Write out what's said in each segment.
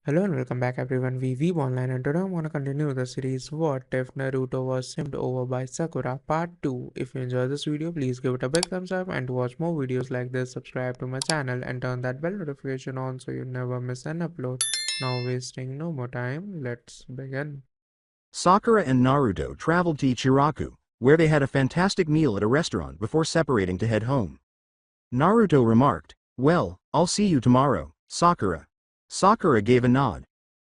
Hello and welcome back everyone, we Weeb Online, and today I'm gonna continue the series What If Naruto Was Simped Over by Sakura Part 2. If you enjoyed this video, please give it a big thumbs up, and to watch more videos like this, subscribe to my channel and turn that bell notification on so you never miss an upload. Now wasting no more time, let's begin. Sakura and Naruto traveled to Ichiraku, where they had a fantastic meal at a restaurant before separating to head home. Naruto remarked, "Well, I'll see you tomorrow, Sakura." Sakura gave a nod.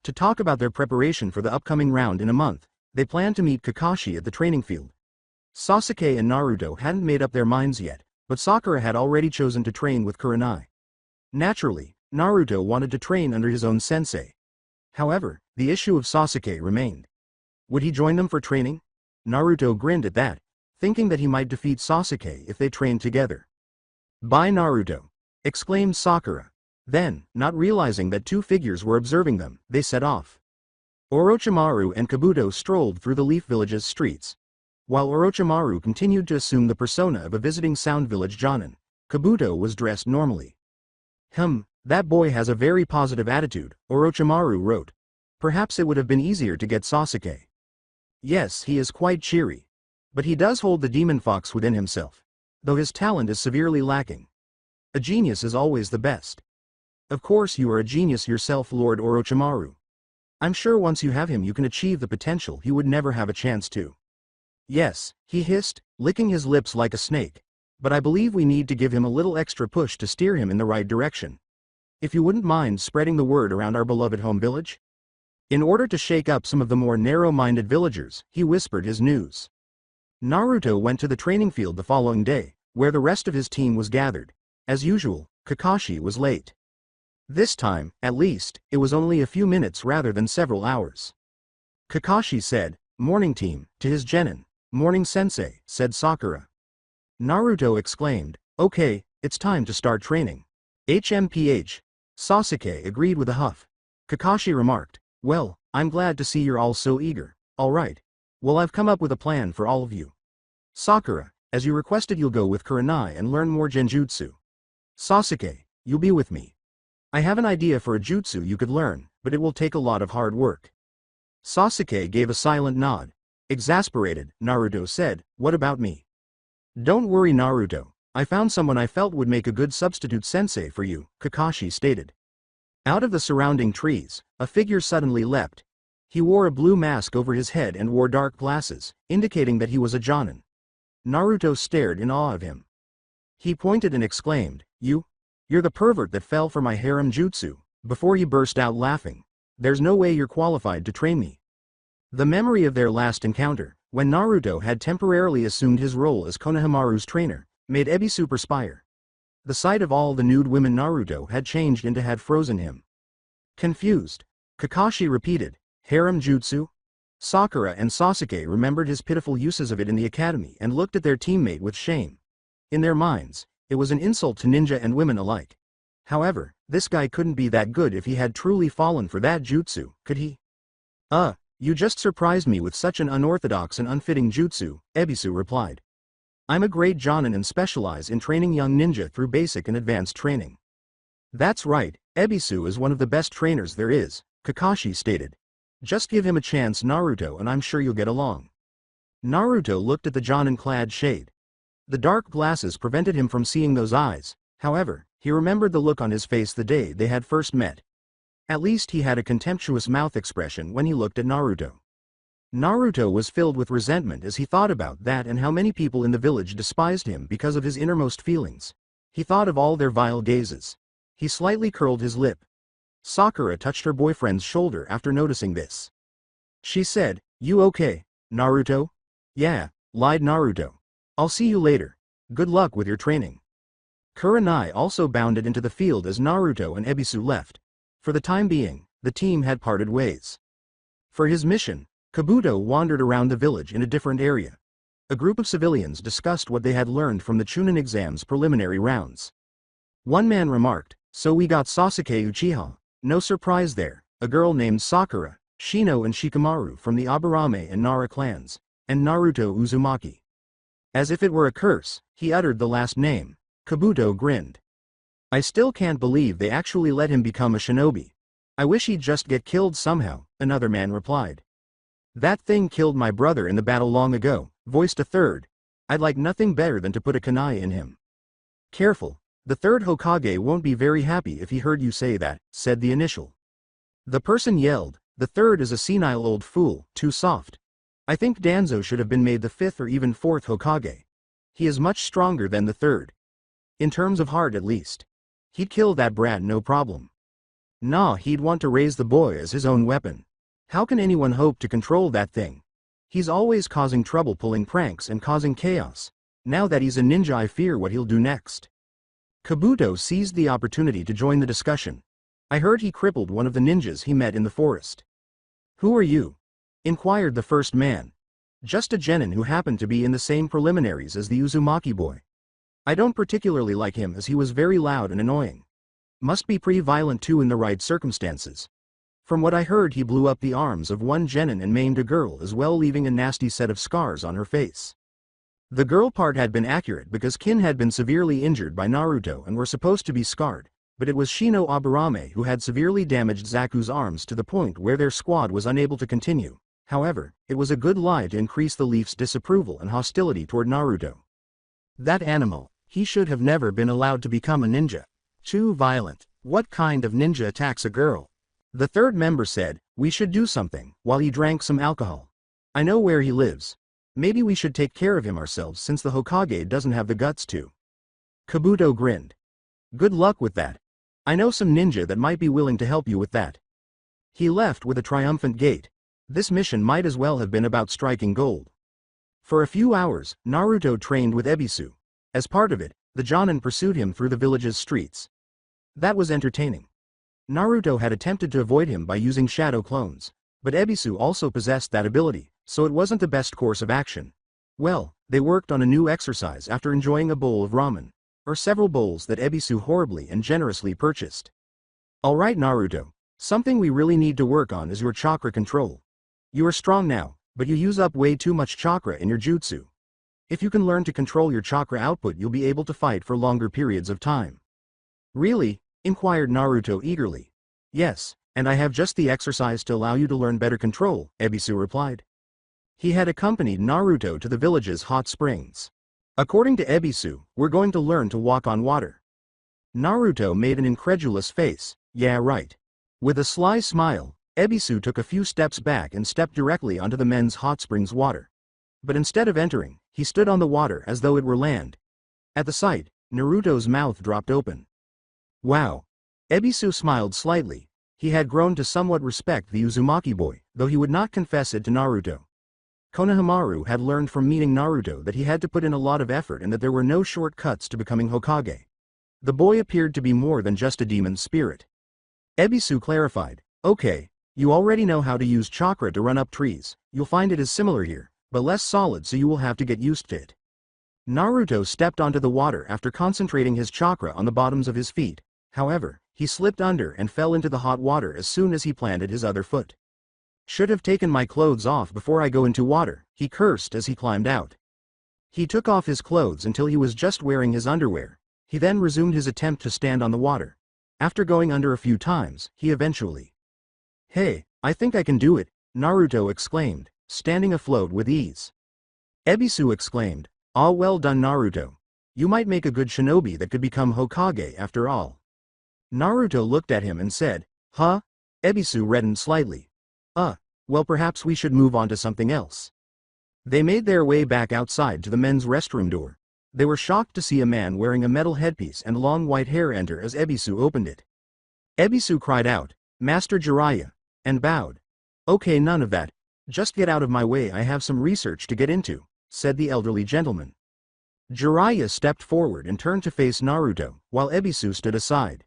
To talk about their preparation for the upcoming round in a month, they planned to meet Kakashi at the training field. Sasuke and Naruto hadn't made up their minds yet, but Sakura had already chosen to train with Kurenai. Naturally, Naruto wanted to train under his own sensei. However, the issue of Sasuke remained. Would he join them for training? Naruto grinned at that, thinking that he might defeat Sasuke if they trained together. "Bye Naruto!" exclaimed Sakura. Then, not realizing that two figures were observing them, they set off. Orochimaru and Kabuto strolled through the Leaf Village's streets. While Orochimaru continued to assume the persona of a visiting Sound Village Jonin, Kabuto was dressed normally. That boy has a very positive attitude," Orochimaru wrote. "Perhaps it would have been easier to get Sasuke. Yes, he is quite cheery. But he does hold the demon fox within himself. Though his talent is severely lacking. A genius is always the best. Of course you are a genius yourself, Lord Orochimaru. I'm sure once you have him you can achieve the potential he would never have a chance to." "Yes," he hissed, licking his lips like a snake. "But I believe we need to give him a little extra push to steer him in the right direction. If you wouldn't mind spreading the word around our beloved home village?" In order to shake up some of the more narrow-minded villagers, he whispered his news. Naruto went to the training field the following day, where the rest of his team was gathered. As usual, Kakashi was late. This time, at least, it was only a few minutes rather than several hours. Kakashi said, "Morning team," to his genin. "Morning sensei," said Sakura. Naruto exclaimed, "Okay, it's time to start training." "HMPH. Sasuke agreed with a huff. Kakashi remarked, "Well, I'm glad to see you're all so eager. Alright. Well, I've come up with a plan for all of you. Sakura, as you requested, you'll go with Kurenai and learn more genjutsu. Sasuke, you'll be with me. I have an idea for a jutsu you could learn, but it will take a lot of hard work." Sasuke gave a silent nod. Exasperated, Naruto said, "What about me?" "Don't worry Naruto, I found someone I felt would make a good substitute sensei for you," Kakashi stated. Out of the surrounding trees, a figure suddenly leapt. He wore a blue mask over his head and wore dark glasses, indicating that he was a Jonin. Naruto stared in awe of him. He pointed and exclaimed, You're the pervert that fell for my harem jutsu," before he burst out laughing. "There's no way you're qualified to train me." The memory of their last encounter, when Naruto had temporarily assumed his role as Konohamaru's trainer, made Ebisu perspire. The sight of all the nude women Naruto had changed into had frozen him. Confused, Kakashi repeated, "Harem jutsu?" Sakura and Sasuke remembered his pitiful uses of it in the academy and looked at their teammate with shame. In their minds, it was an insult to ninja and women alike. However, this guy couldn't be that good if he had truly fallen for that jutsu, could he? You just surprised me with such an unorthodox and unfitting jutsu," Ebisu replied. "I'm a great Jonin and specialize in training young ninja through basic and advanced training." "That's right, Ebisu is one of the best trainers there is," Kakashi stated. "Just give him a chance Naruto and I'm sure you'll get along." Naruto looked at the Jonin-clad shade. The dark glasses prevented him from seeing those eyes, however, he remembered the look on his face the day they had first met. At least he had a contemptuous mouth expression when he looked at Naruto. Naruto was filled with resentment as he thought about that and how many people in the village despised him because of his innermost feelings. He thought of all their vile gazes. He slightly curled his lip. Sakura touched her boyfriend's shoulder after noticing this. She said, "You okay, Naruto?" "Yeah," lied Naruto. "I'll see you later. Good luck with your training." Kurenai also bounded into the field as Naruto and Ebisu left. For the time being, the team had parted ways. For his mission, Kabuto wandered around the village in a different area. A group of civilians discussed what they had learned from the Chunin exam's preliminary rounds. One man remarked, "So we got Sasuke Uchiha. No surprise there, a girl named Sakura, Shino and Shikamaru from the Aburame and Nara clans, and Naruto Uzumaki." As if it were a curse, he uttered the last name. Kabuto grinned. "I still can't believe they actually let him become a shinobi. I wish he'd just get killed somehow, another man replied. That thing killed my brother in the battle long ago, voiced a third. I'd like nothing better than to put a kunai in him. Careful, the third Hokage won't be very happy if he heard you say that, said the initial. The person yelled, the third is a senile old fool, too soft. I think Danzo should have been made the fifth or even fourth Hokage. He is much stronger than the third. In terms of heart at least. He'd kill that brat no problem. Nah, he'd want to raise the boy as his own weapon. How can anyone hope to control that thing? He's always causing trouble, pulling pranks and causing chaos. Now that he's a ninja, I fear what he'll do next. Kabuto seized the opportunity to join the discussion. I heard he crippled one of the ninjas he met in the forest. Who are you? Inquired the first man. Just a genin who happened to be in the same preliminaries as the Uzumaki boy. I don't particularly like him as he was very loud and annoying. Must be pretty violent too in the right circumstances. From what I heard, he blew up the arms of one genin and maimed a girl as well, leaving a nasty set of scars on her face. The girl part had been accurate because Kin had been severely injured by Naruto and were supposed to be scarred, but it was Shino Aburame who had severely damaged Zaku's arms to the point where their squad was unable to continue. However, it was a good lie to increase the Leaf's disapproval and hostility toward Naruto. That animal, he should have never been allowed to become a ninja. Too violent. What kind of ninja attacks a girl? The third member said, we should do something, while he drank some alcohol. I know where he lives. Maybe we should take care of him ourselves since the Hokage doesn't have the guts to. Kabuto grinned. Good luck with that. I know some ninja that might be willing to help you with that. He left with a triumphant gait. This mission might as well have been about striking gold. For a few hours, Naruto trained with Ebisu. As part of it, the Jonin pursued him through the village's streets. That was entertaining. Naruto had attempted to avoid him by using shadow clones, but Ebisu also possessed that ability, so it wasn't the best course of action. Well, they worked on a new exercise after enjoying a bowl of ramen, or several bowls that Ebisu horribly and generously purchased. Alright Naruto, something we really need to work on is your chakra control. You are strong now, but you use up way too much chakra in your jutsu. If you can learn to control your chakra output, you'll be able to fight for longer periods of time. Really? Inquired Naruto eagerly. Yes, and I have just the exercise to allow you to learn better control, Ebisu replied. He had accompanied Naruto to the village's hot springs. According to Ebisu, we're going to learn to walk on water. Naruto made an incredulous face. Yeah, right. With a sly smile, Ebisu took a few steps back and stepped directly onto the men's hot springs water. But instead of entering, he stood on the water as though it were land. At the sight, Naruto's mouth dropped open. Wow. Ebisu smiled slightly. He had grown to somewhat respect the Uzumaki boy, though he would not confess it to Naruto. Konohamaru had learned from meeting Naruto that he had to put in a lot of effort and that there were no shortcuts to becoming Hokage. The boy appeared to be more than just a demon spirit. Ebisu clarified, okay, you already know how to use chakra to run up trees. You'll find it is similar here, but less solid, so you will have to get used to it. Naruto stepped onto the water after concentrating his chakra on the bottoms of his feet. However, he slipped under and fell into the hot water as soon as he planted his other foot. Should have taken my clothes off before I go into water, he cursed as he climbed out. He took off his clothes until he was just wearing his underwear. He then resumed his attempt to stand on the water. After going under a few times, he eventually. Hey, I think I can do it, Naruto exclaimed, standing afloat with ease. Ebisu exclaimed, ah, well done Naruto. You might make a good shinobi that could become Hokage after all. Naruto looked at him and said, huh? Ebisu reddened slightly. Well perhaps we should move on to something else. They made their way back outside to the men's restroom door. They were shocked to see a man wearing a metal headpiece and long white hair enter as Ebisu opened it. Ebisu cried out, Master Jiraiya, and bowed. Okay, none of that. Just get out of my way, I have some research to get into, said the elderly gentleman. Jiraiya stepped forward and turned to face Naruto, while Ebisu stood aside.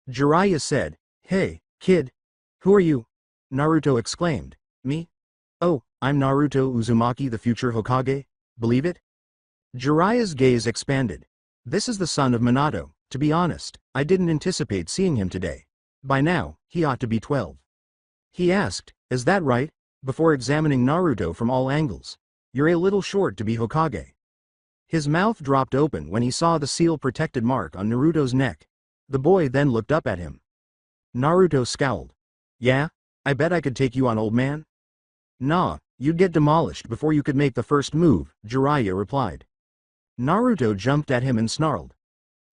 Jiraiya said, hey, kid. Who are you? Naruto exclaimed. Me? Oh, I'm Naruto Uzumaki, the future Hokage? Believe it? Jiraiya's gaze expanded. This is the son of Minato. To be honest, I didn't anticipate seeing him today. By now, he ought to be 12. He asked, is that right? Before examining Naruto from all angles. You're a little short to be Hokage. His mouth dropped open when he saw the seal-protected mark on Naruto's neck. The boy then looked up at him. Naruto scowled. Yeah? I bet I could take you on, old man. Nah, you'd get demolished before you could make the first move, Jiraiya replied. Naruto jumped at him and snarled.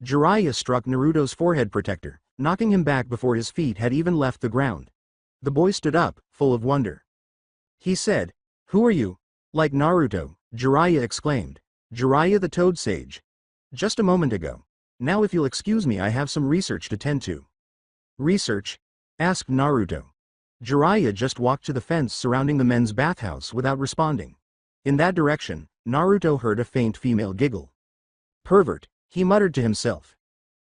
Jiraiya struck Naruto's forehead protector, knocking him back before his feet had even left the ground. The boy stood up, full of wonder. He said, "Who are you?" Like Naruto, Jiraiya exclaimed. "Jiraiya the Toad Sage. Just a moment ago. Now if you'll excuse me, I have some research to tend to." "Research?" asked Naruto. Jiraiya just walked to the fence surrounding the men's bathhouse without responding. In that direction, Naruto heard a faint female giggle. "Pervert," he muttered to himself.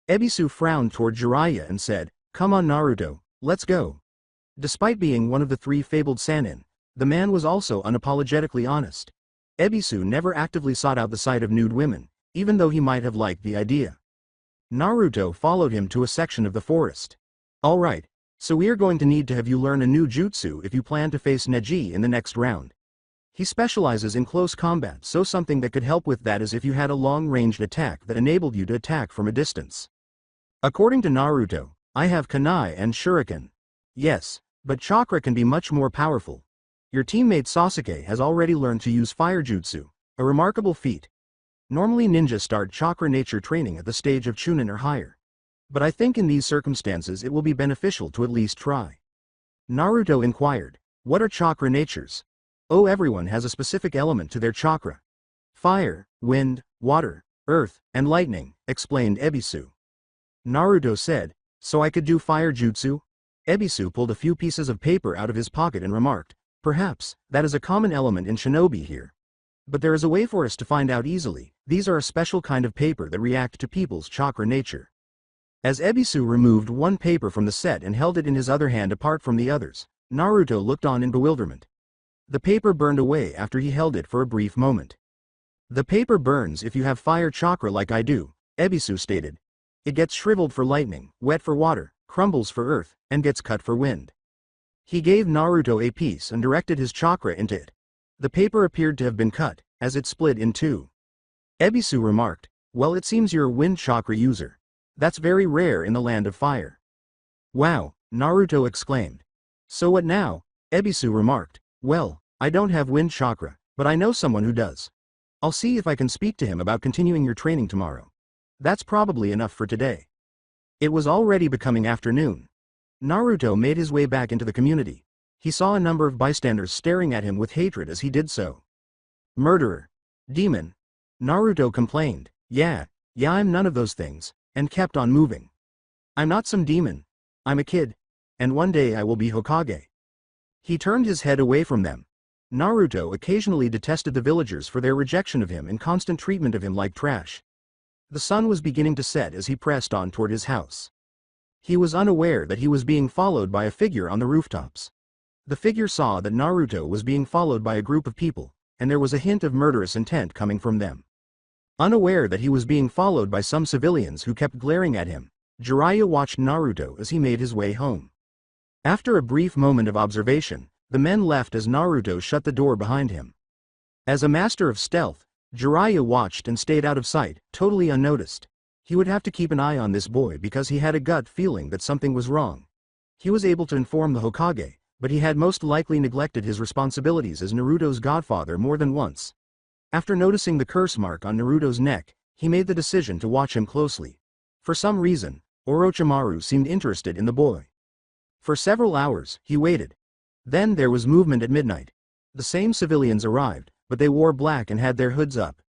Ebisu frowned toward Jiraiya and said, "Come on Naruto, let's go." Despite being one of the three fabled Sannin, the man was also unapologetically honest. Ebisu never actively sought out the sight of nude women, even though he might have liked the idea. Naruto followed him to a section of the forest. "Alright, so we are going to need to have you learn a new jutsu if you plan to face Neji in the next round. He specializes in close combat, so something that could help with that is if you had a long-ranged attack that enabled you to attack from a distance." According to Naruto, "I have Kunai and Shuriken." "Yes, but chakra can be much more powerful. Your teammate Sasuke has already learned to use fire jutsu, a remarkable feat. Normally ninjas start chakra nature training at the stage of Chunin or higher. But I think in these circumstances it will be beneficial to at least try." Naruto inquired, "What are chakra natures?" "Oh, everyone has a specific element to their chakra. Fire, wind, water, earth, and lightning," explained Ebisu. Naruto said, "So I could do fire jutsu?" Ebisu pulled a few pieces of paper out of his pocket and remarked, "Perhaps, that is a common element in shinobi here. But there is a way for us to find out easily. These are a special kind of paper that react to people's chakra nature." As Ebisu removed one paper from the set and held it in his other hand apart from the others, Naruto looked on in bewilderment. The paper burned away after he held it for a brief moment. "The paper burns if you have fire chakra like I do," Ebisu stated. "It gets shriveled for lightning, wet for water, crumbles for earth, and gets cut for wind." He gave Naruto a piece and directed his chakra into it. The paper appeared to have been cut, as it split in two. Ebisu remarked, "Well, it seems you're a wind chakra user. That's very rare in the land of fire." "Wow," Naruto exclaimed. "So what now?" Ebisu remarked, "Well, I don't have wind chakra, but I know someone who does. I'll see if I can speak to him about continuing your training tomorrow. That's probably enough for today." It was already becoming afternoon. Naruto made his way back into the community. He saw a number of bystanders staring at him with hatred as he did so. "Murderer. Demon." Naruto complained, yeah, I'm none of those things," and kept on moving. "I'm not some demon. I'm a kid. And one day I will be Hokage." He turned his head away from them. Naruto occasionally detested the villagers for their rejection of him and constant treatment of him like trash. The sun was beginning to set as he pressed on toward his house. He was unaware that he was being followed by a figure on the rooftops. The figure saw that Naruto was being followed by a group of people, and there was a hint of murderous intent coming from them. Unaware that he was being followed by some civilians who kept glaring at him, Jiraiya watched Naruto as he made his way home. After a brief moment of observation, the men left as Naruto shut the door behind him. As a master of stealth, Jiraiya watched and stayed out of sight, totally unnoticed. He would have to keep an eye on this boy because he had a gut feeling that something was wrong. He was able to inform the Hokage, but he had most likely neglected his responsibilities as Naruto's godfather more than once. After noticing the curse mark on Naruto's neck, he made the decision to watch him closely. For some reason, Orochimaru seemed interested in the boy. For several hours, he waited. Then there was movement at midnight. The same civilians arrived, but they wore black and had their hoods up.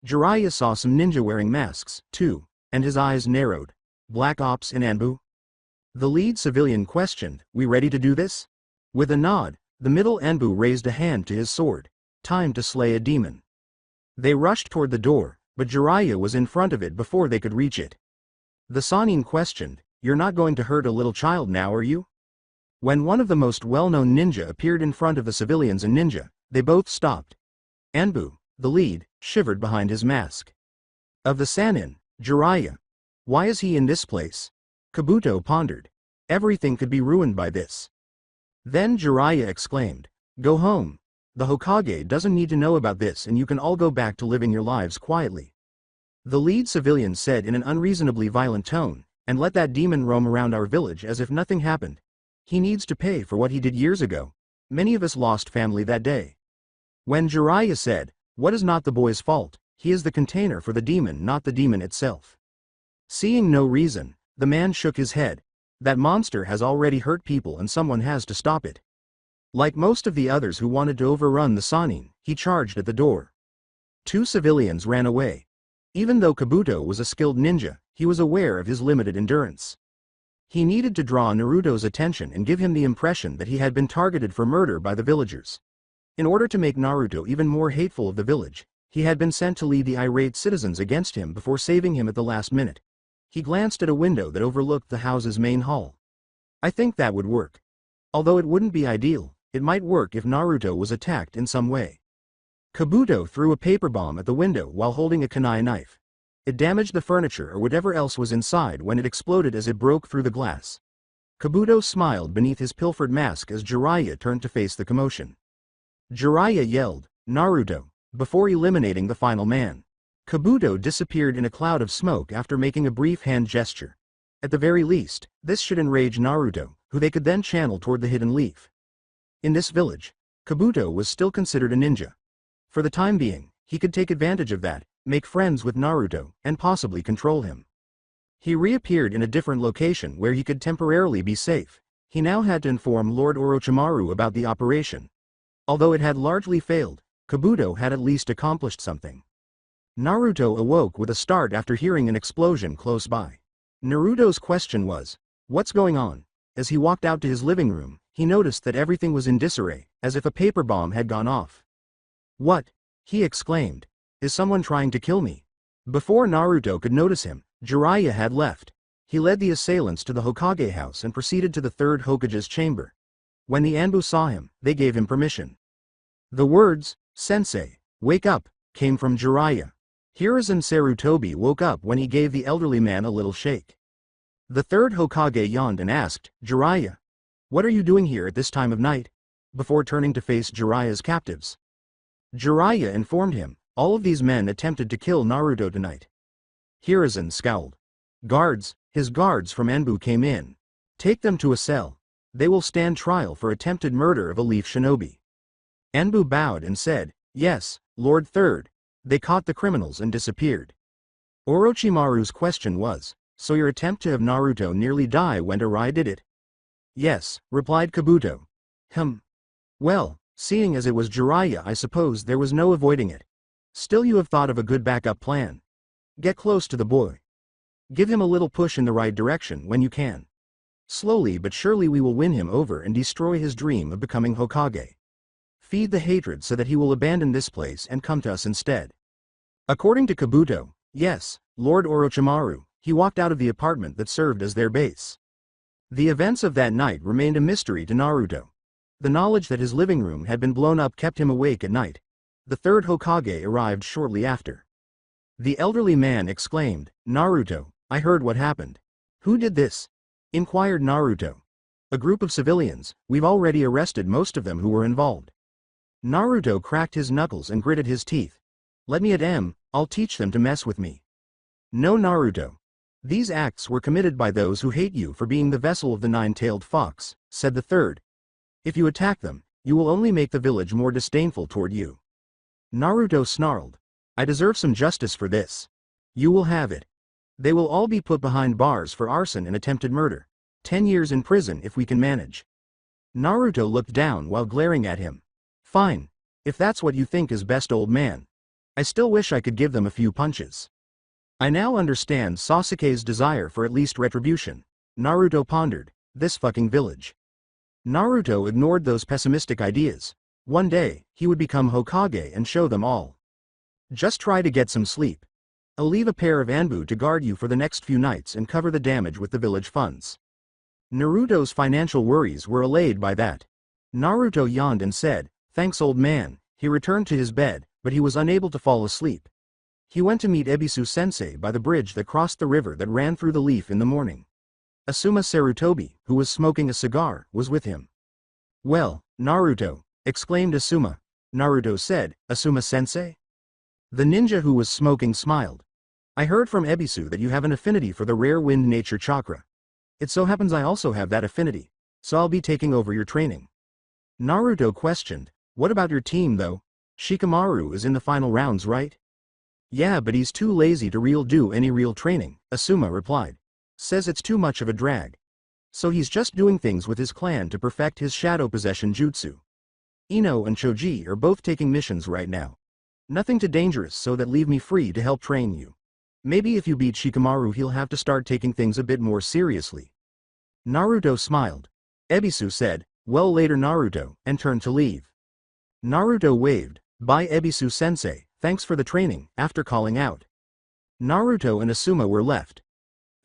Jiraiya saw some ninja wearing masks, too, and his eyes narrowed. "Black Ops in Anbu?" The lead civilian questioned, "We ready to do this?" With a nod, the middle Anbu raised a hand to his sword. Time to slay a demon. They rushed toward the door, but Jiraiya was in front of it before they could reach it. The Sannin questioned, "You're not going to hurt a little child now, are you?" When one of the most well-known ninja appeared in front of the civilians and ninja, they both stopped. Anbu, the lead, shivered behind his mask. Of the Sannin, Jiraiya. Why is he in this place? Kabuto pondered. Everything could be ruined by this. Then Jiraiya exclaimed, "Go home. The Hokage doesn't need to know about this and you can all go back to living your lives quietly." The lead civilian said in an unreasonably violent tone, "And let that demon roam around our village as if nothing happened." He needs to pay for what he did years ago. Many of us lost family that day. When Jiraiya said, "What is not the boy's fault? He is the container for the demon, not the demon itself." Seeing no reason, the man shook his head. That monster has already hurt people and someone has to stop it. Like most of the others who wanted to overrun the Sannin, he charged at the door. 2 civilians ran away. Even though Kabuto was a skilled ninja, he was aware of his limited endurance. He needed to draw Naruto's attention and give him the impression that he had been targeted for murder by the villagers. In order to make Naruto even more hateful of the village, he had been sent to lead the irate citizens against him before saving him at the last minute. He glanced at a window that overlooked the house's main hall. I think that would work. Although it wouldn't be ideal, it might work if Naruto was attacked in some way. Kabuto threw a paper bomb at the window while holding a kunai knife. It damaged the furniture or whatever else was inside when it exploded as it broke through the glass. Kabuto smiled beneath his pilfered mask as Jiraiya turned to face the commotion. Jiraiya yelled, "Naruto," before eliminating the final man. Kabuto disappeared in a cloud of smoke after making a brief hand gesture. At the very least, this should enrage Naruto, who they could then channel toward the hidden leaf. In this village, Kabuto was still considered a ninja. For the time being, he could take advantage of that, make friends with Naruto, and possibly control him. He reappeared in a different location where he could temporarily be safe. He now had to inform Lord Orochimaru about the operation. Although it had largely failed, Kabuto had at least accomplished something. Naruto awoke with a start after hearing an explosion close by. Naruto's question was, "What's going on?" As he walked out to his living room, he noticed that everything was in disarray, as if a paper bomb had gone off. "What?" he exclaimed. "Is someone trying to kill me?" Before Naruto could notice him, Jiraiya had left. He led the assailants to the Hokage house and proceeded to the 3rd Hokage's chamber. When the Anbu saw him, they gave him permission. The words, "Sensei, wake up," came from Jiraiya. Hiruzen Sarutobi woke up when he gave the elderly man a little shake. The 3rd Hokage yawned and asked, "Jiraiya, what are you doing here at this time of night?" before turning to face Jiraiya's captives. Jiraiya informed him, "All of these men attempted to kill Naruto tonight." Hiruzen scowled. His guards from Anbu came in. "Take them to a cell. They will stand trial for attempted murder of a leaf shinobi." Anbu bowed and said, "Yes, Lord Third." They caught the criminals and disappeared. Orochimaru's question was, "So your attempt to have Naruto nearly die went awry, did it?" "Yes," replied Kabuto. Well, seeing as it was Jiraiya, I suppose there was no avoiding it. Still, you have thought of a good backup plan. Get close to the boy. Give him a little push in the right direction when you can. Slowly but surely we will win him over and destroy his dream of becoming Hokage. Feed the hatred so that he will abandon this place and come to us instead." According to Kabuto, yes, Lord Orochimaru, he walked out of the apartment that served as their base. The events of that night remained a mystery to Naruto. The knowledge that his living room had been blown up kept him awake at night. The 3rd Hokage arrived shortly after. The elderly man exclaimed, "Naruto, I heard what happened." "Who did this?" inquired Naruto. "A group of civilians. We've already arrested most of them who were involved." Naruto cracked his knuckles and gritted his teeth. "Let me at M, I'll teach them to mess with me." "No, Naruto. These acts were committed by those who hate you for being the vessel of the 9-tailed fox," said the 3rd. "If you attack them, you will only make the village more disdainful toward you." Naruto snarled, "I deserve some justice for this." "You will have it. They will all be put behind bars for arson and attempted murder. 10 years in prison if we can manage." Naruto looked down while glaring at him. "Fine. If that's what you think is best, old man. I still wish I could give them a few punches." "I now understand Sasuke's desire for at least retribution," Naruto pondered. "This fucking village." Naruto ignored those pessimistic ideas. One day, he would become Hokage and show them all. "Just try to get some sleep. I'll leave a pair of Anbu to guard you for the next few nights and cover the damage with the village funds." Naruto's financial worries were allayed by that. Naruto yawned and said, "Thanks, old man." He returned to his bed, but he was unable to fall asleep. He went to meet Ebisu-sensei by the bridge that crossed the river that ran through the leaf in the morning. Asuma Sarutobi, who was smoking a cigar, was with him. "Well, Naruto," exclaimed Asuma. Naruto said, "Asuma-sensei?" The ninja who was smoking smiled. "I heard from Ebisu that you have an affinity for the rare wind nature chakra. It so happens I also have that affinity. so I'll be taking over your training. Naruto questioned, what about your team though? Shikamaru is in the final rounds, right? Yeah, but he's too lazy to do any real training, Asuma replied. Says it's too much of a drag. So he's just doing things with his clan to perfect his shadow possession jutsu. Ino and Choji are both taking missions right now. Nothing too dangerous, so that leave me free to help train you. Maybe if you beat Shikamaru he'll have to start taking things a bit more seriously. Naruto smiled. Ebisu said, well later Naruto, and turned to leave. Naruto waved, bye Ebisu-sensei, thanks for the training, after calling out. Naruto and Asuma were left.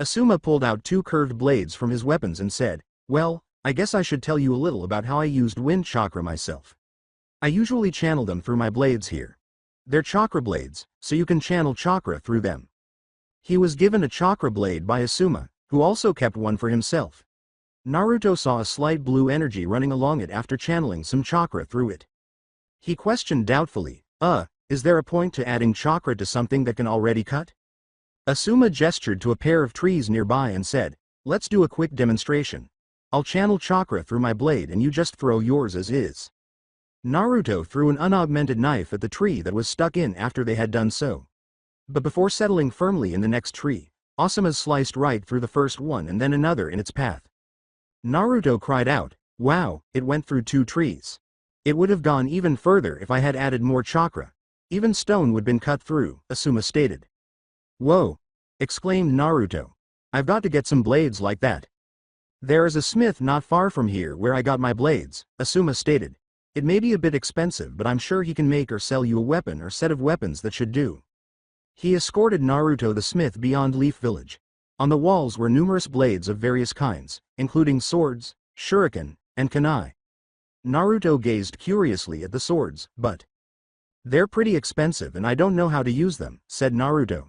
Asuma pulled out 2 curved blades from his weapons and said, well, I guess I should tell you a little about how I used wind chakra myself. I usually channel them through my blades here. They're chakra blades, so you can channel chakra through them. He was given a chakra blade by Asuma, who also kept one for himself. Naruto saw a slight blue energy running along it after channeling some chakra through it. He questioned doubtfully, is there a point to adding chakra to something that can already cut? Asuma gestured to a pair of trees nearby and said, let's do a quick demonstration. I'll channel chakra through my blade and you just throw yours as is. Naruto threw an unaugmented knife at the tree that was stuck in after they had done so. But before settling firmly in the next tree, Asuma sliced right through the first one and then another in its path. Naruto cried out, wow, it went through 2 trees. It would have gone even further if I had added more chakra. Even stone would have been cut through, Asuma stated. Whoa! Exclaimed Naruto. I've got to get some blades like that. There is a smith not far from here where I got my blades, Asuma stated. It may be a bit expensive but I'm sure he can make or sell you a weapon or set of weapons that should do. He escorted Naruto the smith beyond Leaf Village. On the walls were numerous blades of various kinds, including swords, shuriken, and kunai. Naruto gazed curiously at the swords, but they're pretty expensive and I don't know how to use them, said Naruto.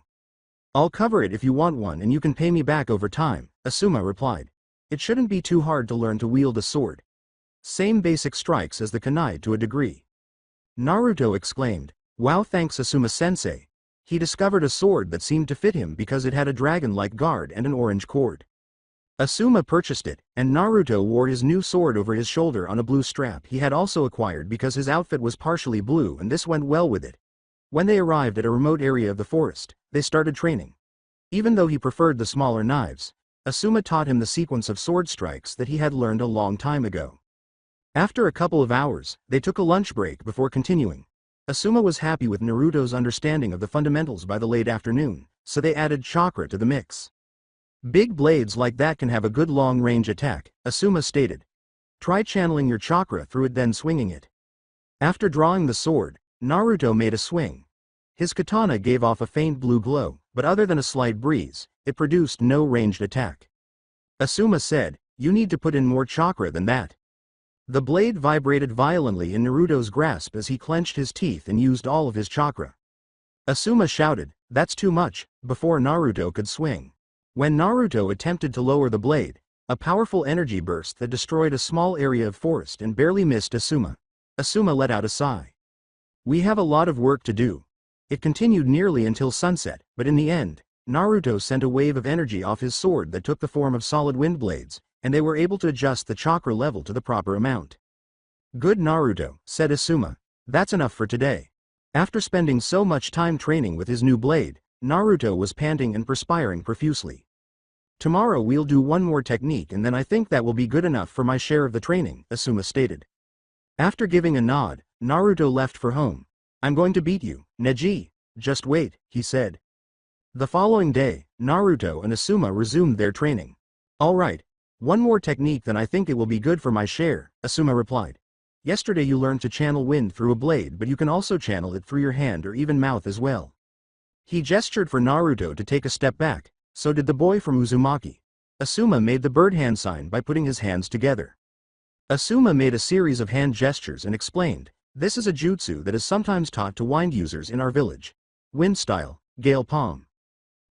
I'll cover it if you want one and you can pay me back over time, Asuma replied. It shouldn't be too hard to learn to wield a sword. Same basic strikes as the kunai to a degree. Naruto exclaimed, wow, thanks Asuma-sensei. He discovered a sword that seemed to fit him because it had a dragon-like guard and an orange cord. Asuma purchased it, and Naruto wore his new sword over his shoulder on a blue strap he had also acquired because his outfit was partially blue and this went well with it. When they arrived at a remote area of the forest, they started training. Even though he preferred the smaller knives, Asuma taught him the sequence of sword strikes that he had learned a long time ago. After a couple of hours, they took a lunch break before continuing. Asuma was happy with Naruto's understanding of the fundamentals by the late afternoon, so they added chakra to the mix. Big blades like that can have a good long-range attack, Asuma stated. Try channeling your chakra through it then swinging it. After drawing the sword, Naruto made a swing. His katana gave off a faint blue glow, but other than a slight breeze, it produced no ranged attack. Asuma said, you need to put in more chakra than that. The blade vibrated violently in Naruto's grasp as he clenched his teeth and used all of his chakra. Asuma shouted, that's too much, before Naruto could swing. When Naruto attempted to lower the blade, a powerful energy burst that destroyed a small area of forest and barely missed Asuma. Asuma let out a sigh. We have a lot of work to do. It continued nearly until sunset, but in the end, Naruto sent a wave of energy off his sword that took the form of solid wind blades, and they were able to adjust the chakra level to the proper amount. Good Naruto, said Asuma. That's enough for today. After spending so much time training with his new blade, Naruto was panting and perspiring profusely. Tomorrow we'll do one more technique and then I think that will be good enough for my share of the training, Asuma stated. After giving a nod, Naruto left for home. I'm going to beat you, Neji. Just wait, he said. The following day, Naruto and Asuma resumed their training. Alright. One more technique then I think it will be good for my share, Asuma replied. Yesterday you learned to channel wind through a blade but you can also channel it through your hand or even mouth as well. He gestured for Naruto to take a step back, so did the boy from Uzumaki. Asuma made the bird hand sign by putting his hands together. Asuma made a series of hand gestures and explained, this is a jutsu that is sometimes taught to wind users in our village. Wind style, gale palm.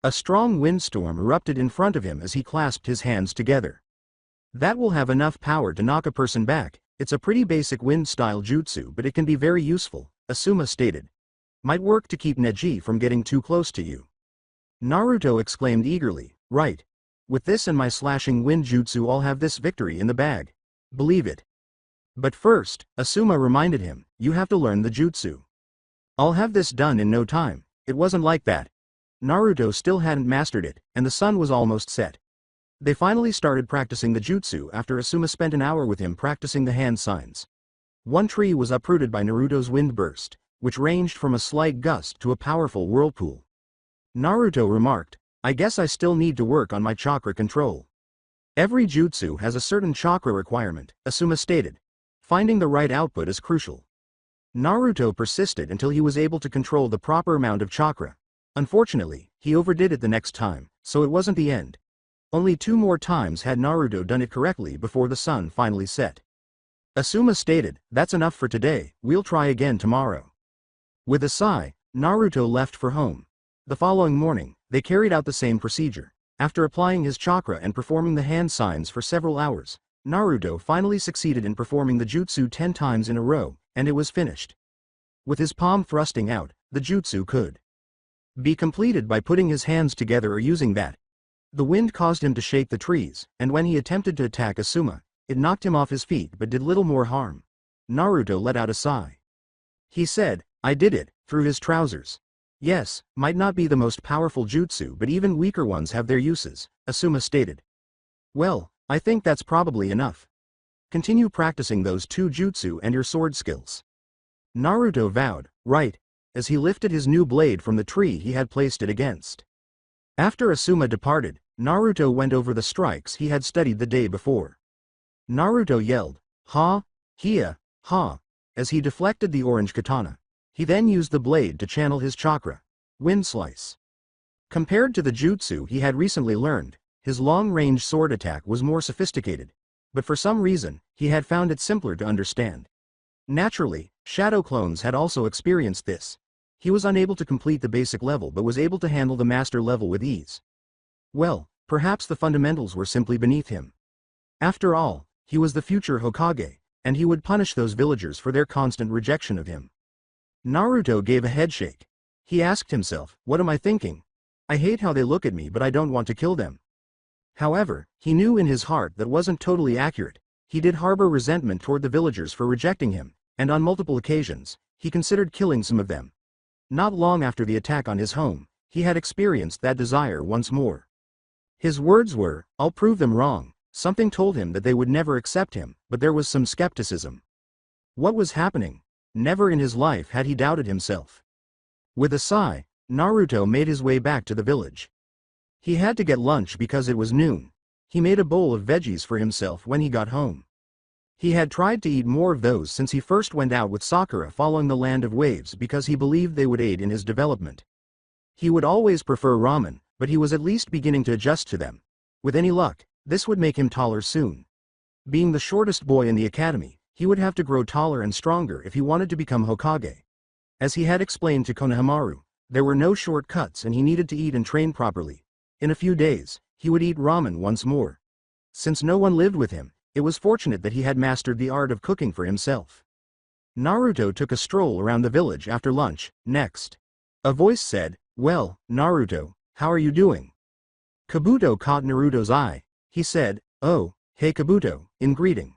A strong windstorm erupted in front of him as he clasped his hands together. That will have enough power to knock a person back. It's a pretty basic wind style jutsu but it can be very useful, Asuma stated. Might work to keep Neji from getting too close to you. Naruto exclaimed eagerly, right. With this and my slashing wind jutsu I'll have this victory in the bag. Believe it. But first, Asuma reminded him, you have to learn the jutsu. I'll have this done in no time. It wasn't like that. Naruto still hadn't mastered it, and the sun was almost set. They finally started practicing the jutsu after Asuma spent an hour with him practicing the hand signs. One tree was uprooted by Naruto's wind burst, which ranged from a slight gust to a powerful whirlpool. Naruto remarked, I guess I still need to work on my chakra control. Every jutsu has a certain chakra requirement, Asuma stated. Finding the right output is crucial. Naruto persisted until he was able to control the proper amount of chakra. Unfortunately, he overdid it the next time, so it wasn't the end. Only 2 more times had Naruto done it correctly before the sun finally set. Asuma stated, that's enough for today, we'll try again tomorrow. With a sigh, Naruto left for home. The following morning, they carried out the same procedure. After applying his chakra and performing the hand signs for several hours, Naruto finally succeeded in performing the jutsu 10 times in a row, and it was finished. With his palm thrusting out, the jutsu could be completed by putting his hands together or using that. The wind caused him to shake the trees, and when he attempted to attack Asuma, it knocked him off his feet but did little more harm. Naruto let out a sigh. He said, I did it, through his trousers. Yes, might not be the most powerful jutsu but even weaker ones have their uses, Asuma stated. Well, I think that's probably enough. Continue practicing those 2 jutsu and your sword skills. Naruto vowed, right, as he lifted his new blade from the tree he had placed it against. After Asuma departed, Naruto went over the strikes he had studied the day before. Naruto yelled, ha, hia, ha, as he deflected the orange katana. He then used the blade to channel his chakra. Wind slice. Compared to the jutsu he had recently learned, his long-range sword attack was more sophisticated, but for some reason, he had found it simpler to understand. Naturally, shadow clones had also experienced this. He was unable to complete the basic level but was able to handle the master level with ease. Well, perhaps the fundamentals were simply beneath him. After all, he was the future Hokage, and he would punish those villagers for their constant rejection of him. Naruto gave a headshake. He asked himself, what am I thinking? I hate how they look at me but I don't want to kill them. However, he knew in his heart that wasn't totally accurate. He did harbor resentment toward the villagers for rejecting him, and on multiple occasions, he considered killing some of them. Not long after the attack on his home, he had experienced that desire once more. His words were, I'll prove them wrong. Something told him that they would never accept him, but there was some skepticism. What was happening? Never in his life had he doubted himself. With a sigh, Naruto made his way back to the village. He had to get lunch because it was noon. He made a bowl of veggies for himself when he got home. He had tried to eat more of those since he first went out with Sakura following the Land of Waves because he believed they would aid in his development. He would always prefer ramen, but he was at least beginning to adjust to them. With any luck, this would make him taller soon. Being the shortest boy in the academy, he would have to grow taller and stronger if he wanted to become Hokage. As he had explained to Konohamaru, there were no shortcuts and he needed to eat and train properly. In a few days, he would eat ramen once more. Since no one lived with him, it was fortunate that he had mastered the art of cooking for himself. Naruto took a stroll around the village after lunch. Next, a voice said, well, Naruto, how are you doing? Kabuto caught Naruto's eye. He said, oh, hey Kabuto, in greeting.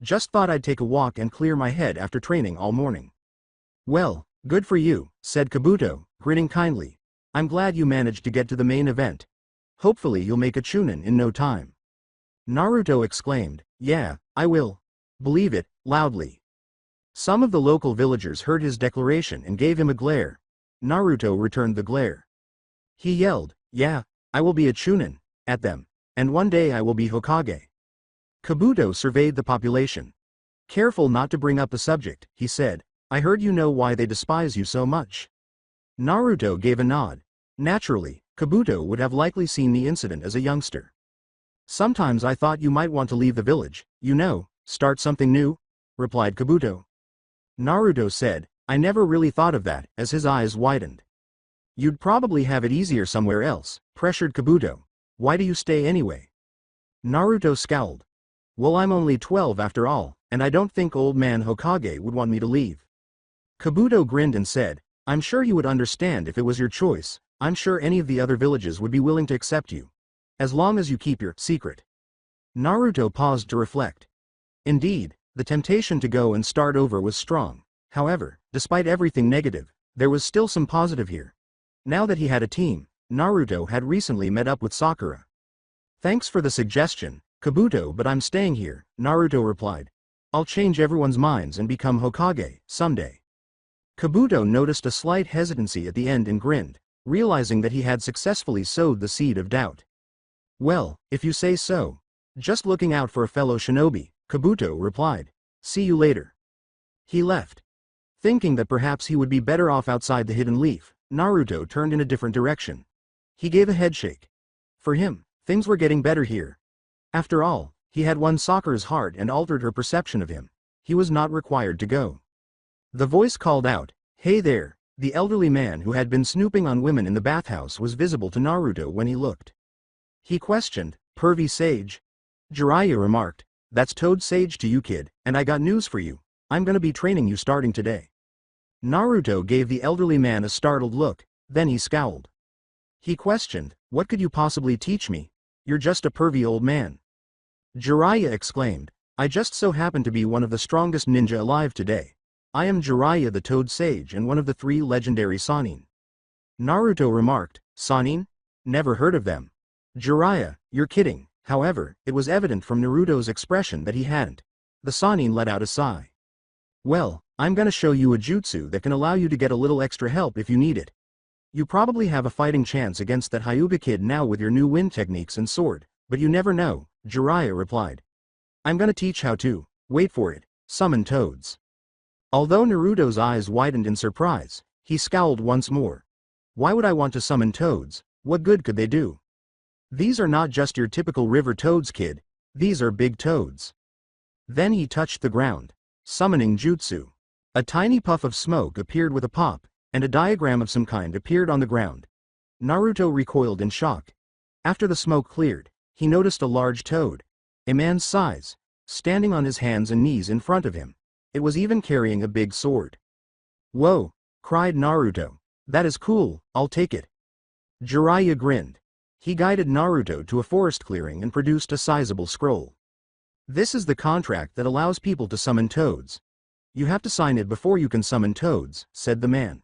Just thought I'd take a walk and clear my head after training all morning. Well, good for you, said Kabuto, grinning kindly. I'm glad you managed to get to the main event. Hopefully you'll make a chunin in no time. Naruto exclaimed, yeah, I will. Believe it, loudly. Some of the local villagers heard his declaration and gave him a glare. Naruto returned the glare. He yelled, yeah, I will be a chunin, at them, and one day I will be Hokage. Kabuto surveyed the population. Careful not to bring up the subject, he said, I heard you know why they despise you so much. Naruto gave a nod. Naturally, Kabuto would have likely seen the incident as a youngster. Sometimes I thought you might want to leave the village, start something new, replied Kabuto. Naruto said, I never really thought of that, as his eyes widened. You'd probably have it easier somewhere else, pressured Kabuto. Why do you stay anyway? Naruto scowled. Well, I'm only 12 after all, and I don't think old man Hokage would want me to leave. Kabuto grinned and said, I'm sure you would understand if it was your choice. I'm sure any of the other villages would be willing to accept you. As long as you keep your secret. Naruto paused to reflect. Indeed, the temptation to go and start over was strong. However, despite everything negative, there was still some positive here. Now that he had a team, Naruto had recently met up with Sakura. Thanks for the suggestion, Kabuto, but I'm staying here, Naruto replied. I'll change everyone's minds and become Hokage, someday. Kabuto noticed a slight hesitancy at the end and grinned, realizing that he had successfully sowed the seed of doubt. Well, if you say so. Just looking out for a fellow shinobi, Kabuto replied. See you later. He left. Thinking that perhaps he would be better off outside the hidden leaf, Naruto turned in a different direction. He gave a headshake. For him, things were getting better here. After all, he had won Sakura's heart and altered her perception of him. He was not required to go. The voice called out, "Hey there." The elderly man who had been snooping on women in the bathhouse was visible to Naruto when he looked. He questioned, "Pervy sage?" Jiraiya remarked, "That's Toad Sage to you, kid, and I got news for you. I'm gonna be training you starting today." Naruto gave the elderly man a startled look, then he scowled. He questioned, "What could you possibly teach me? You're just a pervy old man." Jiraiya exclaimed, "I just so happen to be one of the strongest ninja alive today. I am Jiraiya the Toad Sage and one of the 3 legendary Sannin." Naruto remarked, "Sannin? Never heard of them." Jiraiya, "You're kidding." However, it was evident from Naruto's expression that he hadn't. The Sannin let out a sigh. "Well, I'm gonna show you a jutsu that can allow you to get a little extra help if you need it. You probably have a fighting chance against that Hyuga kid now with your new wind techniques and sword, but you never know," Jiraiya replied. "I'm gonna teach how to, wait for it, summon toads." Although Naruto's eyes widened in surprise, he scowled once more. "Why would I want to summon toads? What good could they do? These are not just your typical river toads, kid. These are big toads." Then he touched the ground. Summoning jutsu. A tiny puff of smoke appeared with a pop, and a diagram of some kind appeared on the ground. Naruto recoiled in shock. After the smoke cleared, he noticed a large toad, a man's size, standing on his hands and knees in front of him. It was even carrying a big sword. "Whoa!" cried Naruto. "That is cool, I'll take it." Jiraiya grinned. He guided Naruto to a forest clearing and produced a sizable scroll. "This is the contract that allows people to summon toads. You have to sign it before you can summon toads," said the man.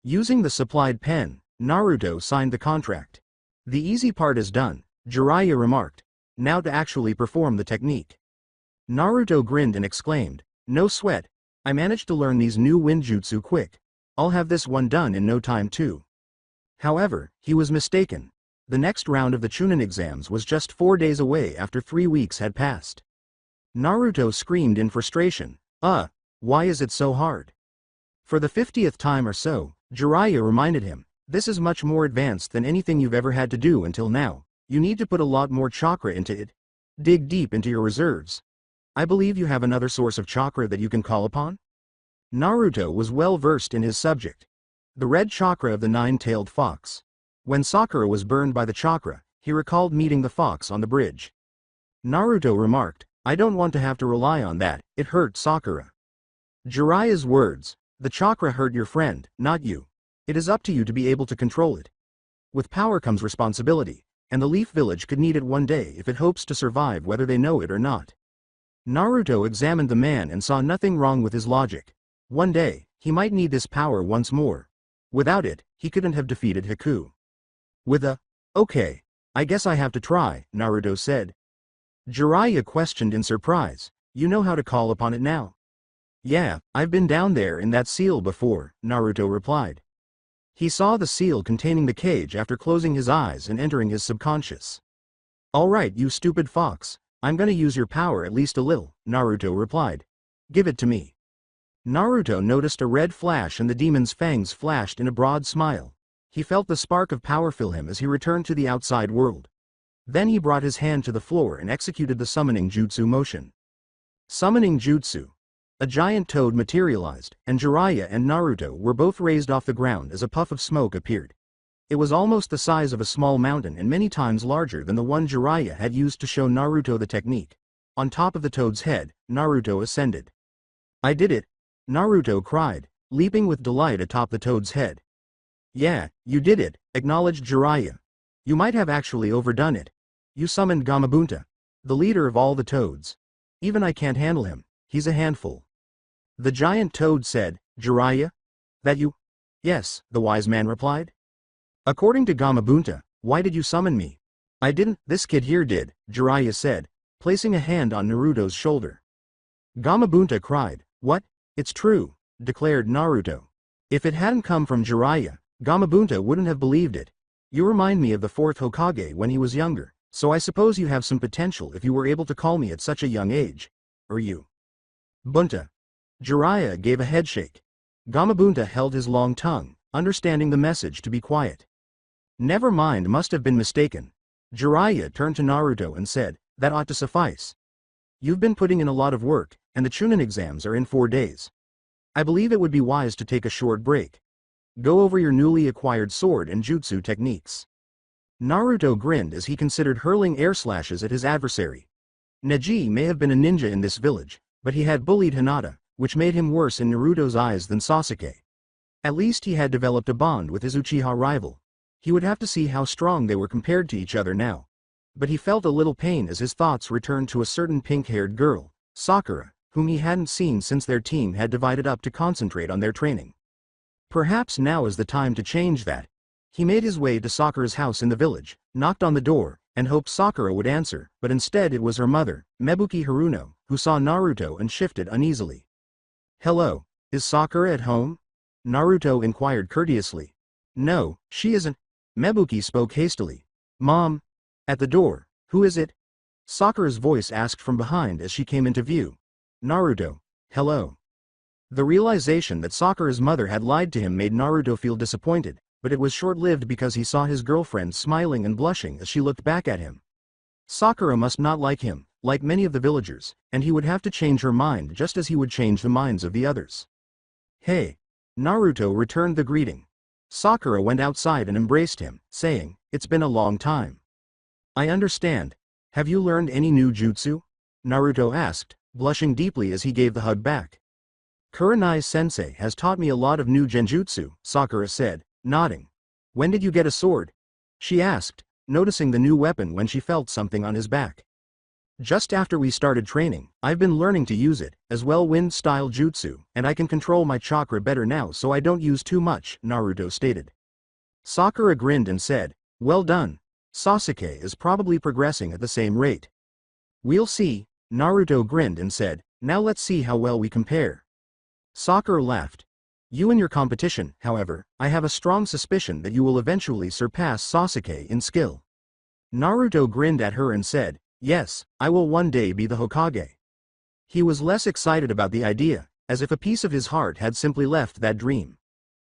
Using the supplied pen, Naruto signed the contract. "The easy part is done," Jiraiya remarked. "Now to actually perform the technique." Naruto grinned and exclaimed, "No sweat. I managed to learn these new winjutsu quick. I'll have this one done in no time too." However, he was mistaken. The next round of the Chunin exams was just 4 days away after 3 weeks had passed. Naruto screamed in frustration, why is it so hard?" For the 50th time or so, Jiraiya reminded him, "This is much more advanced than anything you've ever had to do until now. You need to put a lot more chakra into it. Dig deep into your reserves. I believe you have another source of chakra that you can call upon?" Naruto was well versed in his subject. The red chakra of the 9-tailed fox. When Sakura was burned by the chakra, he recalled meeting the fox on the bridge. Naruto remarked, "I don't want to have to rely on that, it hurt Sakura." Jiraiya's words, "The chakra hurt your friend, not you. It is up to you to be able to control it. With power comes responsibility, and the Leaf Village could need it one day if it hopes to survive whether they know it or not." Naruto examined the man and saw nothing wrong with his logic. One day, he might need this power once more. Without it, he couldn't have defeated Haku. With a, "Okay, I guess I have to try," Naruto said. Jiraiya questioned in surprise, "You know how to call upon it now?" "Yeah, I've been down there in that seal before," Naruto replied. He saw the seal containing the cage after closing his eyes and entering his subconscious. "Alright, you stupid fox. I'm gonna use your power at least a little," Naruto replied. "Give it to me." Naruto noticed a red flash and the demon's fangs flashed in a broad smile. He felt the spark of power fill him as he returned to the outside world. Then he brought his hand to the floor and executed the summoning jutsu motion. Summoning jutsu. A giant toad materialized, and Jiraiya and Naruto were both raised off the ground as a puff of smoke appeared. It was almost the size of a small mountain and many times larger than the one Jiraiya had used to show Naruto the technique. On top of the toad's head, Naruto ascended. "I did it!" Naruto cried, leaping with delight atop the toad's head. "Yeah, you did it," acknowledged Jiraiya. "You might have actually overdone it. You summoned Gamabunta, the leader of all the toads. Even I can't handle him, he's a handful. The giant toad said, Jiraiya? That you? Yes, the wise man replied. According to Gamabunta, why did you summon me? I didn't, this kid here did, Jiraiya said, placing a hand on Naruto's shoulder. Gamabunta cried, what? It's true, declared Naruto. If it hadn't come from Jiraiya, Gamabunta wouldn't have believed it. You remind me of the fourth Hokage when he was younger, so I suppose you have some potential if you were able to call me at such a young age. Or you? Bunta. Jiraiya gave a headshake. Gamabunta held his long tongue, understanding the message to be quiet. Never mind, must have been mistaken. Jiraiya turned to Naruto and said, that ought to suffice. You've been putting in a lot of work, and the Chunin exams are in 4 days. I believe it would be wise to take a short break. Go over your newly acquired sword and jutsu techniques. Naruto grinned as he considered hurling air slashes at his adversary. Neji may have been a ninja in this village, but he had bullied Hinata, which made him worse in Naruto's eyes than Sasuke. At least he had developed a bond with his Uchiha rival. He would have to see how strong they were compared to each other now. But he felt a little pain as his thoughts returned to a certain pink-haired girl, Sakura, whom he hadn't seen since their team had divided up to concentrate on their training. Perhaps now is the time to change that. He made his way to Sakura's house in the village, knocked on the door, and hoped Sakura would answer, but instead it was her mother, Mebuki Haruno, who saw Naruto and shifted uneasily. Hello, is Sakura at home? Naruto inquired courteously. No, she isn't. Mebuki spoke hastily. Mom? At the door, who is it? Sakura's voice asked from behind as she came into view. Naruto, hello. The realization that Sakura's mother had lied to him made Naruto feel disappointed, but it was short-lived because he saw his girlfriend smiling and blushing as she looked back at him. Sakura must not like him, like many of the villagers, and he would have to change her mind just as he would change the minds of the others. Hey! Naruto returned the greeting. Sakura went outside and embraced him, saying, it's been a long time. I understand. Have you learned any new jutsu? Naruto asked, blushing deeply as he gave the hug back. Kurenai-sensei has taught me a lot of new genjutsu, Sakura said, nodding. When did you get a sword? She asked, noticing the new weapon when she felt something on his back. Just after we started training, I've been learning to use it, as well wind-style jutsu, and I can control my chakra better now so I don't use too much, Naruto stated. Sakura grinned and said, well done. Sasuke is probably progressing at the same rate. We'll see, Naruto grinned and said, now let's see how well we compare. Sakura laughed. You and your competition, however, I have a strong suspicion that you will eventually surpass Sasuke in skill. Naruto grinned at her and said, yes, I will one day be the Hokage. He was less excited about the idea, as if a piece of his heart had simply left that dream.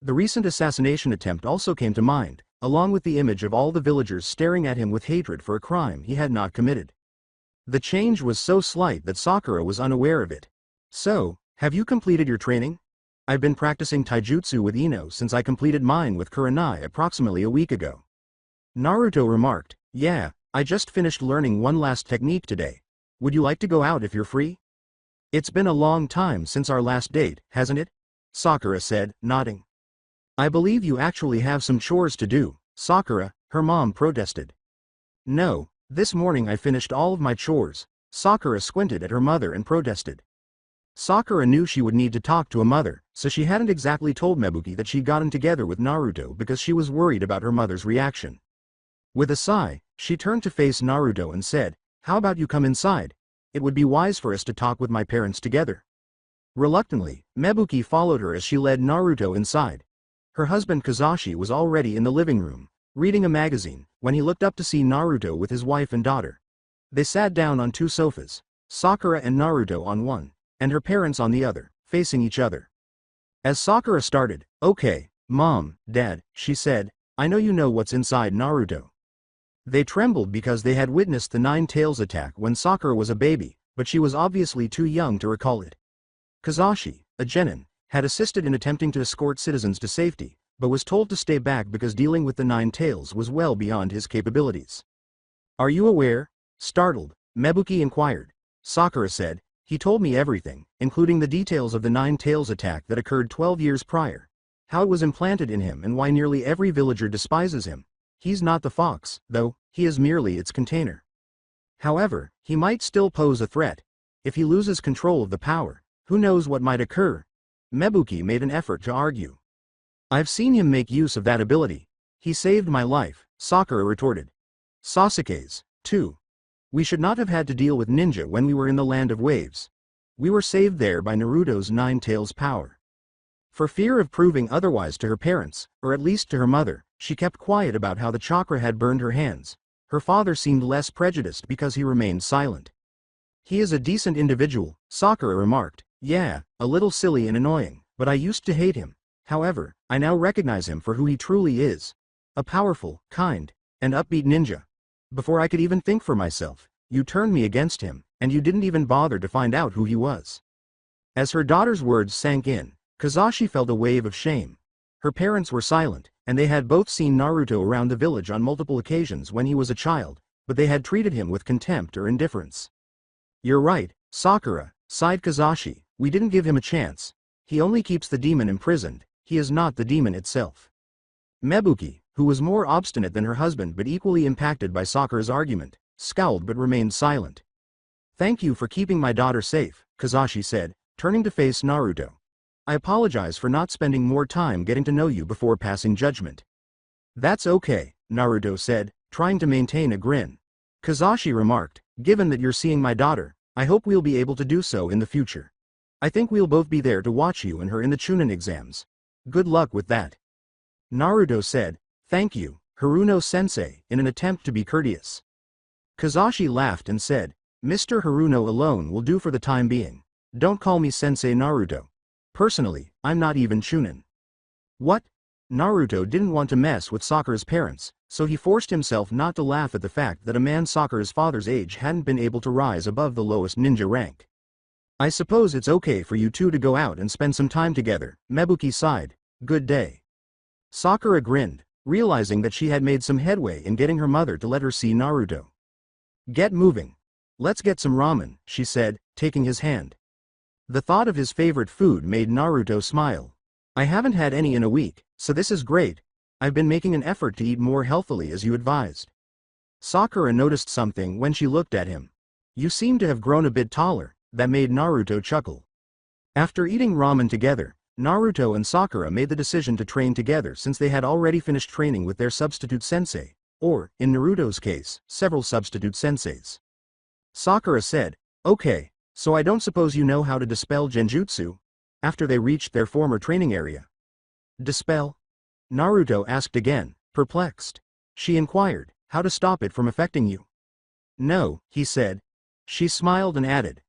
The recent assassination attempt also came to mind, along with the image of all the villagers staring at him with hatred for a crime he had not committed. The change was so slight that Sakura was unaware of it. So, have you completed your training? I've been practicing taijutsu with Ino since I completed mine with Kurenai approximately a week ago. Naruto remarked, yeah, I just finished learning one last technique today. Would you like to go out if you're free? It's been a long time since our last date, hasn't it? Sakura said, nodding. I believe you actually have some chores to do, Sakura, her mom protested. No, this morning I finished all of my chores. Sakura squinted at her mother and protested. Sakura knew she would need to talk to a mother, so she hadn't exactly told Mebuki that she'd gotten together with Naruto because she was worried about her mother's reaction. With a sigh, she turned to face Naruto and said, how about you come inside? It would be wise for us to talk with my parents together. Reluctantly, Mebuki followed her as she led Naruto inside. Her husband Kazashi was already in the living room, reading a magazine, when he looked up to see Naruto with his wife and daughter. They sat down on 2 sofas, Sakura and Naruto on one, and her parents on the other, facing each other. As Sakura started, okay, Mom, Dad, she said, I know you know what's inside Naruto. They trembled because they had witnessed the Nine Tails attack when Sakura was a baby, but she was obviously too young to recall it. Kazashi, a genin, had assisted in attempting to escort citizens to safety, but was told to stay back because dealing with the Nine Tails was well beyond his capabilities. Are you aware? Startled, Mebuki inquired. Sakura said, he told me everything, including the details of the Nine Tails attack that occurred 12 years prior. How it was implanted in him and why nearly every villager despises him. He's not the fox, though, he is merely its container. However, he might still pose a threat. If he loses control of the power, who knows what might occur? Mebuki made an effort to argue. I've seen him make use of that ability. He saved my life, Sakura retorted. Sasuke's, too. We should not have had to deal with ninja when we were in the land of waves. We were saved there by Naruto's Nine Tails power. For fear of proving otherwise to her parents, or at least to her mother, she kept quiet about how the chakra had burned her hands. Her father seemed less prejudiced because he remained silent. He is a decent individual, Sakura remarked. Yeah, a little silly and annoying, but I used to hate him. However, I now recognize him for who he truly is. A powerful, kind, and upbeat ninja. Before I could even think for myself, you turned me against him, and you didn't even bother to find out who he was. As her daughter's words sank in, Kazashi felt a wave of shame. Her parents were silent, and they had both seen Naruto around the village on multiple occasions when he was a child, but they had treated him with contempt or indifference. You're right, Sakura, sighed Kazashi, we didn't give him a chance. He only keeps the demon imprisoned, he is not the demon itself. Mebuki, who was more obstinate than her husband but equally impacted by Sakura's argument, scowled but remained silent. Thank you for keeping my daughter safe, Kazashi said, turning to face Naruto. I apologize for not spending more time getting to know you before passing judgment. That's okay, Naruto said, trying to maintain a grin. Kazashi remarked, given that you're seeing my daughter, I hope we'll be able to do so in the future. I think we'll both be there to watch you and her in the Chunin exams. Good luck with that. Naruto said, thank you, Haruno-sensei, in an attempt to be courteous. Kazashi laughed and said, Mr. Haruno alone will do for the time being. Don't call me Sensei Naruto. Personally, I'm not even Chunin. What? Naruto didn't want to mess with Sakura's parents, so he forced himself not to laugh at the fact that a man Sakura's father's age hadn't been able to rise above the lowest ninja rank. I suppose it's okay for you two to go out and spend some time together, Mebuki sighed. Good day. Sakura grinned, realizing that she had made some headway in getting her mother to let her see Naruto. Get moving. Let's get some ramen, she said, taking his hand. The thought of his favorite food made Naruto smile. I haven't had any in a week, so this is great. I've been making an effort to eat more healthily as you advised. Sakura noticed something when she looked at him. You seem to have grown a bit taller, that made Naruto chuckle. After eating ramen together, Naruto and Sakura made the decision to train together since they had already finished training with their substitute sensei, or, in Naruto's case, several substitute senseis. Sakura said, okay, so I don't suppose you know how to dispel genjutsu? After they reached their former training area. Dispel? Naruto asked again, perplexed. She inquired, how to stop it from affecting you? No, he said. She smiled and added,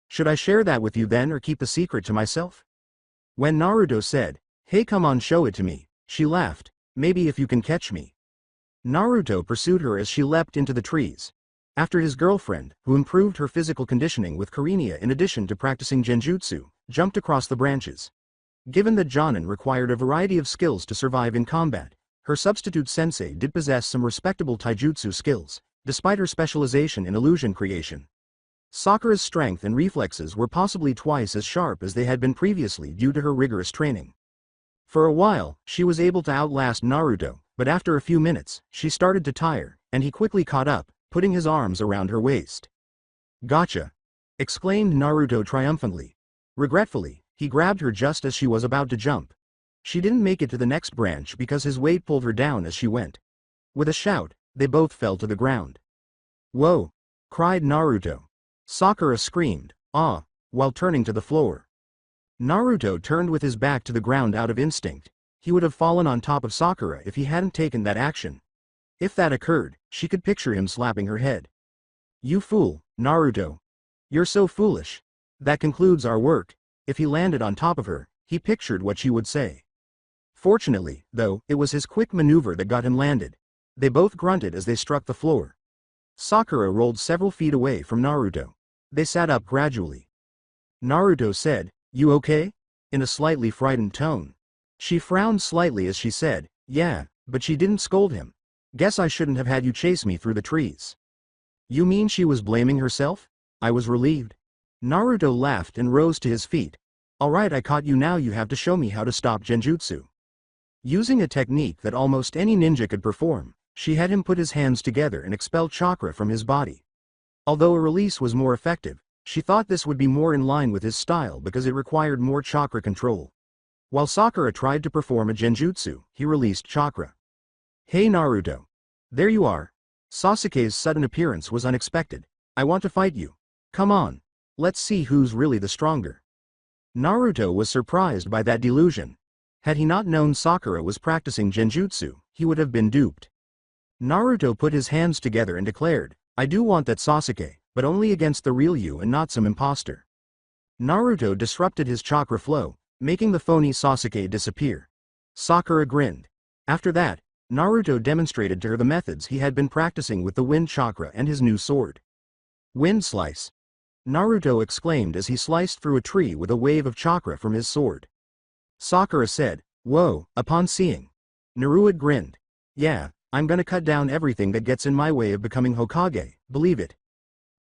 should I share that with you then or keep the secret to myself? When Naruto said, hey come on show it to me, she laughed, maybe if you can catch me. Naruto pursued her as she leapt into the trees. After his girlfriend, who improved her physical conditioning with Karinia in addition to practicing genjutsu, jumped across the branches. Given that Jonin required a variety of skills to survive in combat, her substitute sensei did possess some respectable taijutsu skills, despite her specialization in illusion creation. Sakura's strength and reflexes were possibly twice as sharp as they had been previously due to her rigorous training. For a while, she was able to outlast Naruto, but after a few minutes, she started to tire, and he quickly caught up, putting his arms around her waist. Gotcha! Exclaimed Naruto triumphantly. Regretfully, he grabbed her just as she was about to jump. She didn't make it to the next branch because his weight pulled her down as she went. With a shout, they both fell to the ground. Whoa! Cried Naruto. Sakura screamed, ah, while turning to the floor. Naruto turned with his back to the ground out of instinct. He would have fallen on top of Sakura if he hadn't taken that action. If that occurred, she could picture him slapping her head. You fool, Naruto. You're so foolish. That concludes our work. If he landed on top of her, he pictured what she would say. Fortunately, though, it was his quick maneuver that got him landed. They both grunted as they struck the floor. Sakura rolled several feet away from Naruto. They sat up gradually. Naruto said, you okay? In a slightly frightened tone. She frowned slightly as she said, yeah, but she didn't scold him. Guess I shouldn't have had you chase me through the trees. You mean she was blaming herself? I was relieved. Naruto laughed and rose to his feet. Alright, I caught you, now you have to show me how to stop genjutsu. Using a technique that almost any ninja could perform, she had him put his hands together and expel chakra from his body. Although a release was more effective, She thought this would be more in line with his style because it required more chakra control. While Sakura tried to perform a genjutsu, he released chakra. Hey Naruto. There you are. Sasuke's sudden appearance was unexpected. I want to fight you. Come on. Let's see who's really the stronger. Naruto was surprised by that delusion. Had he not known Sakura was practicing genjutsu, he would have been duped. Naruto put his hands together and declared, I do want that Sasuke, but only against the real you and not some imposter. Naruto disrupted his chakra flow, making the phony Sasuke disappear. Sakura grinned. After that, Naruto demonstrated to her the methods he had been practicing with the wind chakra and his new sword. Wind slice. Naruto exclaimed as he sliced through a tree with a wave of chakra from his sword. Sakura said, Whoa, upon seeing. Naruto grinned. Yeah, I'm gonna cut down everything that gets in my way of becoming Hokage, believe it.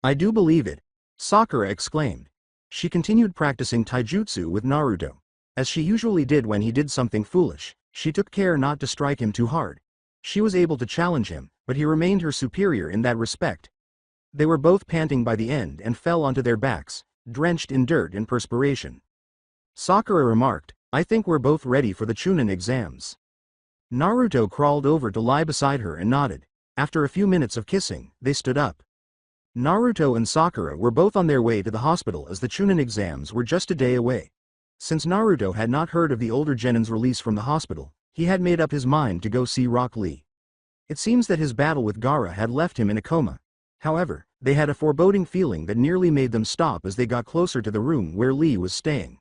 I do believe it. Sakura exclaimed. She continued practicing taijutsu with Naruto. As she usually did when he did something foolish, she took care not to strike him too hard. She was able to challenge him, but he remained her superior in that respect. They were both panting by the end and fell onto their backs, drenched in dirt and perspiration. Sakura remarked, I think we're both ready for the Chunin exams. Naruto crawled over to lie beside her and nodded. After a few minutes of kissing, they stood up. Naruto and Sakura were both on their way to the hospital as the Chunin exams were just a day away. Since Naruto had not heard of the older Genin's release from the hospital, he had made up his mind to go see Rock Lee. It seems that his battle with Gaara had left him in a coma. However, they had a foreboding feeling that nearly made them stop as they got closer to the room where Lee was staying.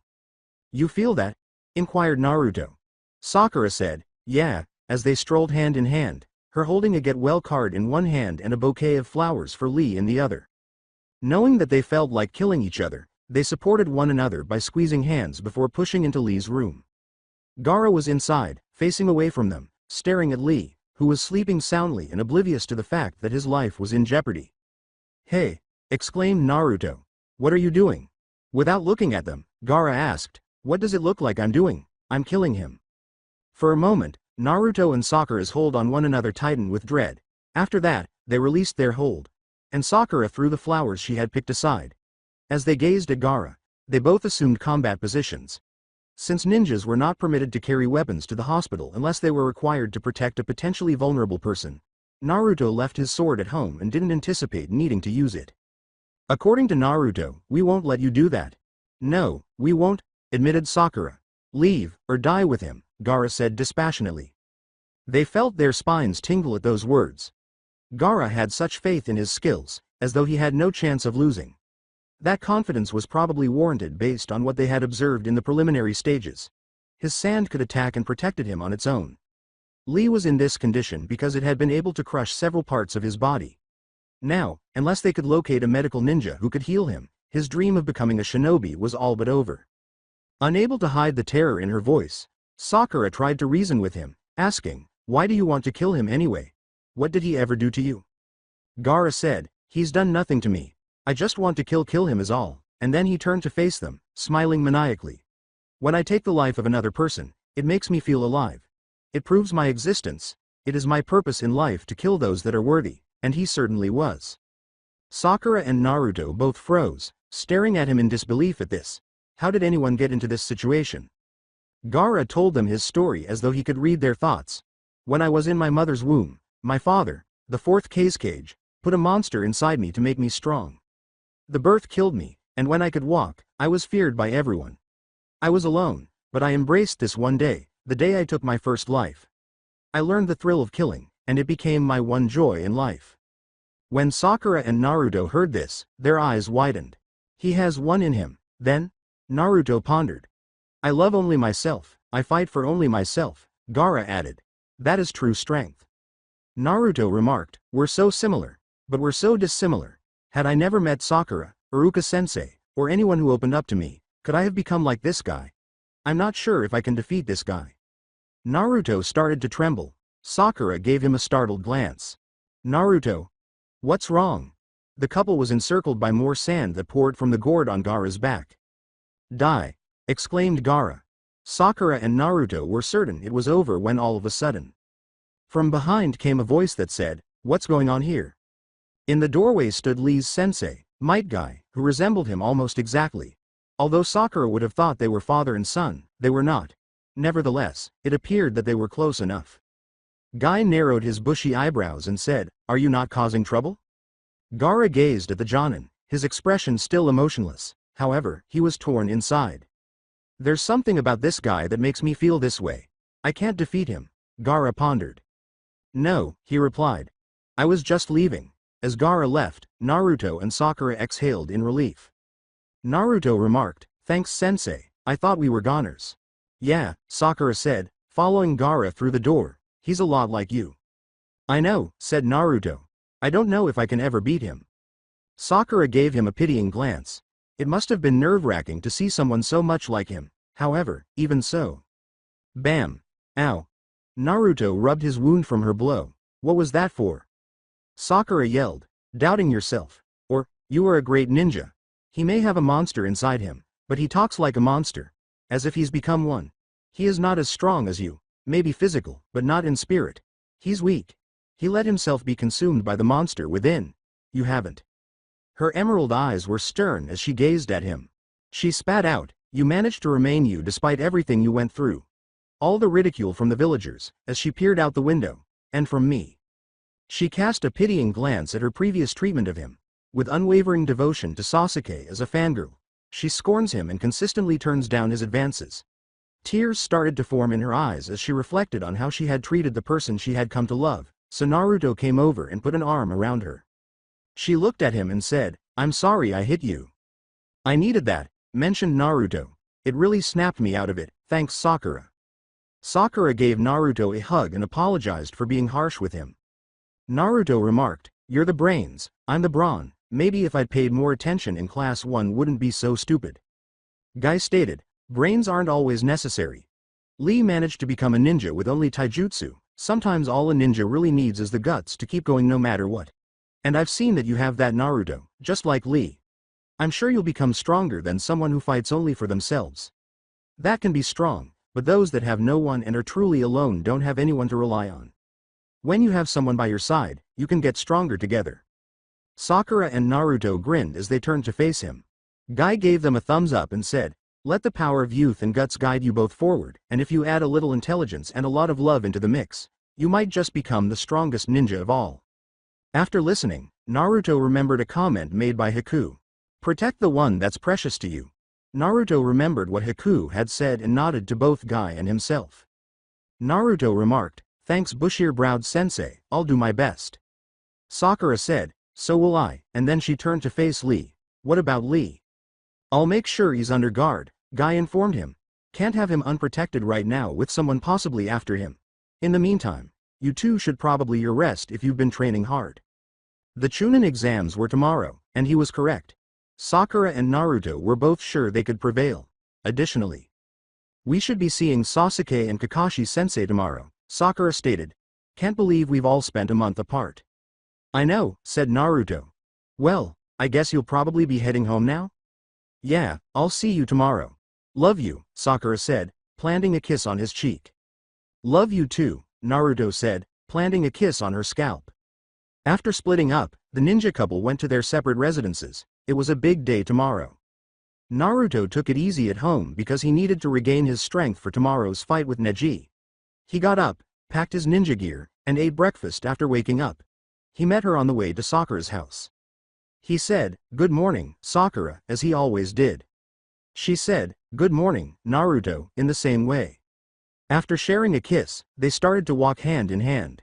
You feel that? Inquired Naruto. Sakura said, yeah, as they strolled hand in hand, her holding a get well card in one hand and a bouquet of flowers for Lee in the other. Knowing that they felt like killing each other, they supported one another by squeezing hands before pushing into Lee's room. Gaara was inside, facing away from them, staring at Lee, who was sleeping soundly and oblivious to the fact that his life was in jeopardy. Hey! Exclaimed Naruto. What are you doing? Without looking at them, Gaara asked, what does it look like I'm doing? I'm killing him. For a moment, Naruto and Sakura's hold on one another tightened with dread. After that, they released their hold. And Sakura threw the flowers she had picked aside. As they gazed at Gaara, they both assumed combat positions. Since ninjas were not permitted to carry weapons to the hospital unless they were required to protect a potentially vulnerable person, Naruto left his sword at home and didn't anticipate needing to use it. According to Naruto, we won't let you do that. No, we won't, admitted Sakura. Leave, or die with him, Gaara said dispassionately. They felt their spines tingle at those words. Gaara had such faith in his skills, as though he had no chance of losing. That confidence was probably warranted based on what they had observed in the preliminary stages. His sand could attack and protected him on its own. Lee was in this condition because it had been able to crush several parts of his body. Now, unless they could locate a medical ninja who could heal him, his dream of becoming a shinobi was all but over. Unable to hide the terror in her voice, Sakura tried to reason with him, asking, why do you want to kill him anyway? What did he ever do to you? Gaara said, he's done nothing to me. I just want to kill him is all, and then he turned to face them, smiling maniacally. When I take the life of another person, it makes me feel alive. It proves my existence. It is my purpose in life to kill those that are worthy, and he certainly was. Sakura and Naruto both froze, staring at him in disbelief at this. How did anyone get into this situation? Gaara told them his story as though he could read their thoughts. When I was in my mother's womb, my father, the fourth cage, put a monster inside me to make me strong. The birth killed me, and when I could walk, I was feared by everyone. I was alone, but I embraced this one day, the day I took my first life. I learned the thrill of killing, and it became my one joy in life. When Sakura and Naruto heard this, their eyes widened. He has one in him, then? Naruto pondered. I love only myself, I fight for only myself, Gaara added. That is true strength. Naruto remarked, we're so similar, but we're so dissimilar. Had I never met Sakura, Iruka-sensei, or anyone who opened up to me, could I have become like this guy? I'm not sure if I can defeat this guy. Naruto started to tremble. Sakura gave him a startled glance. Naruto. What's wrong? The couple was encircled by more sand that poured from the gourd on Gaara's back. Die! Exclaimed Gaara. Sakura and Naruto were certain it was over when all of a sudden. From behind came a voice that said, what's going on here? In the doorway stood Lee's sensei, Might guy, who resembled him almost exactly. Although Sakura would have thought they were father and son, they were not. Nevertheless, it appeared that they were close enough. Guy narrowed his bushy eyebrows and said, "Are you not causing trouble?" Gaara gazed at the Jonin, his expression still emotionless. However, he was torn inside. "There's something about this guy that makes me feel this way. I can't defeat him," Gaara pondered. "No," he replied. "I was just leaving." As Gaara left, Naruto and Sakura exhaled in relief. Naruto remarked, "Thanks sensei, I thought we were goners." "Yeah," Sakura said, following Gaara through the door, "he's a lot like you." "I know," said Naruto. "I don't know if I can ever beat him." Sakura gave him a pitying glance. It must have been nerve-wracking to see someone so much like him. However, even so. Bam! Ow! Naruto rubbed his wound from her blow. "What was that for?" Sakura yelled, "Doubting yourself. Or, you are a great ninja. He may have a monster inside him, but he talks like a monster. As if he's become one. He is not as strong as you, maybe physical, but not in spirit. He's weak. He let himself be consumed by the monster within. You haven't." Her emerald eyes were stern as she gazed at him. She spat out, "You managed to remain you despite everything you went through. All the ridicule from the villagers, as she peered out the window, and from me." She cast a pitying glance at her previous treatment of him. With unwavering devotion to Sasuke as a fangirl, she scorns him and consistently turns down his advances. Tears started to form in her eyes as she reflected on how she had treated the person she had come to love, so Naruto came over and put an arm around her. She looked at him and said, "I'm sorry I hit you." "I needed that," mentioned Naruto. "It really snapped me out of it, thanks Sakura." Sakura gave Naruto a hug and apologized for being harsh with him. Naruto remarked, "You're the brains, I'm the brawn. Maybe if I'd paid more attention in class 1 wouldn't be so stupid." Guy stated, "Brains aren't always necessary. Lee managed to become a ninja with only taijutsu. Sometimes all a ninja really needs is the guts to keep going no matter what. And I've seen that you have that, Naruto, just like Lee. I'm sure you'll become stronger than someone who fights only for themselves. That can be strong, but those that have no one and are truly alone don't have anyone to rely on. When you have someone by your side, you can get stronger together." Sakura and Naruto grinned as they turned to face him. Guy gave them a thumbs up and said, "Let the power of youth and guts guide you both forward, and if you add a little intelligence and a lot of love into the mix, you might just become the strongest ninja of all." After listening, Naruto remembered a comment made by Haku. "Protect the one that's precious to you." Naruto remembered what Haku had said and nodded to both Guy and himself. Naruto remarked, "Thanks Bushier-browed sensei, I'll do my best." Sakura said, "So will I," and then she turned to face Lee. "What about Lee?" "I'll make sure he's under guard," Guy informed him. "Can't have him unprotected right now with someone possibly after him. In the meantime, you two should probably your rest if you've been training hard." The Chunin exams were tomorrow, and he was correct. Sakura and Naruto were both sure they could prevail. Additionally, "We should be seeing Sasuke and Kakashi-sensei tomorrow," Sakura stated. "Can't believe we've all spent a month apart." "I know," said Naruto. "Well, I guess you'll probably be heading home now?" "Yeah, I'll see you tomorrow. Love you," Sakura said, planting a kiss on his cheek. "Love you too," Naruto said, planting a kiss on her scalp. After splitting up, the ninja couple went to their separate residences. It was a big day tomorrow. Naruto took it easy at home because he needed to regain his strength for tomorrow's fight with Neji. He got up, packed his ninja gear, and ate breakfast after waking up. He met her on the way to Sakura's house. He said, "Good morning, Sakura," as he always did. She said, "Good morning, Naruto," in the same way. After sharing a kiss, they started to walk hand in hand.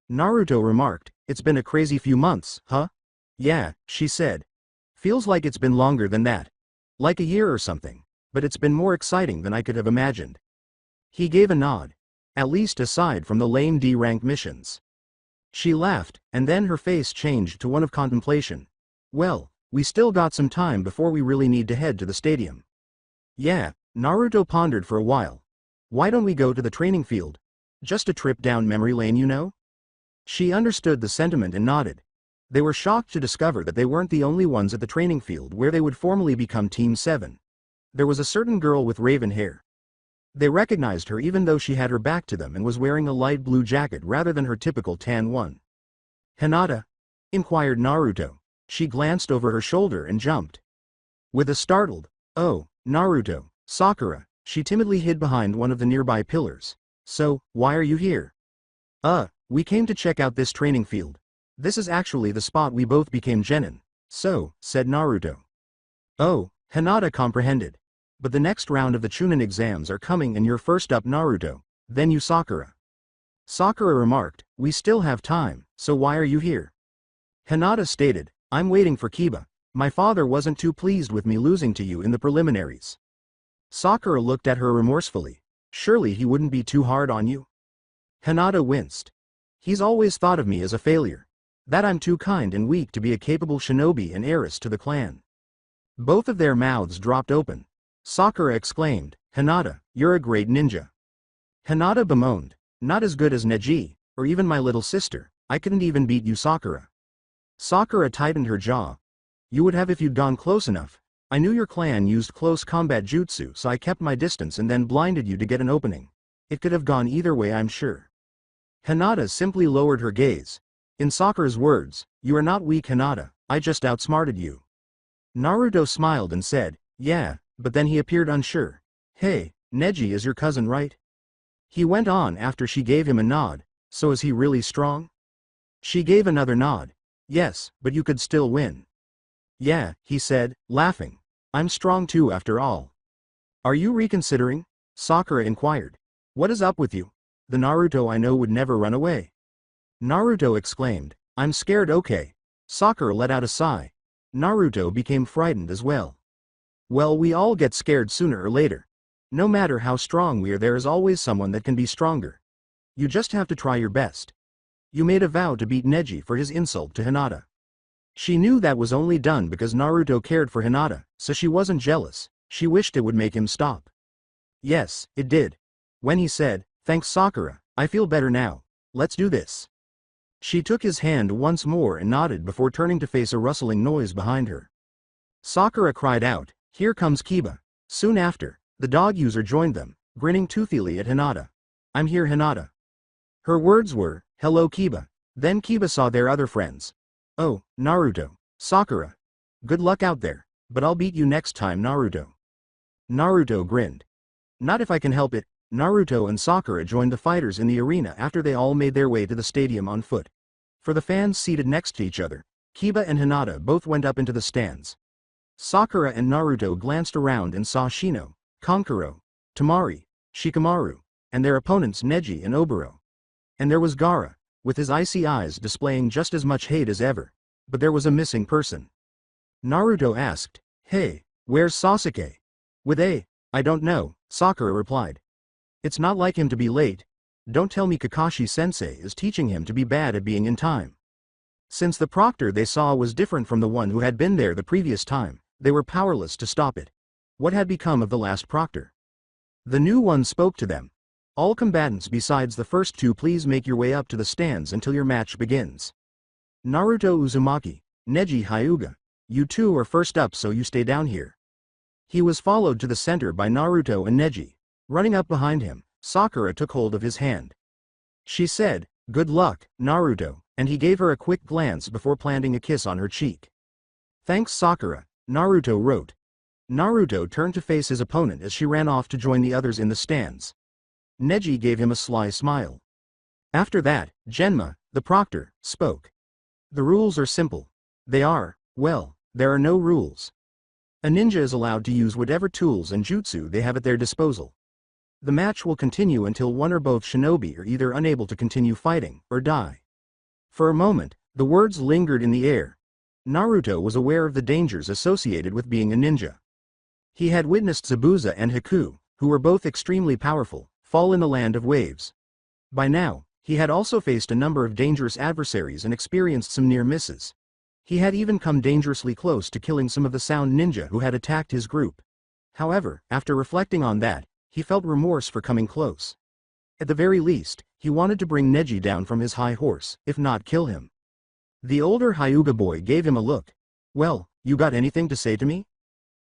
Naruto remarked, "It's been a crazy few months, huh?" "Yeah," she said. "Feels like it's been longer than that. Like a year or something, but it's been more exciting than I could have imagined." He gave a nod. "At least aside from the lame D-rank missions." She laughed, and then her face changed to one of contemplation. "Well, we still got some time before we really need to head to the stadium." "Yeah," Naruto pondered for a while. "Why don't we go to the training field? Just a trip down memory lane, you know?" She understood the sentiment and nodded. They were shocked to discover that they weren't the only ones at the training field where they would formally become Team 7. There was a certain girl with raven hair. They recognized her even though she had her back to them and was wearing a light blue jacket rather than her typical tan one. "Hinata?" inquired Naruto. She glanced over her shoulder and jumped. With a startled, "Oh, Naruto, Sakura," she timidly hid behind one of the nearby pillars. "So, why are you here?" We came to check out this training field. This is actually the spot we both became genin." "So," said Naruto. "Oh," Hinata comprehended. "But the next round of the Chunin exams are coming and you're first up, Naruto, then you, Sakura." Sakura remarked, "We still have time, so why are you here?" Hinata stated, "I'm waiting for Kiba. My father wasn't too pleased with me losing to you in the preliminaries." Sakura looked at her remorsefully. "Surely he wouldn't be too hard on you?" Hinata winced. "He's always thought of me as a failure. That I'm too kind and weak to be a capable shinobi and heiress to the clan." Both of their mouths dropped open. Sakura exclaimed, "Hinata, you're a great ninja." Hinata bemoaned, "Not as good as Neji, or even my little sister. I couldn't even beat you, Sakura." Sakura tightened her jaw. "You would have if you'd gone close enough. I knew your clan used close combat jutsu, so I kept my distance and then blinded you to get an opening. It could have gone either way, I'm sure." Hinata simply lowered her gaze. In Sakura's words, "You are not weak, Hinata, I just outsmarted you." Naruto smiled and said, "Yeah," but then he appeared unsure. "Hey, Neji is your cousin, right?" He went on after she gave him a nod. "So is he really strong?" She gave another nod. "Yes, but you could still win." "Yeah," he said, laughing. "I'm strong too after all." "Are you reconsidering?" Sakura inquired. "What is up with you? The Naruto I know would never run away." Naruto exclaimed, "I'm scared, okay." Sakura let out a sigh. Naruto became frightened as well. "Well, we all get scared sooner or later. No matter how strong we are, there is always someone that can be stronger. You just have to try your best." You made a vow to beat Neji for his insult to Hinata. She knew that was only done because Naruto cared for Hinata, so she wasn't jealous. She wished it would make him stop. Yes, it did. When he said, "Thanks, Sakura, I feel better now. Let's do this." She took his hand once more and nodded before turning to face a rustling noise behind her. Sakura cried out, "Here comes Kiba." Soon after, the dog user joined them, grinning toothily at Hinata. "I'm here, Hinata." Her words were, "Hello, Kiba." Then Kiba saw their other friends. "Oh, Naruto, Sakura. Good luck out there, but I'll beat you next time, Naruto." Naruto grinned. "Not if I can help it." Naruto and Sakura joined the fighters in the arena after they all made their way to the stadium on foot. For the fans seated next to each other, Kiba and Hinata both went up into the stands. Sakura and Naruto glanced around and saw Shino, Kankuro, Tamari, Shikamaru, and their opponents Neji and Oboro. And there was Gaara, with his icy eyes displaying just as much hate as ever. But there was a missing person. Naruto asked, "Hey, where's Sasuke?" With "I don't know," Sakura replied. "It's not like him to be late. Don't tell me Kakashi-sensei is teaching him to be bad at being in time." Since the proctor they saw was different from the one who had been there the previous time, they were powerless to stop it. What had become of the last proctor? The new one spoke to them. "All combatants besides the first two, please make your way up to the stands until your match begins. Naruto Uzumaki, Neji Hyuga, you two are first up, so you stay down here." He was followed to the center by Naruto and Neji. Running up behind him, Sakura took hold of his hand. She said, "Good luck, Naruto," and he gave her a quick glance before planting a kiss on her cheek. "Thanks, Sakura," Naruto wrote. Naruto turned to face his opponent as she ran off to join the others in the stands. Neji gave him a sly smile. After that, Genma, the proctor, spoke. "The rules are simple. They are, well, there are no rules. A ninja is allowed to use whatever tools and jutsu they have at their disposal. The match will continue until one or both shinobi are either unable to continue fighting, or die." For a moment, the words lingered in the air. Naruto was aware of the dangers associated with being a ninja. He had witnessed Zabuza and Haku, who were both extremely powerful, fall in the land of waves. By now, he had also faced a number of dangerous adversaries and experienced some near misses. He had even come dangerously close to killing some of the sound ninja who had attacked his group. However, after reflecting on that, he felt remorse for coming close. At the very least, he wanted to bring Neji down from his high horse, if not kill him. The older Hyuga boy gave him a look. "Well, you got anything to say to me?"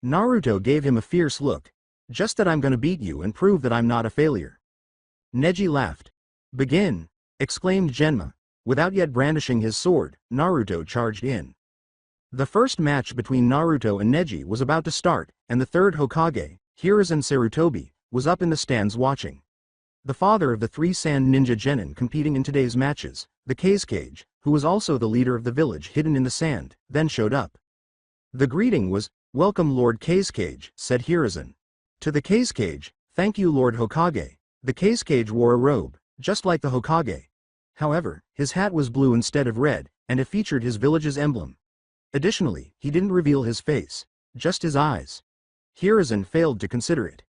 Naruto gave him a fierce look. "Just that I'm gonna beat you and prove that I'm not a failure." Neji laughed. "Begin!" exclaimed Genma. Without yet brandishing his sword, Naruto charged in. The first match between Naruto and Neji was about to start, and the third Hokage, Hiruzen Sarutobi, was up in the stands watching. The father of the three sand ninja genin competing in today's matches, the Kazekage, who was also the leader of the village hidden in the sand, then showed up. The greeting was, "Welcome Lord Kazekage," said Hiruzen. To the Kazekage, "Thank you Lord Hokage." The Kazekage wore a robe, just like the Hokage. However, his hat was blue instead of red, and it featured his village's emblem. Additionally, he didn't reveal his face, just his eyes. Hiruzen failed to consider it.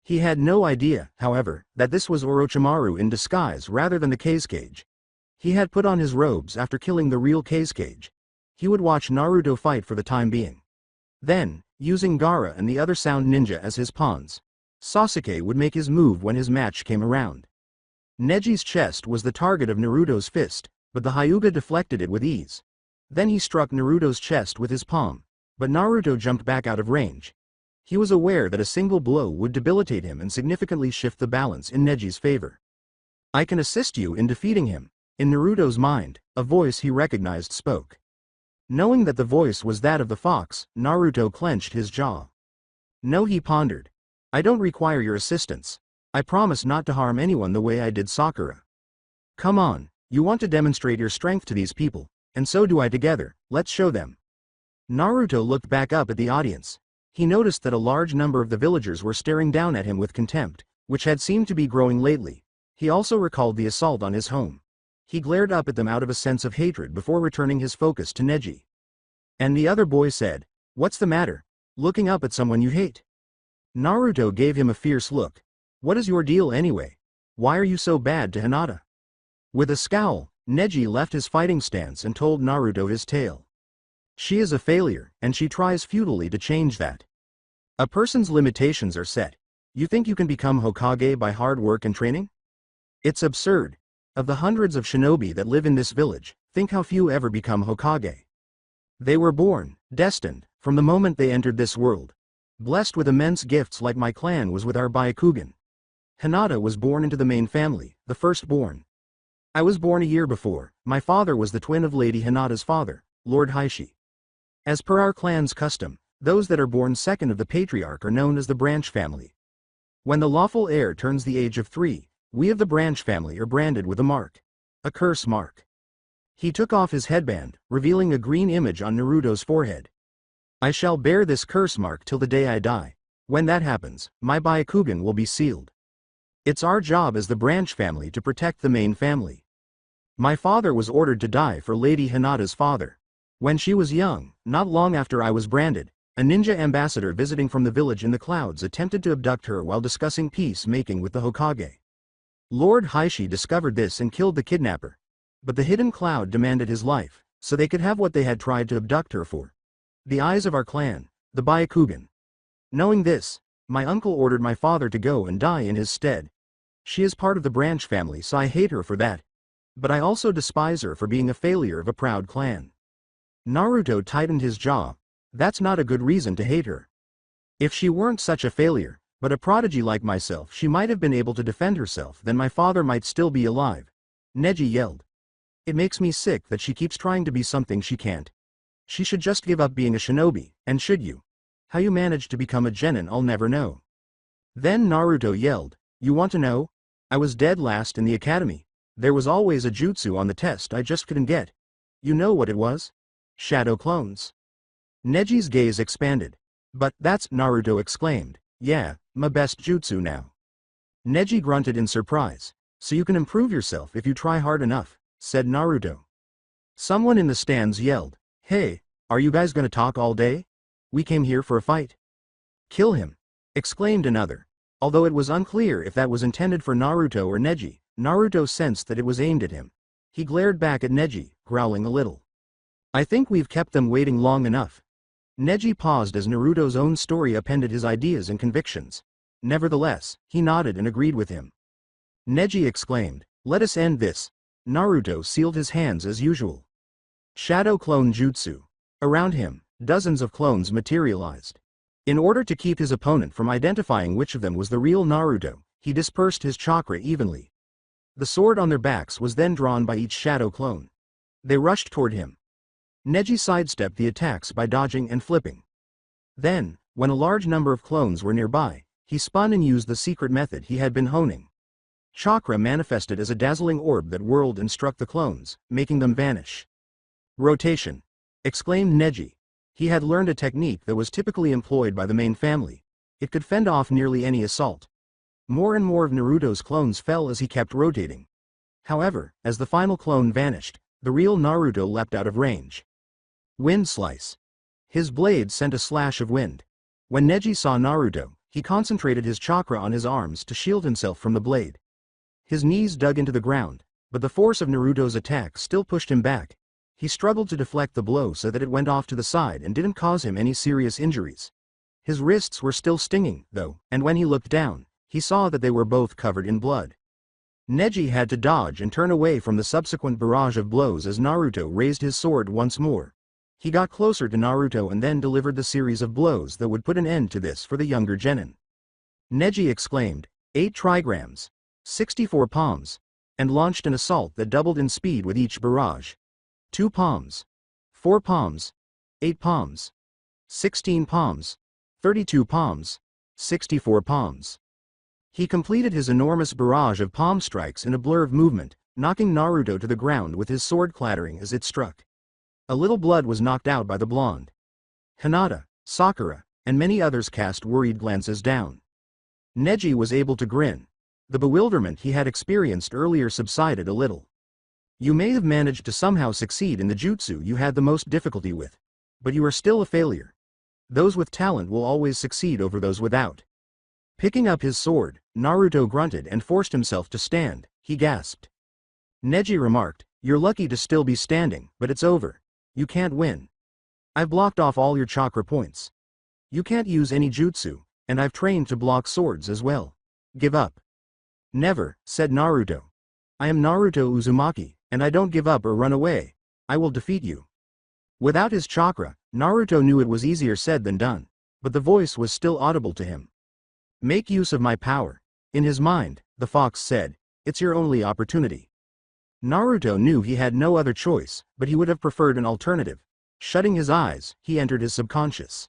He had no idea, however, that this was Orochimaru in disguise rather than the Kazekage. He had put on his robes after killing the real Kazekage. He would watch Naruto fight for the time being. Then, using Gaara and the other sound ninja as his pawns, Sasuke would make his move when his match came around. Neji's chest was the target of Naruto's fist, but the Hyuga deflected it with ease. Then he struck Naruto's chest with his palm, but Naruto jumped back out of range. He was aware that a single blow would debilitate him and significantly shift the balance in Neji's favor. "I can assist you in defeating him." In Naruto's mind, a voice he recognized spoke. Knowing that the voice was that of the fox, Naruto clenched his jaw. "No," he pondered. "I don't require your assistance. I promise not to harm anyone the way I did Sakura." "Come on, you want to demonstrate your strength to these people, and so do I together, let's show them." Naruto looked back up at the audience. He noticed that a large number of the villagers were staring down at him with contempt, which had seemed to be growing lately. He also recalled the assault on his home. He glared up at them out of a sense of hatred before returning his focus to Neji. And the other boy said, "What's the matter? Looking up at someone you hate?" Naruto gave him a fierce look. "What is your deal anyway? Why are you so bad to Hinata?" With a scowl, Neji left his fighting stance and told Naruto his tale. "She is a failure, and she tries futilely to change that. A person's limitations are set. You think you can become Hokage by hard work and training? It's absurd. Of the hundreds of shinobi that live in this village, think how few ever become Hokage. They were born, destined, from the moment they entered this world. Blessed with immense gifts like my clan was with our Byakugan. Hinata was born into the main family, the firstborn. I was born a year before. My father was the twin of Lady Hinata's father, Lord Heishi. As per our clan's custom, those that are born second of the patriarch are known as the branch family. When the lawful heir turns the age of 3, we of the branch family are branded with a mark. A curse mark." He took off his headband, revealing a green image on Naruto's forehead. "I shall bear this curse mark till the day I die. When that happens, my Byakugan will be sealed. It's our job as the branch family to protect the main family. My father was ordered to die for Lady Hinata's father. When she was young, not long after I was branded, a ninja ambassador visiting from the village in the clouds attempted to abduct her while discussing peace-making with the Hokage. Lord Heishi discovered this and killed the kidnapper. But the hidden cloud demanded his life, so they could have what they had tried to abduct her for. The eyes of our clan, the Byakugan. Knowing this, my uncle ordered my father to go and die in his stead. She is part of the branch family, so I hate her for that. But I also despise her for being a failure of a proud clan." Naruto tightened his jaw. "That's not a good reason to hate her. If she weren't such a failure, but a prodigy like myself, she might have been able to defend herself, then my father might still be alive." Neji yelled. "It makes me sick that she keeps trying to be something she can't. She should just give up being a shinobi, and should you? How you managed to become a genin I'll never know." Then Naruto yelled, "You want to know? I was dead last in the academy. There was always a jutsu on the test I just couldn't get. You know what it was? Shadow clones." Neji's gaze expanded. "But that's," Naruto exclaimed. "Yeah, my best jutsu now." Neji grunted in surprise. "So you can improve yourself if you try hard enough," said Naruto. Someone in the stands yelled, "Hey, are you guys gonna talk all day? We came here for a fight." "Kill him!" exclaimed another. Although it was unclear if that was intended for Naruto or Neji, Naruto sensed that it was aimed at him. He glared back at Neji, growling a little. "I think we've kept them waiting long enough." Neji paused as Naruto's own story appended his ideas and convictions. Nevertheless, he nodded and agreed with him. Neji exclaimed, "Let us end this." Naruto sealed his hands as usual. Shadow clone jutsu. Around him, dozens of clones materialized. In order to keep his opponent from identifying which of them was the real Naruto, he dispersed his chakra evenly. The sword on their backs was then drawn by each shadow clone. They rushed toward him. Neji sidestepped the attacks by dodging and flipping. Then, when a large number of clones were nearby, he spun and used the secret method he had been honing. Chakra manifested as a dazzling orb that whirled and struck the clones, making them vanish. Rotation! Exclaimed Neji. He had learned a technique that was typically employed by the main family. It could fend off nearly any assault. More and more of Naruto's clones fell as he kept rotating. However, as the final clone vanished, the real Naruto leapt out of range. Wind Slice. His blade sent a slash of wind. When Neji saw Naruto, he concentrated his chakra on his arms to shield himself from the blade. His knees dug into the ground, but the force of Naruto's attack still pushed him back. He struggled to deflect the blow so that it went off to the side and didn't cause him any serious injuries. His wrists were still stinging, though, and when he looked down, he saw that they were both covered in blood. Neji had to dodge and turn away from the subsequent barrage of blows as Naruto raised his sword once more. He got closer to Naruto and then delivered the series of blows that would put an end to this for the younger genin. Neji exclaimed, 8 trigrams, 64 palms, and launched an assault that doubled in speed with each barrage. 2 palms, 4 palms, 8 palms, 16 palms, 32 palms, 64 palms. He completed his enormous barrage of palm strikes in a blur of movement, knocking Naruto to the ground with his sword clattering as it struck. A little blood was knocked out by the blonde. Hinata, Sakura, and many others cast worried glances down. Neji was able to grin. The bewilderment he had experienced earlier subsided a little. You may have managed to somehow succeed in the jutsu you had the most difficulty with, but you are still a failure. Those with talent will always succeed over those without. Picking up his sword, Naruto grunted and forced himself to stand. He gasped. Neji remarked, "You're lucky to still be standing, but it's over. You can't win. I've blocked off all your chakra points. You can't use any jutsu, and I've trained to block swords as well. Give up." "Never," said Naruto. "I am Naruto Uzumaki, and I don't give up or run away. I will defeat you." Without his chakra, Naruto knew it was easier said than done, but the voice was still audible to him. "Make use of my power." In his mind, the fox said, "It's your only opportunity." Naruto knew he had no other choice, but he would have preferred an alternative. Shutting his eyes, he entered his subconscious.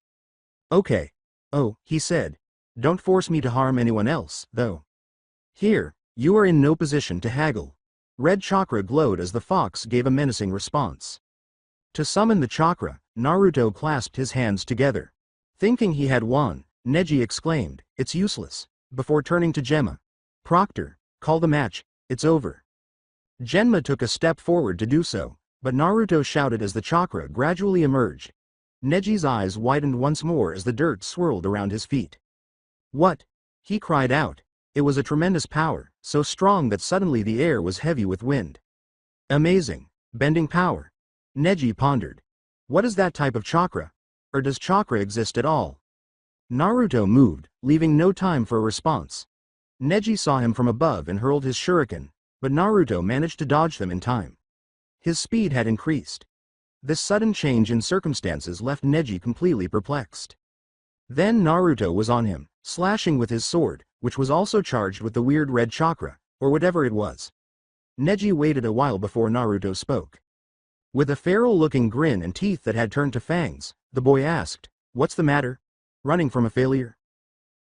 "Okay. Oh," he said. "Don't force me to harm anyone else, though. Here, you are in no position to haggle." Red chakra glowed as the fox gave a menacing response. To summon the chakra, Naruto clasped his hands together. Thinking he had won, Neji exclaimed, "It's useless," before turning to Gemma. "Proctor, call the match, it's over." Genma took a step forward to do so, but Naruto shouted as the chakra gradually emerged. Neji's eyes widened once more as the dirt swirled around his feet. "What?" he cried out. It was a tremendous power, so strong that suddenly the air was heavy with wind. "Amazing. Bending power." Neji pondered. "What is that type of chakra? Or does chakra exist at all?" Naruto moved, leaving no time for a response. Neji saw him from above and hurled his shuriken, but Naruto managed to dodge them in time. His speed had increased. This sudden change in circumstances left Neji completely perplexed. Then Naruto was on him, slashing with his sword, which was also charged with the weird red chakra, or whatever it was. Neji waited a while before Naruto spoke. With a feral-looking grin and teeth that had turned to fangs, the boy asked, "What's the matter? Running from a failure?"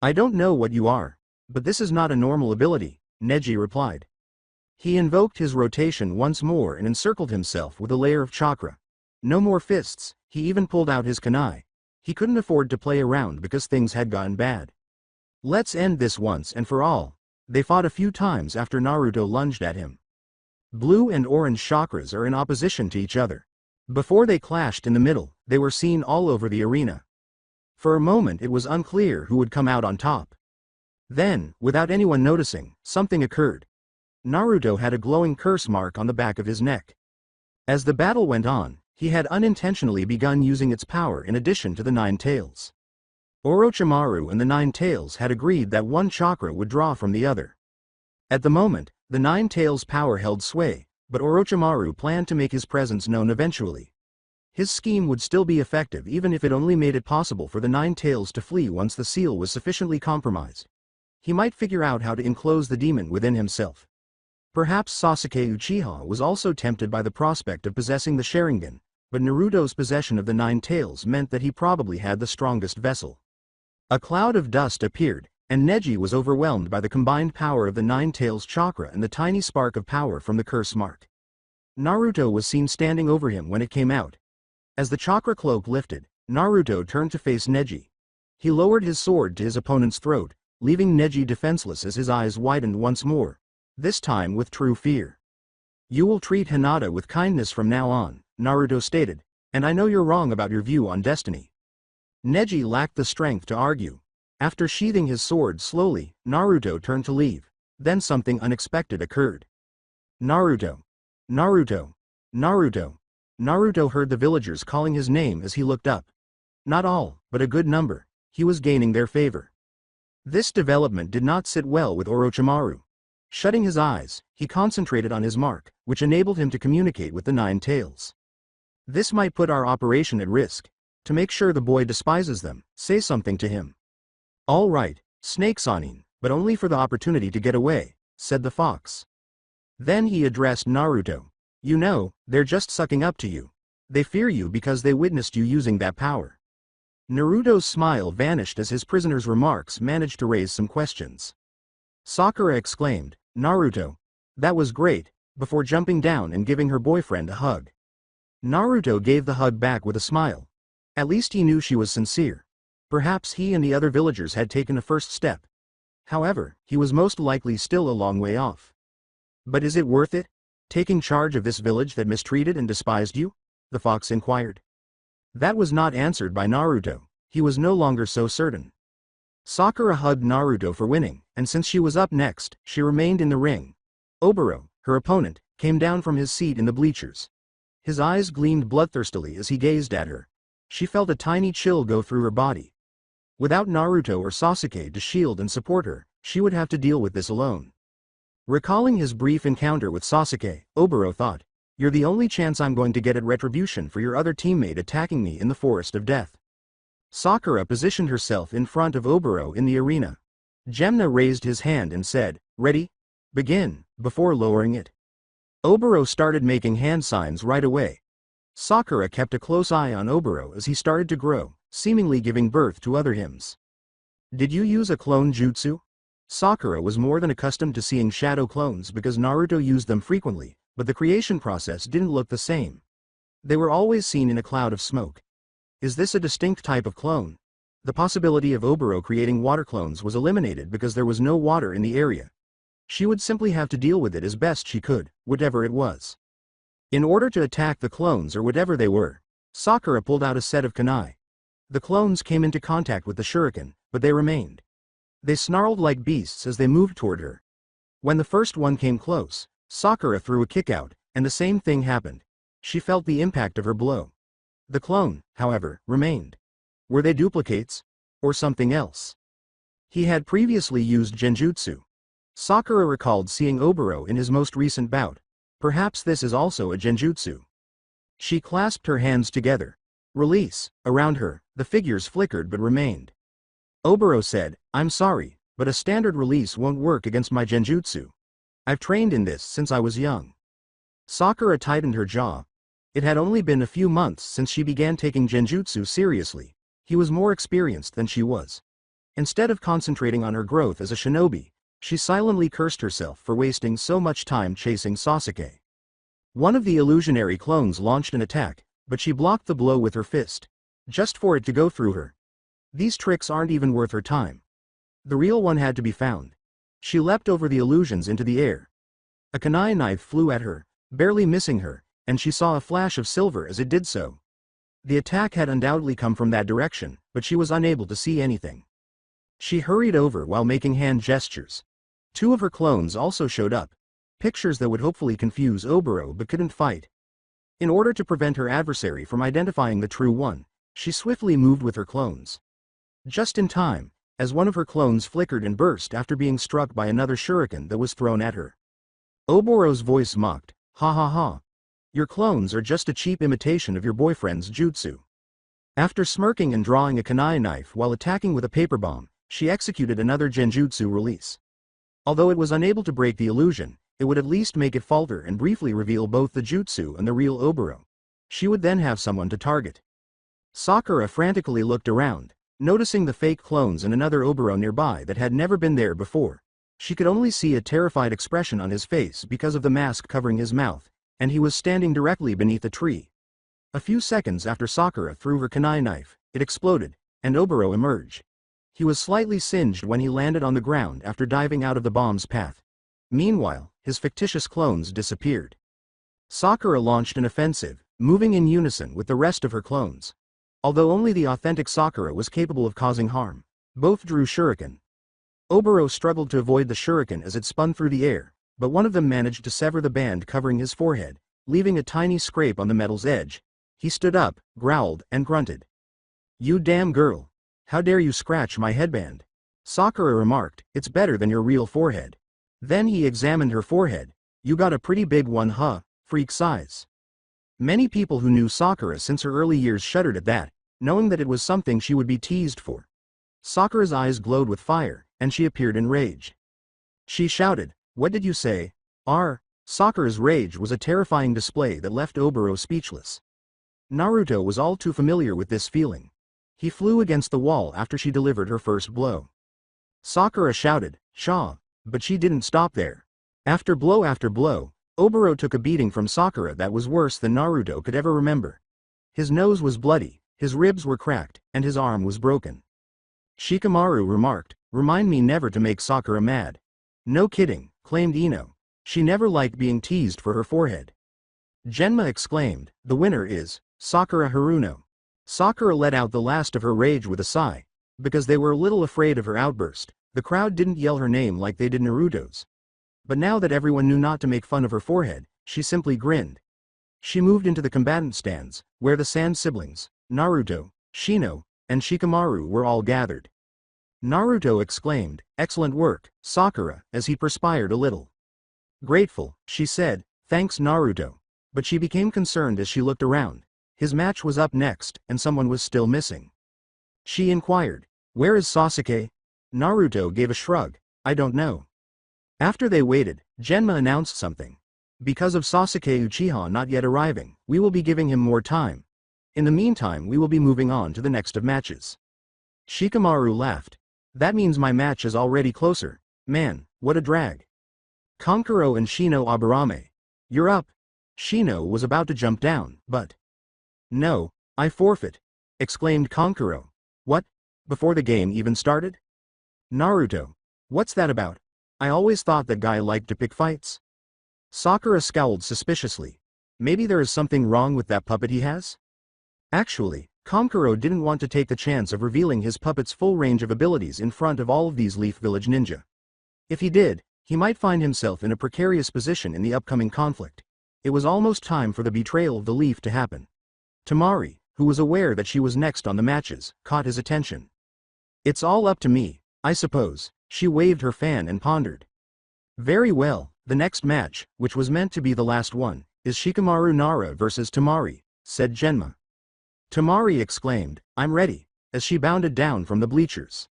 "I don't know what you are, but this is not a normal ability," Neji replied. He invoked his rotation once more and encircled himself with a layer of chakra. No more fists, he even pulled out his kunai. He couldn't afford to play around because things had gotten bad. "Let's end this once and for all." They fought a few times after Naruto lunged at him. Blue and orange chakras are in opposition to each other. Before they clashed in the middle, they were seen all over the arena. For a moment it was unclear who would come out on top. Then, without anyone noticing, something occurred. Naruto had a glowing curse mark on the back of his neck. As the battle went on, he had unintentionally begun using its power in addition to the 9 tails. Orochimaru and the 9 tails had agreed that one chakra would draw from the other. At the moment, the 9 tails' power held sway, but Orochimaru planned to make his presence known eventually. His scheme would still be effective even if it only made it possible for the 9 tails to flee once the seal was sufficiently compromised. He might figure out how to enclose the demon within himself. Perhaps Sasuke Uchiha was also tempted by the prospect of possessing the Sharingan, but Naruto's possession of the nine tails meant that he probably had the strongest vessel. A cloud of dust appeared, and Neji was overwhelmed by the combined power of the nine tails chakra and the tiny spark of power from the curse mark. Naruto was seen standing over him when it came out. As the chakra cloak lifted, Naruto turned to face Neji. He lowered his sword to his opponent's throat, leaving Neji defenseless as his eyes widened once more, this time with true fear. "You will treat Hinata with kindness from now on," Naruto stated, "and I know you're wrong about your view on destiny." Neji lacked the strength to argue. After sheathing his sword slowly, Naruto turned to leave. Then something unexpected occurred. "Naruto! Naruto! Naruto!" Naruto heard the villagers calling his name as he looked up. Not all, but a good number. He was gaining their favor. This development did not sit well with Orochimaru. Shutting his eyes, he concentrated on his mark, which enabled him to communicate with the nine tails. "This might put our operation at risk. To make sure the boy despises them, say something to him." "All right, Snake Sanin, but only for the opportunity to get away," said the fox. Then he addressed Naruto. "You know, they're just sucking up to you. They fear you because they witnessed you using that power." Naruto's smile vanished as his prisoner's remarks managed to raise some questions. Sakura exclaimed, "Naruto! That was great," before jumping down and giving her boyfriend a hug. Naruto gave the hug back with a smile. At least he knew she was sincere. Perhaps he and the other villagers had taken a first step. However, he was most likely still a long way off. "But is it worth it? Taking charge of this village that mistreated and despised you?" the fox inquired. That was not answered by Naruto. He was no longer so certain. Sakura hugged Naruto for winning, and since she was up next, she remained in the ring. Oboro, her opponent, came down from his seat in the bleachers. His eyes gleamed bloodthirstily as he gazed at her. She felt a tiny chill go through her body. Without Naruto or Sasuke to shield and support her, she would have to deal with this alone. Recalling his brief encounter with Sasuke, Oboro thought, "You're the only chance I'm going to get at retribution for your other teammate attacking me in the Forest of Death." Sakura positioned herself in front of Oboro in the arena. Gemna raised his hand and said, "Ready? Begin," before lowering it. Oboro started making hand signs right away. Sakura kept a close eye on Oboro as he started to grow, seemingly giving birth to other hymns. "Did you use a clone jutsu?" Sakura was more than accustomed to seeing shadow clones because Naruto used them frequently, but the creation process didn't look the same. They were always seen in a cloud of smoke. Is this a distinct type of clone? The possibility of Oboro creating water clones was eliminated because there was no water in the area. She would simply have to deal with it as best she could, whatever it was. In order to attack the clones or whatever they were, Sakura pulled out a set of kunai. The clones came into contact with the shuriken, but they remained. They snarled like beasts as they moved toward her. When the first one came close, Sakura threw a kick out, and the same thing happened. She felt the impact of her blow. The clone, however, remained. Were they duplicates? Or something else? He had previously used genjutsu. Sakura recalled seeing Oboro in his most recent bout. Perhaps this is also a genjutsu. She clasped her hands together. Release. Around her, the figures flickered but remained. Oboro said, "I'm sorry, but a standard release won't work against my genjutsu. I've trained in this since I was young." Sakura tightened her jaw. It had only been a few months since she began taking genjutsu seriously. He was more experienced than she was. Instead of concentrating on her growth as a shinobi, she silently cursed herself for wasting so much time chasing Sasuke. One of the illusionary clones launched an attack, but she blocked the blow with her fist, just for it to go through her. These tricks aren't even worth her time. The real one had to be found. She leapt over the illusions into the air. A kunai knife flew at her, barely missing her, and she saw a flash of silver as it did so. The attack had undoubtedly come from that direction, but she was unable to see anything. She hurried over while making hand gestures. Two of her clones also showed up, pictures that would hopefully confuse Oboro but couldn't fight. In order to prevent her adversary from identifying the true one, she swiftly moved with her clones. Just in time, as one of her clones flickered and burst after being struck by another shuriken that was thrown at her. Oboro's voice mocked, "Ha ha ha. Your clones are just a cheap imitation of your boyfriend's jutsu." After smirking and drawing a kunai knife while attacking with a paper bomb, she executed another genjutsu release. Although it was unable to break the illusion, it would at least make it falter and briefly reveal both the jutsu and the real Oboro. She would then have someone to target. Sakura frantically looked around, noticing the fake clones and another Oboro nearby that had never been there before. She could only see a terrified expression on his face because of the mask covering his mouth, and he was standing directly beneath a tree. A few seconds after Sakura threw her kunai knife, it exploded, and Oboro emerged. He was slightly singed when he landed on the ground after diving out of the bomb's path. Meanwhile, his fictitious clones disappeared. Sakura launched an offensive, moving in unison with the rest of her clones. Although only the authentic Sakura was capable of causing harm, both drew shuriken. Oboro struggled to avoid the shuriken as it spun through the air, but one of them managed to sever the band covering his forehead, leaving a tiny scrape on the metal's edge. He stood up, growled, and grunted. "You damn girl! How dare you scratch my headband?" Sakura remarked, "It's better than your real forehead." Then he examined her forehead. "You got a pretty big one, huh? Freak size." Many people who knew Sakura since her early years shuddered at that, knowing that it was something she would be teased for. Sakura's eyes glowed with fire, and she appeared enraged. She shouted, "What did you say?" Sakura's rage was a terrifying display that left Oboro speechless. Naruto was all too familiar with this feeling. He flew against the wall after she delivered her first blow. Sakura shouted, "Shaw!" But she didn't stop there. After blow, Oboro took a beating from Sakura that was worse than Naruto could ever remember. His nose was bloody, his ribs were cracked, and his arm was broken. Shikamaru remarked, "Remind me never to make Sakura mad." "No kidding," claimed Ino. "She never liked being teased for her forehead." Genma exclaimed, "The winner is Sakura Haruno." Sakura let out the last of her rage with a sigh. Because they were a little afraid of her outburst, the crowd didn't yell her name like they did Naruto's. But now that everyone knew not to make fun of her forehead, she simply grinned. She moved into the combatant stands, where the Sand siblings, Naruto, Shino, and Shikamaru were all gathered. Naruto exclaimed, "Excellent work, Sakura," as he perspired a little. Grateful, she said, "Thanks Naruto." But she became concerned as she looked around. His match was up next, and someone was still missing. She inquired, "Where is Sasuke?" Naruto gave a shrug, "I don't know." After they waited, Genma announced something. "Because of Sasuke Uchiha not yet arriving, we will be giving him more time. In the meantime we will be moving on to the next of matches." Shikamaru laughed. "That means my match is already closer. Man, what a drag." Kankuro and Shino Aburame. "You're up." Shino was about to jump down, but... "No, I forfeit," exclaimed Kankuro. "What? Before the game even started?" Naruto. "What's that about? I always thought that guy liked to pick fights." Sakura scowled suspiciously. "Maybe there is something wrong with that puppet he has?" Actually, Kankuro didn't want to take the chance of revealing his puppet's full range of abilities in front of all of these Leaf Village ninja. If he did, he might find himself in a precarious position in the upcoming conflict. It was almost time for the betrayal of the Leaf to happen. Tamari, who was aware that she was next on the matches, caught his attention. "It's all up to me, I suppose." She waved her fan and pondered. "Very well, the next match, which was meant to be the last one, is Shikamaru Nara versus Tamari," said Genma. Tamari exclaimed, "I'm ready," as she bounded down from the bleachers.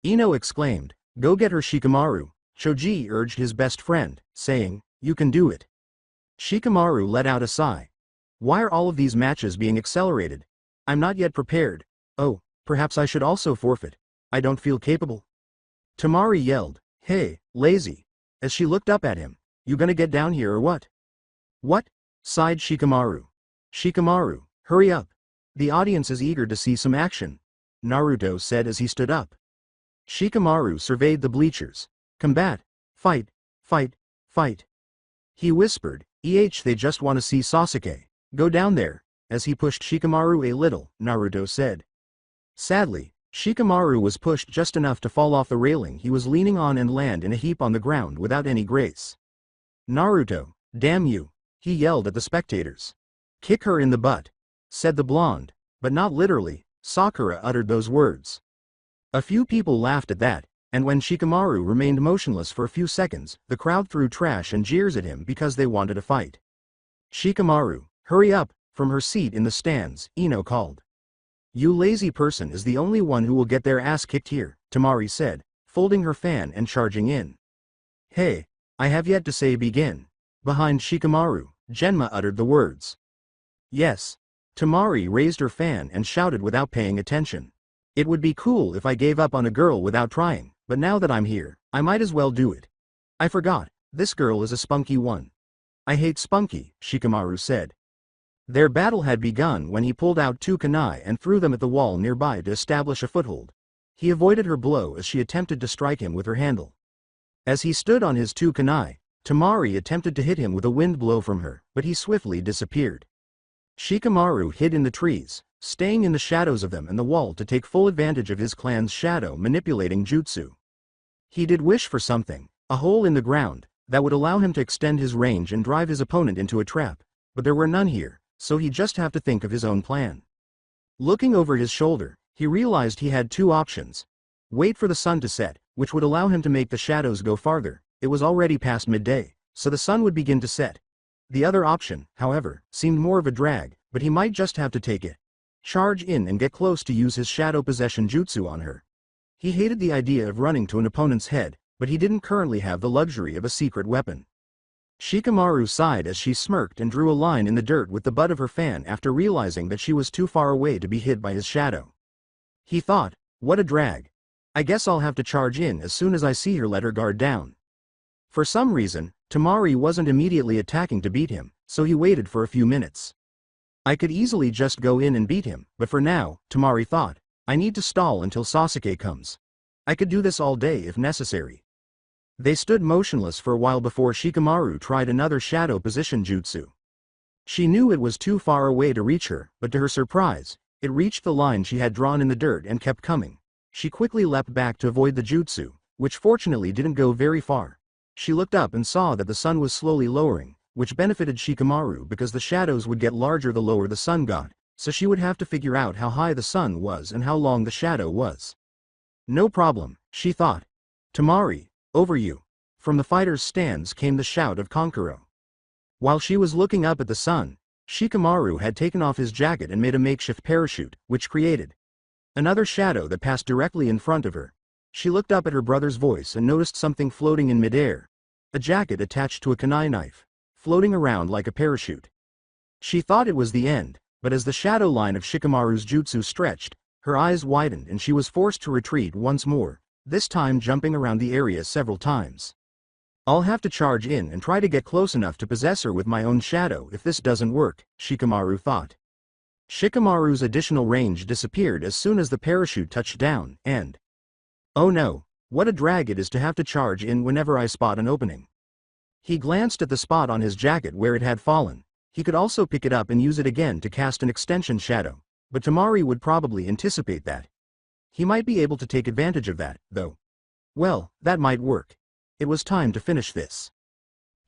Ino exclaimed, "Go get her Shikamaru." Choji urged his best friend, saying, "You can do it." Shikamaru let out a sigh. "Why are all of these matches being accelerated? I'm not yet prepared. Oh, perhaps I should also forfeit. I don't feel capable." Tamari yelled, "Hey, lazy," as she looked up at him. "You gonna get down here or what?" "What?" sighed Shikamaru. "Shikamaru, hurry up. The audience is eager to see some action," Naruto said as he stood up. Shikamaru surveyed the bleachers. "Combat. Fight. Fight. Fight." He whispered, They just want to see Sasuke. Go down there." As he pushed Shikamaru a little, Naruto said. Sadly, Shikamaru was pushed just enough to fall off the railing he was leaning on and land in a heap on the ground without any grace. "Naruto, damn you," he yelled at the spectators. "Kick her in the butt," said the blonde, but not literally. Sakura uttered those words. A few people laughed at that, and when Shikamaru remained motionless for a few seconds, the crowd threw trash and jeers at him because they wanted a fight. "Shikamaru, hurry up," from her seat in the stands, Ino called. "You lazy person is the only one who will get their ass kicked here," Tamari said, folding her fan and charging in. "Hey, I have yet to say begin." Behind Shikamaru, Genma uttered the words. Yes. Tamari raised her fan and shouted without paying attention. It would be cool if I gave up on a girl without trying, but now that I'm here, I might as well do it. I forgot, this girl is a spunky one. I hate spunky, Shikamaru said. Their battle had begun when he pulled out 2 kunai and threw them at the wall nearby to establish a foothold. He avoided her blow as she attempted to strike him with her handle. As he stood on his 2 kunai, Tamari attempted to hit him with a wind blow from her, but he swiftly disappeared. Shikamaru hid in the trees, staying in the shadows of them and the wall to take full advantage of his clan's shadow manipulating jutsu. He did wish for something, a hole in the ground, that would allow him to extend his range and drive his opponent into a trap, but there were none here, so he just have to think of his own plan. Looking over his shoulder, he realized he had 2 options. Wait for the sun to set, which would allow him to make the shadows go farther. It was already past midday, so the sun would begin to set. The other option, however, seemed more of a drag, but he might just have to take it. Charge in and get close to use his shadow possession jutsu on her. He hated the idea of running to an opponent's head, but he didn't currently have the luxury of a secret weapon. Shikamaru sighed as she smirked and drew a line in the dirt with the butt of her fan after realizing that she was too far away to be hit by his shadow. He thought, what a drag. I guess I'll have to charge in as soon as I see her let her guard down. For some reason, Tamari wasn't immediately attacking to beat him, so he waited for a few minutes. I could easily just go in and beat him, but for now, Tamari thought, I need to stall until Sasuke comes. I could do this all day if necessary. They stood motionless for a while before Shikamaru tried another shadow position jutsu. She knew it was too far away to reach her, but to her surprise, it reached the line she had drawn in the dirt and kept coming. She quickly leapt back to avoid the jutsu, which fortunately didn't go very far. She looked up and saw that the sun was slowly lowering, which benefited Shikamaru because the shadows would get larger the lower the sun got, so she would have to figure out how high the sun was and how long the shadow was. No problem, she thought. Tamari, over you. From the fighters' stands came the shout of Konkuro. While she was looking up at the sun, Shikamaru had taken off his jacket and made a makeshift parachute, which created another shadow that passed directly in front of her. She looked up at her brother's voice and noticed something floating in midair. A jacket attached to a kunai knife, floating around like a parachute. She thought it was the end, but as the shadow line of Shikamaru's jutsu stretched, her eyes widened and she was forced to retreat once more, this time jumping around the area several times. I'll have to charge in and try to get close enough to possess her with my own shadow if this doesn't work, Shikamaru thought. Shikamaru's additional range disappeared as soon as the parachute touched down, and oh no, what a drag it is to have to charge in whenever I spot an opening. He glanced at the spot on his jacket where it had fallen. He could also pick it up and use it again to cast an extension shadow, but Tamari would probably anticipate that. He might be able to take advantage of that, though. Well, that might work. It was time to finish this.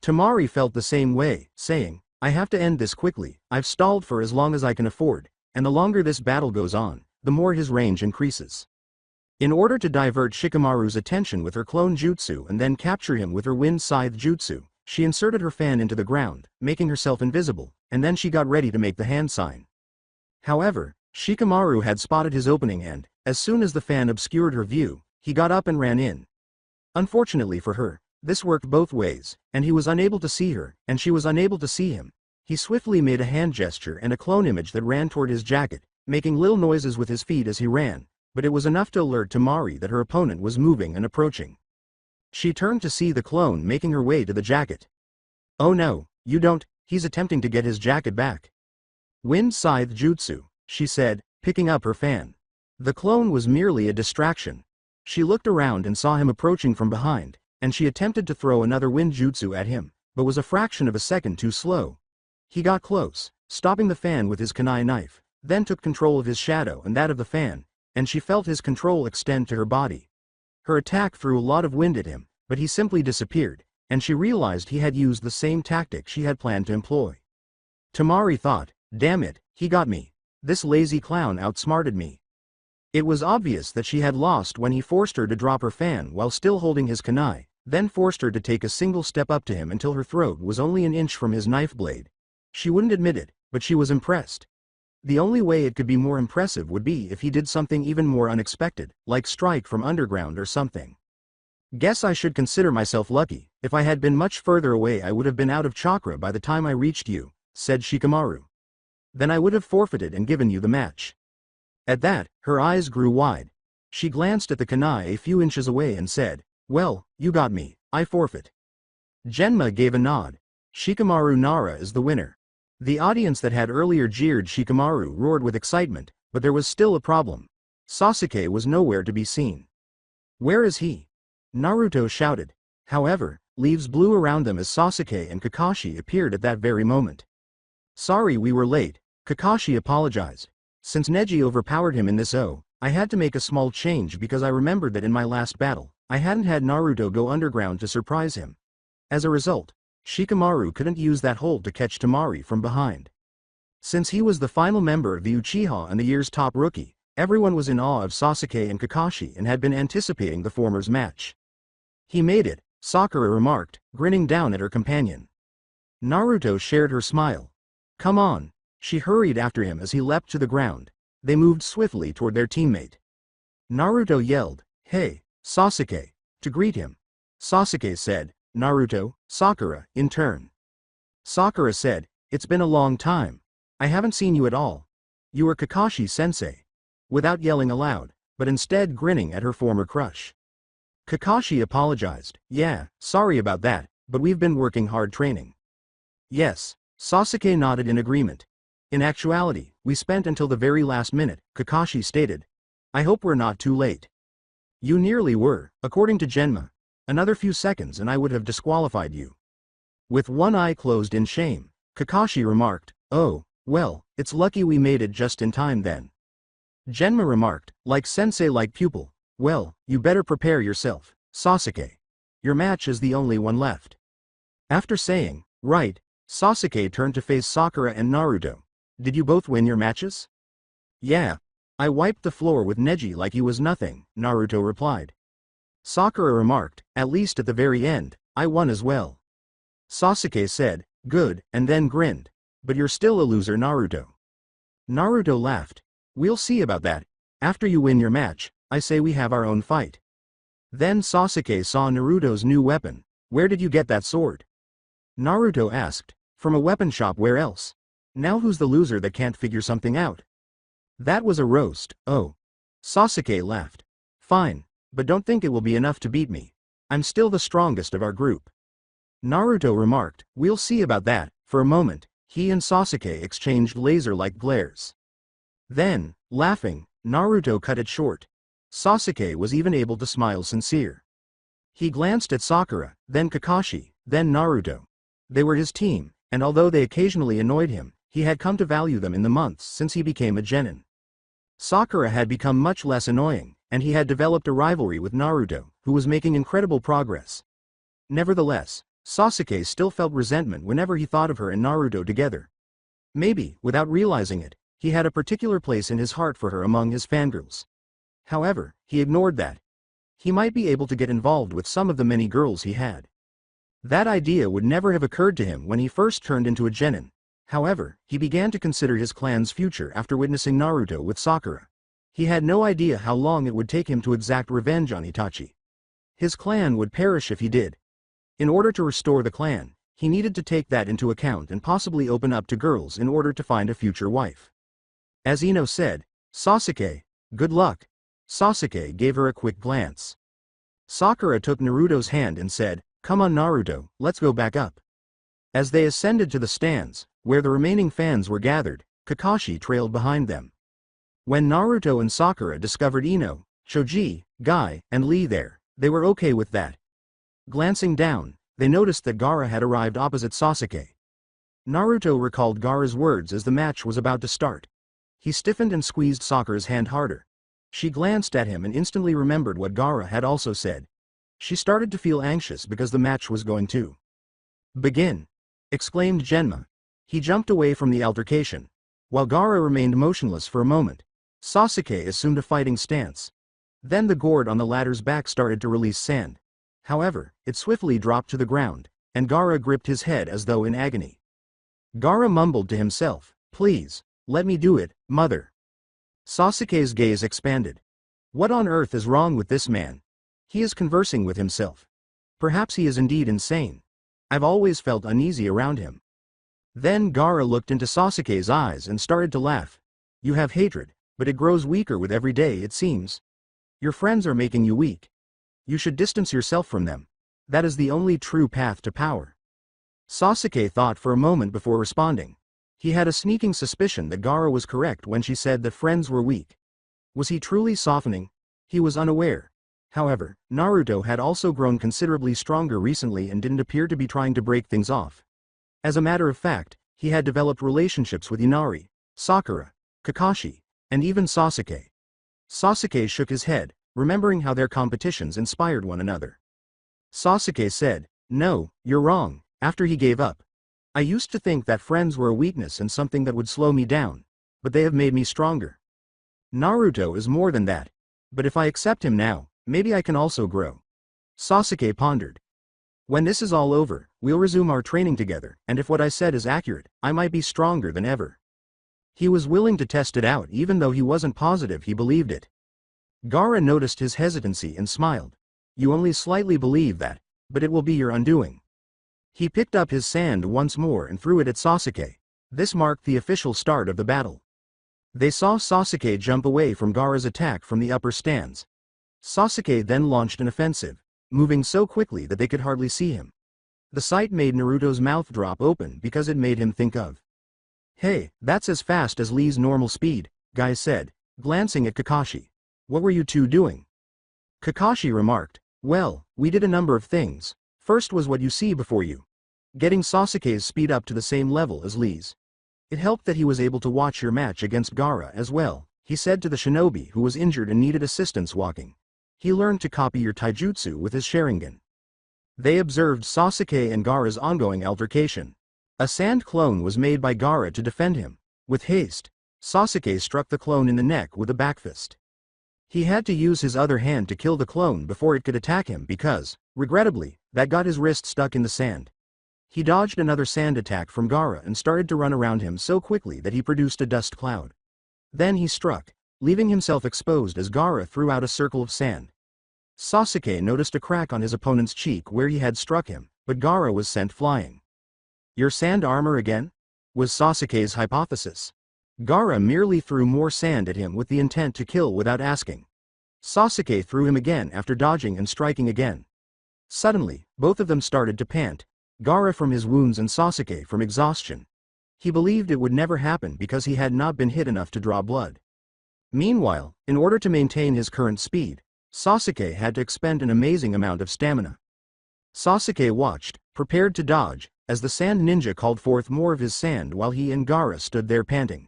Tamari felt the same way, saying, I have to end this quickly. I've stalled for as long as I can afford, and the longer this battle goes on, the more his range increases. In order to divert Shikamaru's attention with her clone jutsu and then capture him with her wind scythe jutsu, she inserted her fan into the ground, making herself invisible, and then she got ready to make the hand sign. However, Shikamaru had spotted his opening and, as soon as the fan obscured her view, he got up and ran in. Unfortunately for her, this worked both ways, and he was unable to see her, and she was unable to see him. He swiftly made a hand gesture and a clone image that ran toward his jacket, making little noises with his feet as he ran, but it was enough to alert Tamari that her opponent was moving and approaching. She turned to see the clone making her way to the jacket. Oh no, you don't, he's attempting to get his jacket back. Wind scythe jutsu, she said, picking up her fan. The clone was merely a distraction. She looked around and saw him approaching from behind, and she attempted to throw another wind jutsu at him, but was a fraction of a second too slow. He got close, stopping the fan with his kunai knife, then took control of his shadow and that of the fan, and she felt his control extend to her body. Her attack threw a lot of wind at him, but he simply disappeared, and she realized he had used the same tactic she had planned to employ. Tamari thought, damn it, he got me. This lazy clown outsmarted me. It was obvious that she had lost when he forced her to drop her fan while still holding his kunai, then forced her to take a single step up to him until her throat was only an inch from his knife blade. She wouldn't admit it, but she was impressed. The only way it could be more impressive would be if he did something even more unexpected, like strike from underground or something. Guess I should consider myself lucky. If I had been much further away I would have been out of chakra by the time I reached you, said Shikamaru. Then I would have forfeited and given you the match. At that, her eyes grew wide. She glanced at the kunai a few inches away and said, "Well, you got me, I forfeit." Genma gave a nod. Shikamaru Nara is the winner. The audience that had earlier jeered Shikamaru roared with excitement, but there was still a problem. Sasuke was nowhere to be seen. "Where is he?" Naruto shouted. However, leaves blew around them as Sasuke and Kakashi appeared at that very moment. "Sorry we were late," Kakashi apologized. "Since Neji overpowered him in this I had to make a small change because I remembered that in my last battle, I hadn't had Naruto go underground to surprise him. As a result, Shikamaru couldn't use that hold to catch Temari from behind. Since he was the final member of the Uchiha and the year's top rookie, everyone was in awe of Sasuke and Kakashi and had been anticipating the former's match. He made it, Sakura remarked, grinning down at her companion. Naruto shared her smile. "Come on." She hurried after him as he leapt to the ground. They moved swiftly toward their teammate. Naruto yelled, "Hey, Sasuke," to greet him. Sasuke said, "Naruto, Sakura," in turn. Sakura said, "It's been a long time. I haven't seen you at all. You are Kakashi-sensei," without yelling aloud, but instead grinning at her former crush. Kakashi apologized, "Yeah, sorry about that, but we've been working hard training." "Yes," Sasuke nodded in agreement. "In actuality, we spent until the very last minute," Kakashi stated. "I hope we're not too late." "You nearly were, according to Genma. Another few seconds and I would have disqualified you." With one eye closed in shame, Kakashi remarked, "Oh, well, it's lucky we made it just in time then." Genma remarked, "Like sensei like pupil. Well, you better prepare yourself, Sasuke. Your match is the only one left." After saying, "Right," Sasuke turned to face Sakura and Naruto. "Did you both win your matches?" "Yeah. I wiped the floor with Neji like he was nothing," Naruto replied. Sakura remarked, "At least at the very end, I won as well." Sasuke said, "Good," and then grinned. "But you're still a loser, Naruto." Naruto laughed. "We'll see about that. After you win your match, I say we have our own fight." Then Sasuke saw Naruto's new weapon. "Where did you get that sword?" Naruto asked. "From a weapon shop, where else? Now who's the loser that can't figure something out?" "That was a roast, oh." Sasuke laughed. "Fine, but don't think it will be enough to beat me. I'm still the strongest of our group." Naruto remarked, "We'll see about that." For a moment, he and Sasuke exchanged laser-like glares. Then, laughing, Naruto cut it short. Sasuke was even able to smile sincere. He glanced at Sakura, then Kakashi, then Naruto. They were his team, and although they occasionally annoyed him, he had come to value them in the months since he became a genin. Sakura had become much less annoying, and he had developed a rivalry with Naruto, who was making incredible progress. Nevertheless, Sasuke still felt resentment whenever he thought of her and Naruto together. Maybe, without realizing it, he had a particular place in his heart for her among his fangirls. However, he ignored that. He might be able to get involved with some of the many girls he had. That idea would never have occurred to him when he first turned into a genin. However, he began to consider his clan's future after witnessing Naruto with Sakura. He had no idea how long it would take him to exact revenge on Itachi. His clan would perish if he did. In order to restore the clan, he needed to take that into account and possibly open up to girls in order to find a future wife. As Ino said, "Sasuke, good luck." Sasuke gave her a quick glance. Sakura took Naruto's hand and said, "Come on Naruto, let's go back up." As they ascended to the stands, where the remaining fans were gathered, Kakashi trailed behind them. When Naruto and Sakura discovered Ino, Choji, Guy, and Lee there, they were okay with that. Glancing down, they noticed that Gaara had arrived opposite Sasuke. Naruto recalled Gaara's words as the match was about to start. He stiffened and squeezed Sakura's hand harder. She glanced at him and instantly remembered what Gaara had also said. She started to feel anxious because the match was going to begin. Exclaimed Genma. He jumped away from the altercation. While Gaara remained motionless for a moment, Sasuke assumed a fighting stance. Then the gourd on the ladder's back started to release sand. However, it swiftly dropped to the ground, and Gaara gripped his head as though in agony. Gaara mumbled to himself, "Please, let me do it, mother." Sasuke's gaze expanded. What on earth is wrong with this man? He is conversing with himself. Perhaps he is indeed insane. I've always felt uneasy around him. Then Gaara looked into Sasuke's eyes and started to laugh. You have hatred, but it grows weaker with every day, it seems. Your friends are making you weak. You should distance yourself from them. That is the only true path to power. Sasuke thought for a moment before responding. He had a sneaking suspicion that Gaara was correct when she said that friends were weak. Was he truly softening? He was unaware. However, Naruto had also grown considerably stronger recently and didn't appear to be trying to break things off. As a matter of fact, he had developed relationships with Inari, Sakura, Kakashi, and even Sasuke. Sasuke shook his head, remembering how their competitions inspired one another. Sasuke said, "No, you're wrong," after he gave up. "I used to think that friends were a weakness and something that would slow me down, but they have made me stronger. Naruto is more than that, but if I accept him now, maybe I can also grow." Sasuke pondered. "When this is all over, we'll resume our training together, and if what I said is accurate, I might be stronger than ever." He was willing to test it out even though he wasn't positive he believed it. Gaara noticed his hesitancy and smiled. "You only slightly believe that, but it will be your undoing." He picked up his sand once more and threw it at Sasuke. This marked the official start of the battle. They saw Sasuke jump away from Gaara's attack from the upper stands. Sasuke then launched an offensive, moving so quickly that they could hardly see him. The sight made Naruto's mouth drop open because it made him think of. "Hey, that's as fast as Lee's normal speed," Guy said, glancing at Kakashi. "What were you two doing?" Kakashi remarked, "Well, we did a number of things. First was what you see before you. Getting Sasuke's speed up to the same level as Lee's. It helped that he was able to watch your match against Gaara as well," he said to the shinobi who was injured and needed assistance walking. "He learned to copy your taijutsu with his Sharingan." They observed Sasuke and Gaara's ongoing altercation. A sand clone was made by Gaara to defend him. With haste, Sasuke struck the clone in the neck with a backfist. He had to use his other hand to kill the clone before it could attack him because, regrettably, that got his wrist stuck in the sand. He dodged another sand attack from Gaara and started to run around him so quickly that he produced a dust cloud. Then he struck, leaving himself exposed as Gaara threw out a circle of sand. Sasuke noticed a crack on his opponent's cheek where he had struck him, but Gaara was sent flying. "Your sand armor again?" was Sasuke's hypothesis. Gaara merely threw more sand at him with the intent to kill without asking. Sasuke threw him again after dodging and striking again. Suddenly, both of them started to pant, Gaara from his wounds and Sasuke from exhaustion. He believed it would never happen because he had not been hit enough to draw blood. Meanwhile, in order to maintain his current speed, Sasuke had to expend an amazing amount of stamina. Sasuke watched, prepared to dodge, as the sand ninja called forth more of his sand while he and Gaara stood there panting.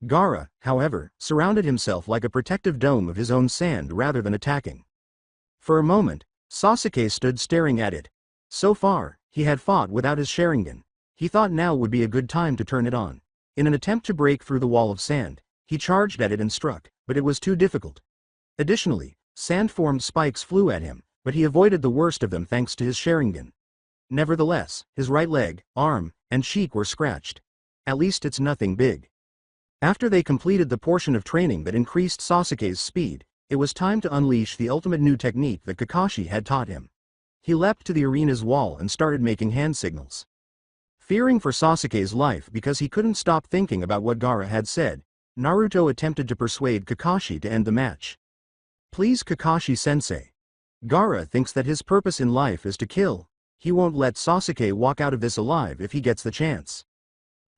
Gaara, however, surrounded himself like a protective dome of his own sand rather than attacking. For a moment, Sasuke stood staring at it. So far, he had fought without his Sharingan. He thought now would be a good time to turn it on. In an attempt to break through the wall of sand, he charged at it and struck, but it was too difficult. Additionally, sand-formed spikes flew at him, but he avoided the worst of them thanks to his Sharingan. Nevertheless, his right leg, arm, and cheek were scratched. At least it's nothing big. After they completed the portion of training that increased Sasuke's speed, it was time to unleash the ultimate new technique that Kakashi had taught him. He leapt to the arena's wall and started making hand signals. Fearing for Sasuke's life because he couldn't stop thinking about what Gaara had said, Naruto attempted to persuade Kakashi to end the match. "Please, Kakashi-sensei. Gaara thinks that his purpose in life is to kill. He won't let Sasuke walk out of this alive if he gets the chance."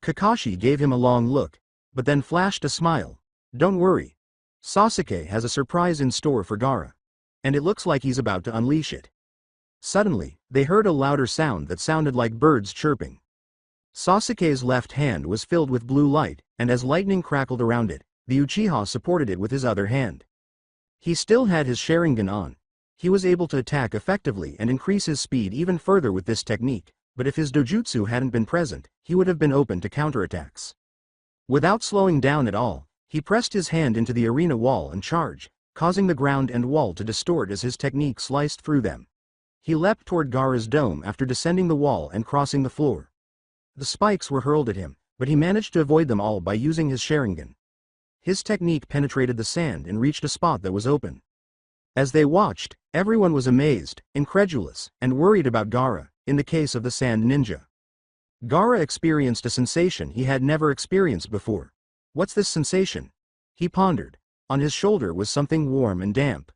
Kakashi gave him a long look, but then flashed a smile. "Don't worry. Sasuke has a surprise in store for Gaara. And it looks like he's about to unleash it." Suddenly, they heard a louder sound that sounded like birds chirping. Sasuke's left hand was filled with blue light, and as lightning crackled around it, the Uchiha supported it with his other hand. He still had his Sharingan on. He was able to attack effectively and increase his speed even further with this technique, but if his dojutsu hadn't been present, he would have been open to counterattacks. Without slowing down at all, he pressed his hand into the arena wall and charged, causing the ground and wall to distort as his technique sliced through them. He leapt toward Gaara's dome after descending the wall and crossing the floor. The spikes were hurled at him, but he managed to avoid them all by using his Sharingan. His technique penetrated the sand and reached a spot that was open. As they watched, everyone was amazed, incredulous, and worried about Gaara, in the case of the Sand Ninja. Gaara experienced a sensation he had never experienced before. What's this sensation? He pondered. On his shoulder was something warm and damp.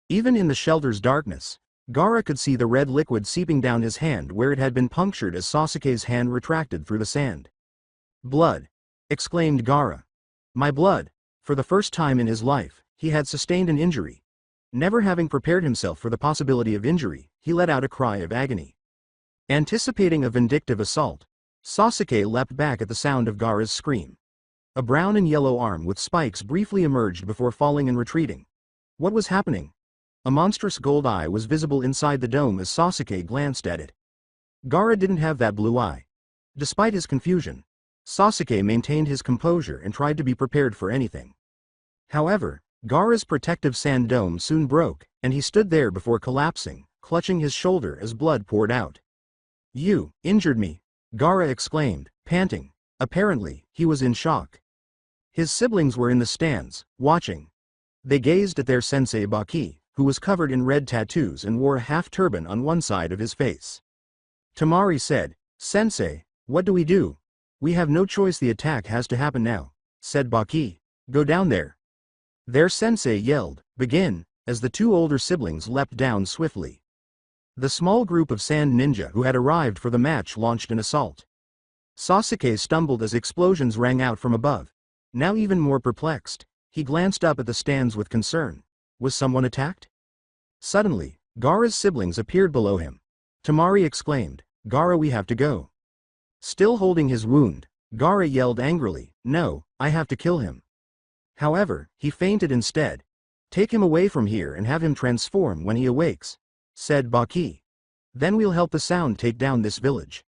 Even in the shelter's darkness, Gaara could see the red liquid seeping down his hand where it had been punctured as Sasuke's hand retracted through the sand. Blood! Exclaimed Gaara. My blood! For the first time in his life, he had sustained an injury. Never having prepared himself for the possibility of injury, he let out a cry of agony. Anticipating a vindictive assault, Sasuke leapt back at the sound of Gaara's scream. A brown and yellow arm with spikes briefly emerged before falling and retreating. What was happening? A monstrous gold eye was visible inside the dome as Sasuke glanced at it. Gaara didn't have that blue eye. Despite his confusion, Sasuke maintained his composure and tried to be prepared for anything. However, Gaara's protective sand dome soon broke, and he stood there before collapsing, clutching his shoulder as blood poured out. You injured me, Gaara exclaimed, panting. Apparently, he was in shock. His siblings were in the stands, watching. They gazed at their sensei Baki, who was covered in red tattoos and wore a half-turban on one side of his face. Temari said, Sensei, what do we do? We have no choice, the attack has to happen now, said Baki. Go down there. Their sensei yelled, begin, as the two older siblings leapt down swiftly. The small group of sand ninja who had arrived for the match launched an assault. Sasuke stumbled as explosions rang out from above. Now even more perplexed, he glanced up at the stands with concern. Was someone attacked? Suddenly, Gaara's siblings appeared below him. Temari exclaimed, Gaara, we have to go. Still holding his wound, Gaara yelled angrily, no, I have to kill him. However, he fainted instead. Take him away from here and have him transform when he awakes, said Baki. Then we'll help the sound take down this village.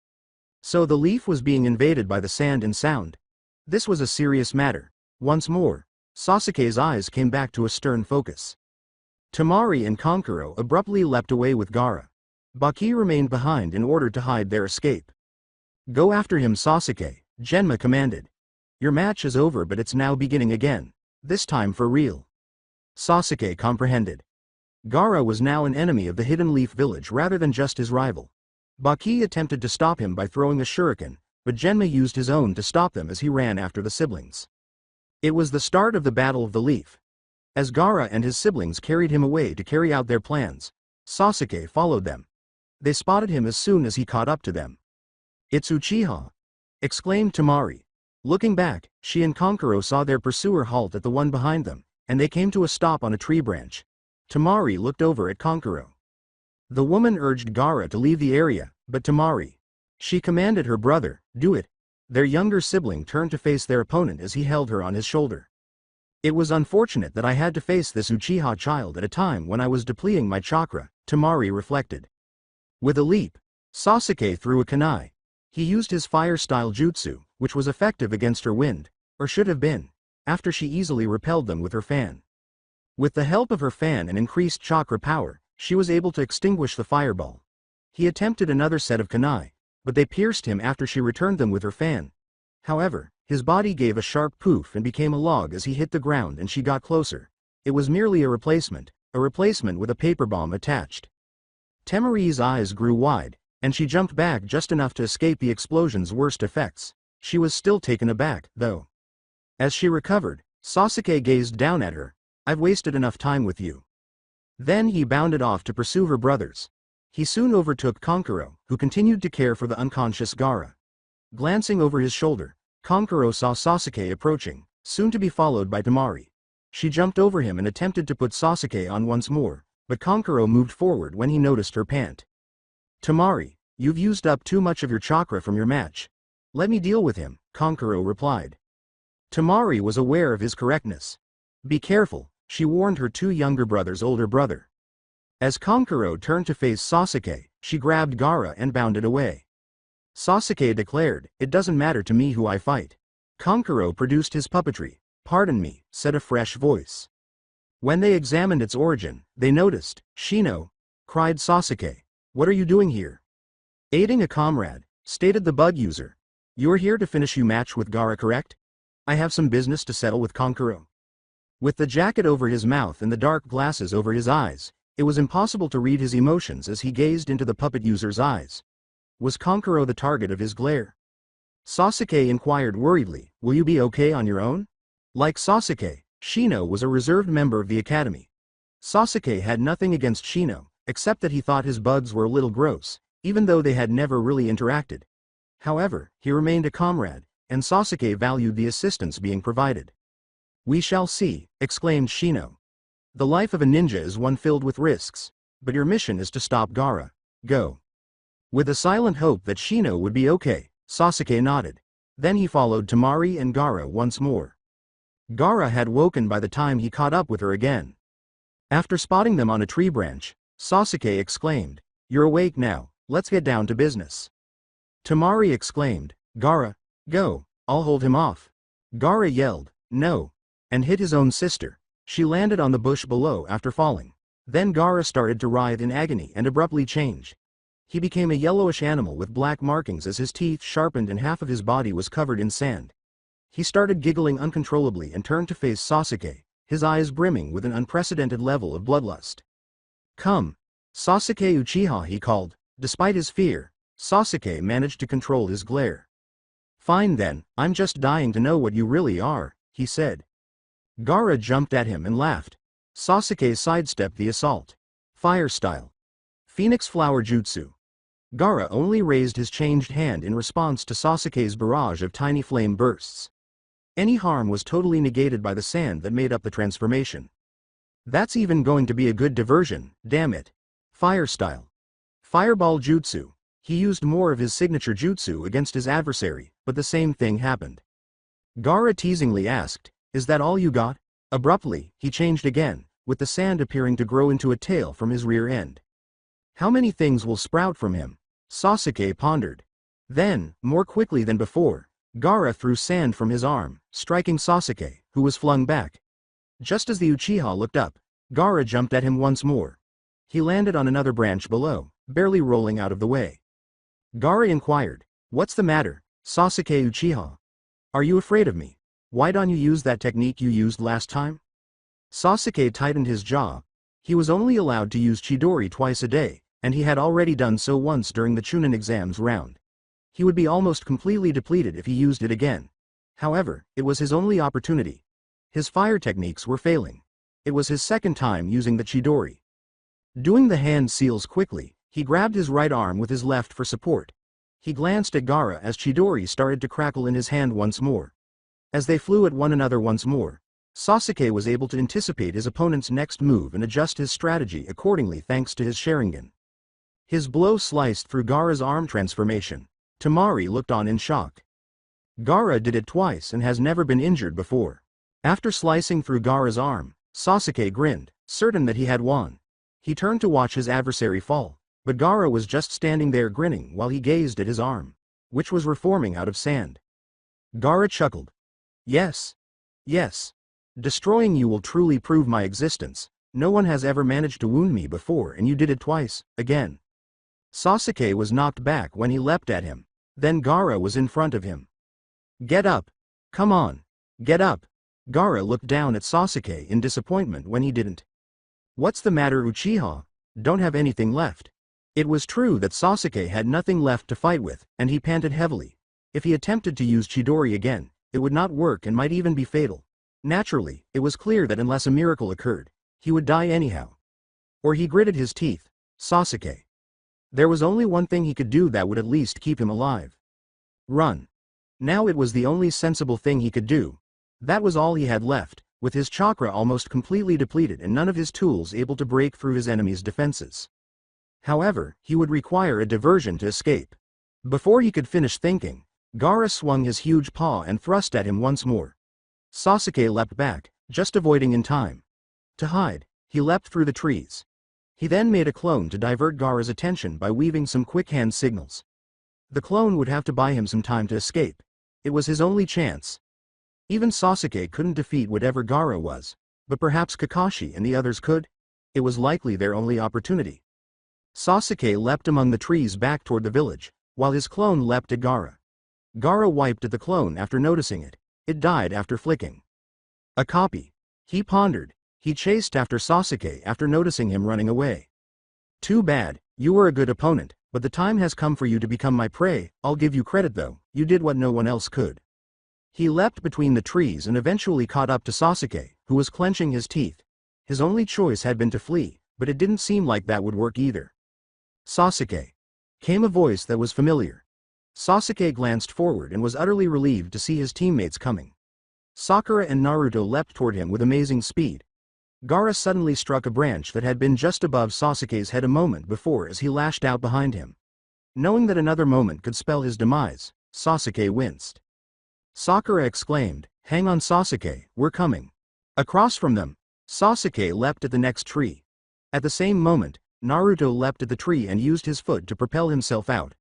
So the leaf was being invaded by the sand and sound. This was a serious matter. Once more, Sasuke's eyes came back to a stern focus. Temari and Kankuro abruptly leapt away with Gaara. Baki remained behind in order to hide their escape. Go after him, Sasuke, Genma commanded. Your match is over, but it's now beginning again, this time for real. Sasuke comprehended. Gaara was now an enemy of the Hidden Leaf Village rather than just his rival. Baki attempted to stop him by throwing a shuriken, but Genma used his own to stop them as he ran after the siblings. It was the start of the Battle of the Leaf. As Gaara and his siblings carried him away to carry out their plans, Sasuke followed them. They spotted him as soon as he caught up to them. It's Uchiha! Exclaimed Temari. Looking back, she and Kankuro saw their pursuer halt at the one behind them, and they came to a stop on a tree branch. Temari looked over at Kankuro. The woman urged Gaara to leave the area, but Temari. She commanded her brother, do it. Their younger sibling turned to face their opponent as he held her on his shoulder. It was unfortunate that I had to face this Uchiha child at a time when I was depleting my chakra, Temari reflected. With a leap, Sasuke threw a kunai. He used his fire-style jutsu, which was effective against her wind, or should have been, after she easily repelled them with her fan. With the help of her fan and increased chakra power, she was able to extinguish the fireball. He attempted another set of kunai, but they pierced him after she returned them with her fan. However, his body gave a sharp poof and became a log as he hit the ground and she got closer. It was merely a replacement with a paper bomb attached. Temari's eyes grew wide, and she jumped back just enough to escape the explosion's worst effects. She was still taken aback, though. As she recovered, Sasuke gazed down at her. I've wasted enough time with you. Then he bounded off to pursue her brothers. He soon overtook Kankuro, who continued to care for the unconscious Gaara. Glancing over his shoulder, Kankuro saw Sasuke approaching, soon to be followed by Temari. She jumped over him and attempted to put Sasuke on once more, but Kankuro moved forward when he noticed her pant. Temari, you've used up too much of your chakra from your match. Let me deal with him, Kankuro replied. Temari was aware of his correctness. Be careful, she warned her two younger brothers' older brother. As Kankuro turned to face Sasuke, she grabbed Gaara and bounded away. Sasuke declared, it doesn't matter to me who I fight. Kankuro produced his puppetry. Pardon me, said a fresh voice. When they examined its origin, they noticed, Shino, cried Sasuke. What are you doing here? Aiding a comrade, stated the bug user. You're here to finish your match with Gaara, correct? I have some business to settle with Kankuro. With the jacket over his mouth and the dark glasses over his eyes, it was impossible to read his emotions as he gazed into the puppet user's eyes. Was Kankuro the target of his glare? Sasuke inquired worriedly, will you be okay on your own? Like Sasuke, Shino was a reserved member of the academy. Sasuke had nothing against Shino, except that he thought his bugs were a little gross, even though they had never really interacted. However, he remained a comrade, and Sasuke valued the assistance being provided. We shall see, exclaimed Shino. The life of a ninja is one filled with risks, but your mission is to stop Gaara. Go. With a silent hope that Shino would be okay, Sasuke nodded. Then he followed Temari and Gaara once more. Gaara had woken by the time he caught up with her again. After spotting them on a tree branch, Sasuke exclaimed, "You're awake now, let's get down to business." Temari exclaimed, "Gaara, go, I'll hold him off." Gaara yelled, "No," and hit his own sister. She landed on the bush below after falling. Then Gaara started to writhe in agony and abruptly changed. He became a yellowish animal with black markings as his teeth sharpened and half of his body was covered in sand. He started giggling uncontrollably and turned to face Sasuke, his eyes brimming with an unprecedented level of bloodlust. "Come, Sasuke Uchiha," he called. Despite his fear, Sasuke managed to control his glare. "Fine then, I'm just dying to know what you really are," he said. Gaara jumped at him and laughed. Sasuke sidestepped the assault. Fire style. Phoenix Flower Jutsu. Gaara only raised his changed hand in response to Sasuke's barrage of tiny flame bursts. Any harm was totally negated by the sand that made up the transformation. That's even going to be a good diversion, damn it. Fire style. Fireball Jutsu. He used more of his signature jutsu against his adversary, but the same thing happened. Gaara teasingly asked, "Is that all you got?" Abruptly, he changed again, with the sand appearing to grow into a tail from his rear end. How many things will sprout from him? Sasuke pondered. Then, more quickly than before, Gaara threw sand from his arm, striking Sasuke, who was flung back. Just as the Uchiha looked up, Gaara jumped at him once more. He landed on another branch below, barely rolling out of the way. Gaara inquired, "What's the matter, Sasuke Uchiha? Are you afraid of me? Why don't you use that technique you used last time?" Sasuke tightened his jaw. He was only allowed to use Chidori twice a day, and he had already done so once during the Chunin exams round. He would be almost completely depleted if he used it again. However, it was his only opportunity. His fire techniques were failing. It was his second time using the Chidori. Doing the hand seals quickly, he grabbed his right arm with his left for support. He glanced at Gaara as Chidori started to crackle in his hand once more. As they flew at one another once more, Sasuke was able to anticipate his opponent's next move and adjust his strategy accordingly thanks to his Sharingan. His blow sliced through Gaara's arm transformation. Temari looked on in shock. Gaara did it twice and has never been injured before. After slicing through Gaara's arm, Sasuke grinned, certain that he had won. He turned to watch his adversary fall, but Gaara was just standing there grinning while he gazed at his arm, which was reforming out of sand. Gaara chuckled. "Yes. Yes. Destroying you will truly prove my existence. No one has ever managed to wound me before and you did it twice, again." Sasuke was knocked back when he leapt at him. Then Gaara was in front of him. "Get up. Come on. Get up." Gaara looked down at Sasuke in disappointment when he didn't. "What's the matter, Uchiha? Don't have anything left?" It was true that Sasuke had nothing left to fight with, and he panted heavily. If he attempted to use Chidori again, it would not work and might even be fatal. Naturally, it was clear that unless a miracle occurred, he would die anyhow. Or he gritted his teeth. Sasuke. There was only one thing he could do that would at least keep him alive. Run. Now it was the only sensible thing he could do. That was all he had left, with his chakra almost completely depleted and none of his tools able to break through his enemy's defenses. However, he would require a diversion to escape. Before he could finish thinking, Gaara swung his huge paw and thrust at him once more. Sasuke leapt back, just avoiding in time. To hide, he leapt through the trees. He then made a clone to divert Gaara's attention by weaving some quick hand signals. The clone would have to buy him some time to escape. It was his only chance. Even Sasuke couldn't defeat whatever Gaara was, but perhaps Kakashi and the others could? It was likely their only opportunity. Sasuke leapt among the trees back toward the village, while his clone leapt at Gaara. Gaara wiped at the clone after noticing it. It died after flicking. A copy. He pondered. He chased after Sasuke after noticing him running away. "Too bad, you were a good opponent, but the time has come for you to become my prey. I'll give you credit though, you did what no one else could. He leapt between the trees and eventually caught up to Sasuke, who was clenching his teeth. His only choice had been to flee, but it didn't seem like that would work either. Sasuke. Came a voice that was familiar. Sasuke glanced forward and was utterly relieved to see his teammates coming. Sakura and Naruto leapt toward him with amazing speed. Gaara suddenly struck a branch that had been just above Sasuke's head a moment before as he lashed out behind him. Knowing that another moment could spell his demise, Sasuke winced. Sakura exclaimed, "Hang on Sasuke, we're coming." Across from them, Sasuke leapt at the next tree. At the same moment, Naruto leapt at the tree and used his foot to propel himself out.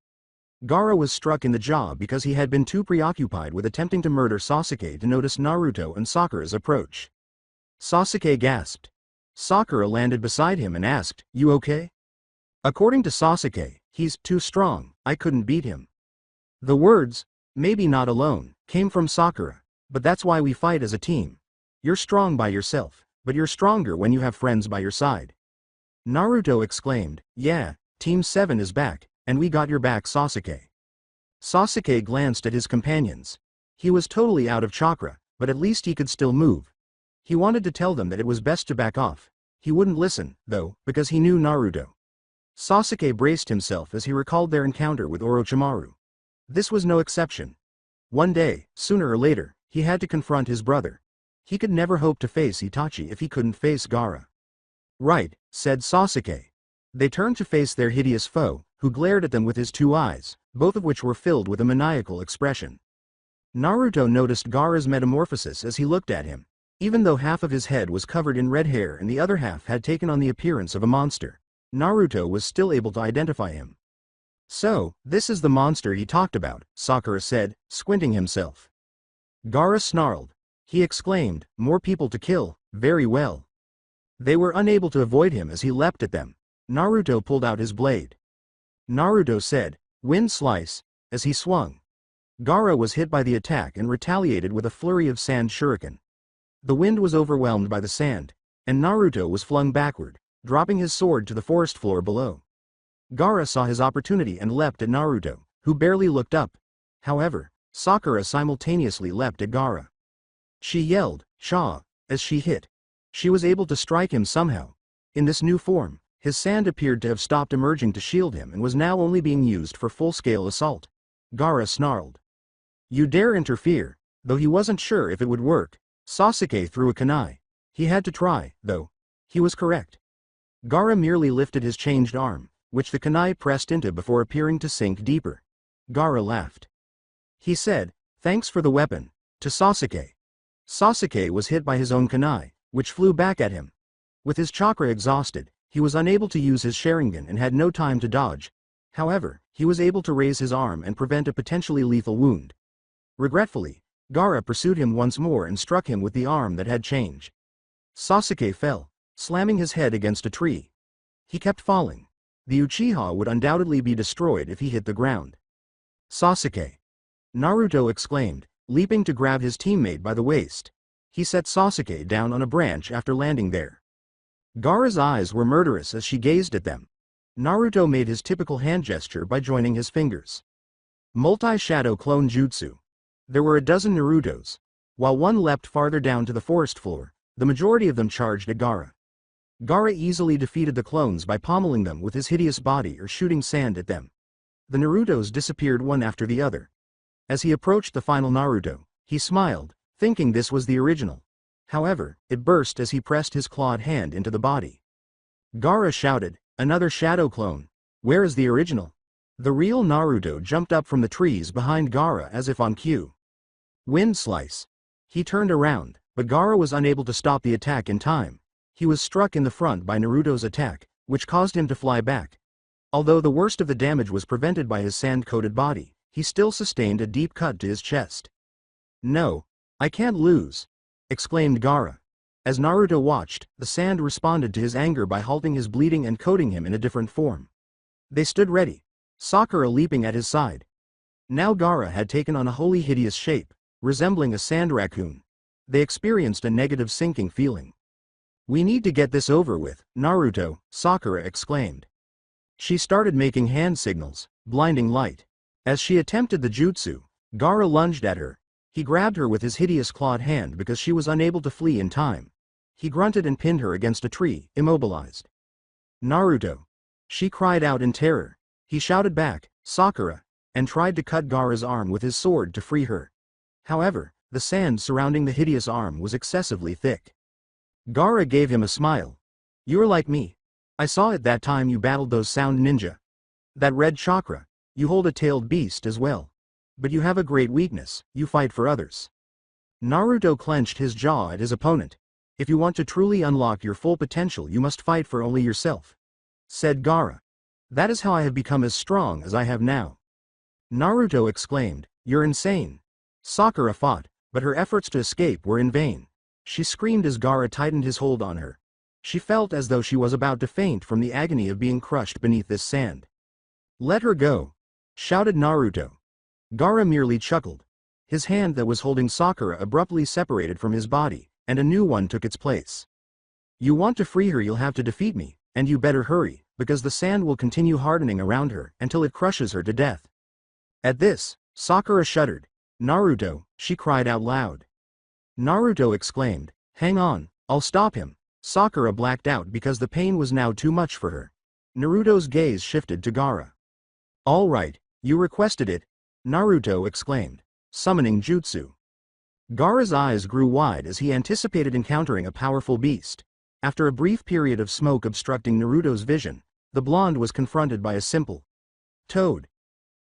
Gaara was struck in the jaw because he had been too preoccupied with attempting to murder Sasuke to notice Naruto and Sakura's approach. Sasuke gasped. Sakura landed beside him and asked, "You okay?" According to Sasuke, "He's too strong, I couldn't beat him." The words, "maybe not alone," came from Sakura, "but that's why we fight as a team. You're strong by yourself, but you're stronger when you have friends by your side." Naruto exclaimed, "Yeah, Team 7 is back, and we got your back Sasuke." Sasuke glanced at his companions. He was totally out of chakra, but at least he could still move. He wanted to tell them that it was best to back off. He wouldn't listen, though, because he knew Naruto. Sasuke braced himself as he recalled their encounter with Orochimaru. This was no exception. One day, sooner or later, he had to confront his brother. He could never hope to face Itachi if he couldn't face Gaara. "Right," said Sasuke. They turned to face their hideous foe, who glared at them with his two eyes, both of which were filled with a maniacal expression. Naruto noticed Gaara's metamorphosis as he looked at him. Even though half of his head was covered in red hair and the other half had taken on the appearance of a monster, Naruto was still able to identify him. "So, this is the monster he talked about," Sakura said, squinting himself. Gaara snarled. He exclaimed, "More people to kill, very well." They were unable to avoid him as he leapt at them. Naruto pulled out his blade. Naruto said, "Wind slice," as he swung. Gaara was hit by the attack and retaliated with a flurry of sand shuriken. The wind was overwhelmed by the sand, and Naruto was flung backward, dropping his sword to the forest floor below. Gaara saw his opportunity and leapt at Naruto, who barely looked up. However, Sakura simultaneously leapt at Gaara. She yelled, "Shaw," as she hit. She was able to strike him somehow. In this new form, his sand appeared to have stopped emerging to shield him and was now only being used for full-scale assault. Gaara snarled. "You dare interfere?" Though he wasn't sure if it would work, Sasuke threw a kunai. He had to try, though. He was correct. Gaara merely lifted his changed arm, which the kunai pressed into before appearing to sink deeper. Gaara laughed. He said, "Thanks for the weapon," to Sasuke. Sasuke was hit by his own kunai, which flew back at him. With his chakra exhausted, he was unable to use his Sharingan and had no time to dodge. However, he was able to raise his arm and prevent a potentially lethal wound. Regretfully, Gaara pursued him once more and struck him with the arm that had changed. Sasuke fell, slamming his head against a tree. He kept falling. The Uchiha would undoubtedly be destroyed if he hit the ground. "Sasuke!" Naruto exclaimed, leaping to grab his teammate by the waist. He set Sasuke down on a branch after landing there. Gaara's eyes were murderous as she gazed at them. Naruto made his typical hand gesture by joining his fingers. Multi-shadow clone jutsu. There were a dozen Narutos. While one leapt farther down to the forest floor, the majority of them charged at Gaara. Gaara easily defeated the clones by pommeling them with his hideous body or shooting sand at them. The Narutos disappeared one after the other. As he approached the final Naruto, he smiled, thinking this was the original. However, it burst as he pressed his clawed hand into the body. Gaara shouted, "Another shadow clone. Where is the original?" The real Naruto jumped up from the trees behind Gaara as if on cue. Wind slice. He turned around, but Gaara was unable to stop the attack in time. He was struck in the front by Naruto's attack, which caused him to fly back. Although the worst of the damage was prevented by his sand-coated body, he still sustained a deep cut to his chest. "No, I can't lose," exclaimed Gaara. As Naruto watched, the sand responded to his anger by halting his bleeding and coating him in a different form. They stood ready, Sakura leaping at his side. Now Gaara had taken on a wholly hideous shape, resembling a sand raccoon. They experienced a negative sinking feeling. "We need to get this over with, Naruto," Sakura exclaimed. She started making hand signals, blinding light. As she attempted the jutsu, Gaara lunged at her. He grabbed her with his hideous clawed hand because she was unable to flee in time. He grunted and pinned her against a tree, immobilized. Naruto! She cried out in terror. He shouted back, Sakura, and tried to cut Gaara's arm with his sword to free her. However, the sand surrounding the hideous arm was excessively thick. Gaara gave him a smile. You're like me. I saw it that time you battled those sound ninja. That red chakra, you hold a tailed beast as well. But you have a great weakness, you fight for others. Naruto clenched his jaw at his opponent. If you want to truly unlock your full potential you must fight for only yourself, said Gaara. That is how I have become as strong as I have now. Naruto exclaimed, you're insane. Sakura fought, but her efforts to escape were in vain. She screamed as Gaara tightened his hold on her. She felt as though she was about to faint from the agony of being crushed beneath this sand. Let her go, shouted Naruto. Gaara merely chuckled. His hand that was holding Sakura abruptly separated from his body, and a new one took its place. You want to free her, you'll have to defeat me, and you better hurry, because the sand will continue hardening around her until it crushes her to death. At this, Sakura shuddered. Naruto, she cried out loud. Naruto exclaimed, hang on, I'll stop him. Sakura blacked out because the pain was now too much for her. Naruto's gaze shifted to Gaara. All right, you requested it, Naruto exclaimed, summoning jutsu. Gaara's eyes grew wide as he anticipated encountering a powerful beast. After a brief period of smoke obstructing Naruto's vision, the blonde was confronted by a simple toad.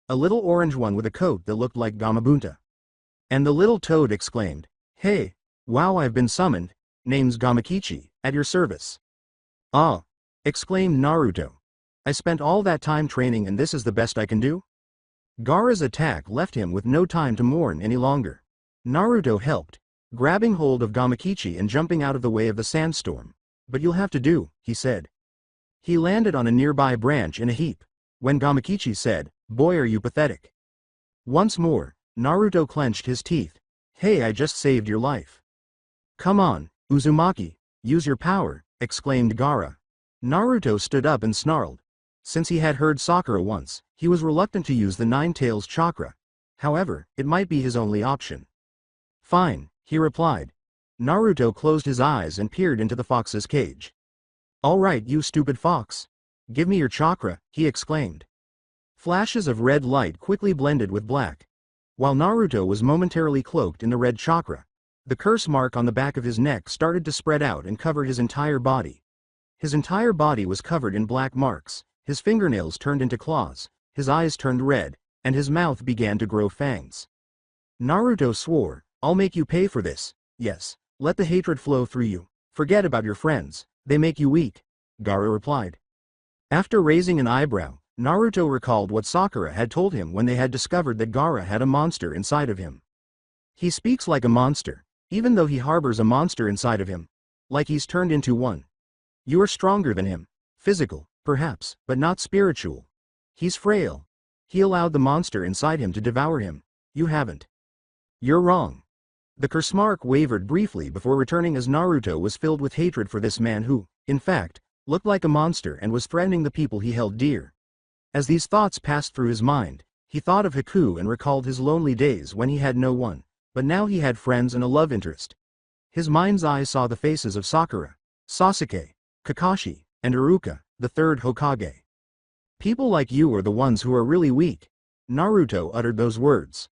A little orange one with a coat that looked like Gamabunta. And the little toad exclaimed, hey, wow, I've been summoned, name's Gamakichi, at your service. Ah, exclaimed Naruto. I spent all that time training and this is the best I can do? Gaara's attack left him with no time to mourn any longer. Naruto helped, grabbing hold of Gamakichi and jumping out of the way of the sandstorm. But you'll have to do, he said. He landed on a nearby branch in a heap. When Gamakichi said, boy are you pathetic. Once more, Naruto clenched his teeth. Hey, I just saved your life. Come on, Uzumaki, use your power, exclaimed Gaara. Naruto stood up and snarled. Since he had heard Sakura once, he was reluctant to use the Nine-Tails chakra. However, it might be his only option. Fine, he replied. Naruto closed his eyes and peered into the fox's cage. All right, you stupid fox. Give me your chakra, he exclaimed. Flashes of red light quickly blended with black. While Naruto was momentarily cloaked in the red chakra, the curse mark on the back of his neck started to spread out and cover his entire body. His entire body was covered in black marks, his fingernails turned into claws, his eyes turned red, and his mouth began to grow fangs. Naruto swore, I'll make you pay for this, yes, let the hatred flow through you, forget about your friends, they make you weak, Gaara replied. After raising an eyebrow, Naruto recalled what Sakura had told him when they had discovered that Gaara had a monster inside of him. He speaks like a monster, even though he harbors a monster inside of him. Like he's turned into one. You are stronger than him. Physical, perhaps, but not spiritual. He's frail. He allowed the monster inside him to devour him. You haven't. You're wrong. The curse mark wavered briefly before returning as Naruto was filled with hatred for this man who, in fact, looked like a monster and was threatening the people he held dear. As these thoughts passed through his mind, he thought of Haku and recalled his lonely days when he had no one, but now he had friends and a love interest. His mind's eye saw the faces of Sakura, Sasuke, Kakashi, and Iruka, the third Hokage. People like you are the ones who are really weak. Naruto uttered those words.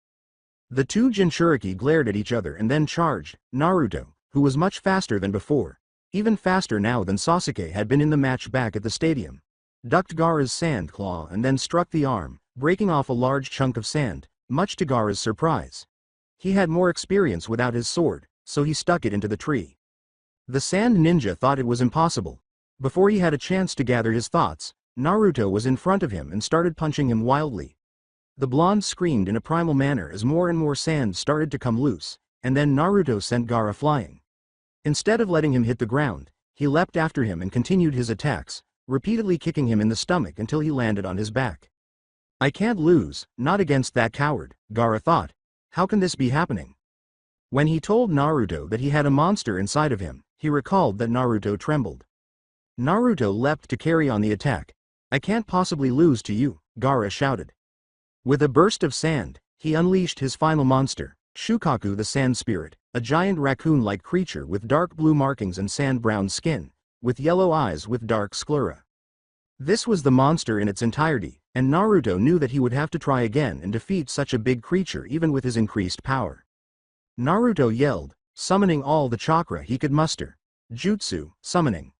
The two Jinchuriki glared at each other and then charged. Naruto, who was much faster than before, even faster now than Sasuke had been in the match back at the stadium, ducked Gaara's sand claw and then struck the arm, breaking off a large chunk of sand, much to Gaara's surprise. He had more experience without his sword, so he stuck it into the tree. The sand ninja thought it was impossible. Before he had a chance to gather his thoughts, Naruto was in front of him and started punching him wildly. The blonde screamed in a primal manner as more and more sand started to come loose, and then Naruto sent Gaara flying. Instead of letting him hit the ground, he leapt after him and continued his attacks, repeatedly kicking him in the stomach until he landed on his back. I can't lose, not against that coward, Gaara thought. How can this be happening? When he told Naruto that he had a monster inside of him, he recalled that Naruto trembled. Naruto leapt to carry on the attack. I can't possibly lose to you, Gaara shouted. With a burst of sand, he unleashed his final monster, Shukaku the Sand Spirit, a giant raccoon-like creature with dark blue markings and sand-brown skin, with yellow eyes with dark sclera. This was the monster in its entirety, and Naruto knew that he would have to try again and defeat such a big creature even with his increased power. Naruto yelled, summoning all the chakra he could muster. Jutsu, summoning.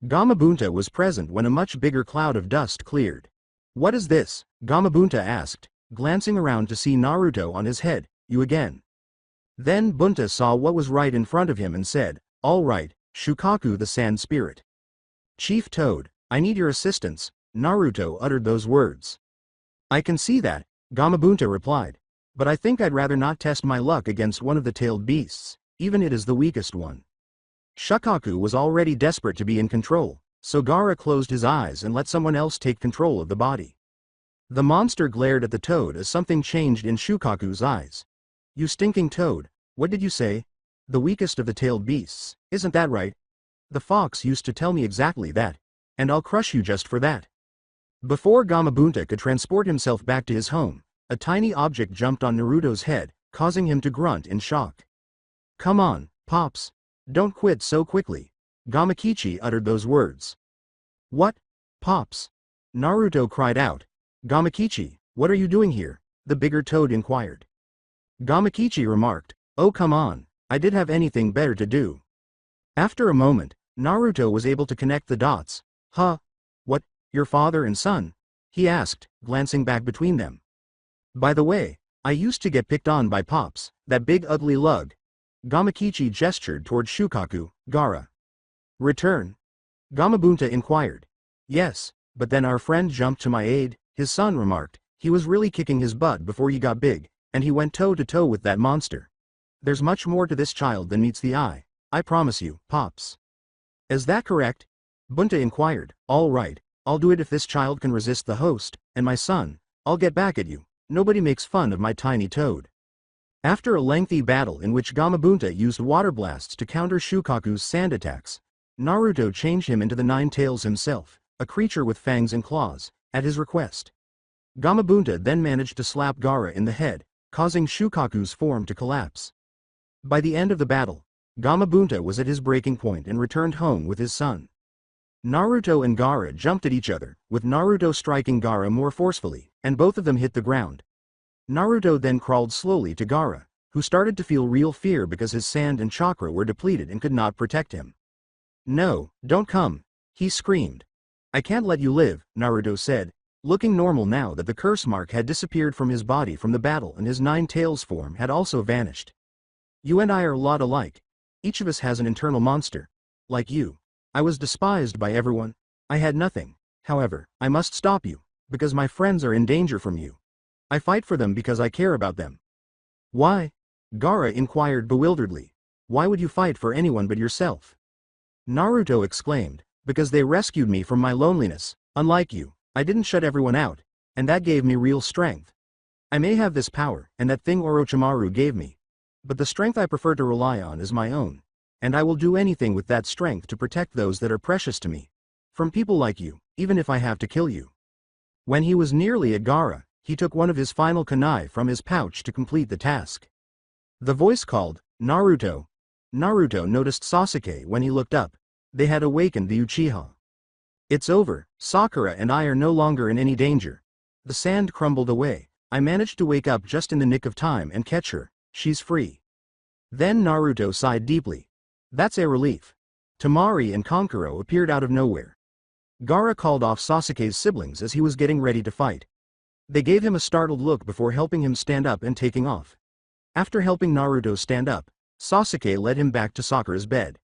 Gamabunta was present when a much bigger cloud of dust cleared. What is this? Gamabunta asked, glancing around to see Naruto on his head. You again. Then Bunta saw what was right in front of him and said, all right, Shukaku the Sand Spirit. Chief Toad, I need your assistance. Naruto uttered those words. I can see that, Gamabunta replied. But I think I'd rather not test my luck against one of the tailed beasts, even it is the weakest one. Shukaku was already desperate to be in control, so Gaara closed his eyes and let someone else take control of the body. The monster glared at the toad as something changed in Shukaku's eyes. You stinking toad, what did you say? The weakest of the tailed beasts, isn't that right? The fox used to tell me exactly that, and I'll crush you just for that. Before Gamabunta could transport himself back to his home, a tiny object jumped on Naruto's head, causing him to grunt in shock. Come on, Pops. Don't quit so quickly. Gamakichi uttered those words. What? Pops? Naruto cried out. Gamakichi, what are you doing here? The bigger toad inquired. Gamakichi remarked, oh come on, I did have anything better to do. After a moment, Naruto was able to connect the dots. Huh? What, your father and son? He asked, glancing back between them. By the way, I used to get picked on by Pops, that big ugly lug. Gamakichi gestured toward Shukaku, Gaara. Return? Gamabunta inquired. Yes, but then our friend jumped to my aid, his son remarked. He was really kicking his butt before he got big, and he went toe-to-toe with that monster. There's much more to this child than meets the eye, I promise you, Pops. Is that correct? Bunta inquired. All right, I'll do it if this child can resist the host, and my son, I'll get back at you. Nobody makes fun of my tiny toad. After a lengthy battle in which Gamabunta used water blasts to counter Shukaku's sand attacks, Naruto changed him into the Nine Tails himself, a creature with fangs and claws, at his request. Gamabunta then managed to slap Gaara in the head, causing Shukaku's form to collapse. By the end of the battle, Gamabunta was at his breaking point and returned home with his son. Naruto and Gaara jumped at each other, with Naruto striking Gaara more forcefully, and both of them hit the ground. Naruto then crawled slowly to Gaara, who started to feel real fear because his sand and chakra were depleted and could not protect him. No, don't come, he screamed. I can't let you live, Naruto said, looking normal now that the curse mark had disappeared from his body from the battle and his Nine Tails form had also vanished. You and I are a lot alike. Each of us has an internal monster. Like you. I was despised by everyone. I had nothing. However, I must stop you, because my friends are in danger from you. I fight for them because I care about them. Why? Gaara inquired bewilderedly. Why would you fight for anyone but yourself? Naruto exclaimed, because they rescued me from my loneliness. Unlike you, I didn't shut everyone out, and that gave me real strength. I may have this power, and that thing Orochimaru gave me, but the strength I prefer to rely on is my own, and I will do anything with that strength to protect those that are precious to me. From people like you, even if I have to kill you. When he was nearly at Gaara, he took one of his final kunai from his pouch to complete the task. The voice called, Naruto. Naruto noticed Sasuke when he looked up. They had awakened the Uchiha. It's over, Sakura and I are no longer in any danger. The sand crumbled away. I managed to wake up just in the nick of time and catch her. She's free. Then Naruto sighed deeply. That's a relief. Temari and Kankuro appeared out of nowhere. Gaara called off Sasuke's siblings as he was getting ready to fight. They gave him a startled look before helping him stand up and taking off. After helping Naruto stand up, Sasuke led him back to Sakura's bed.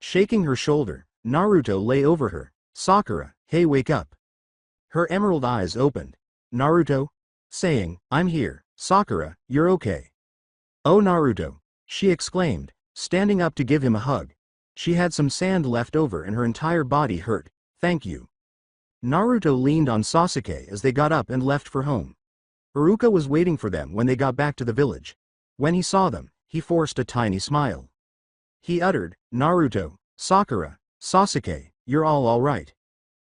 Shaking her shoulder, Naruto lay over her. Sakura, hey, wake up. Her emerald eyes opened. Naruto? Saying, I'm here. Sakura, you're okay. Oh Naruto, she exclaimed, standing up to give him a hug. She had some sand left over and her entire body hurt. Thank you. Naruto leaned on Sasuke as they got up and left for home. Iruka was waiting for them when they got back to the village. When he saw them, he forced a tiny smile. He uttered, Naruto, Sakura, Sasuke, you're all right.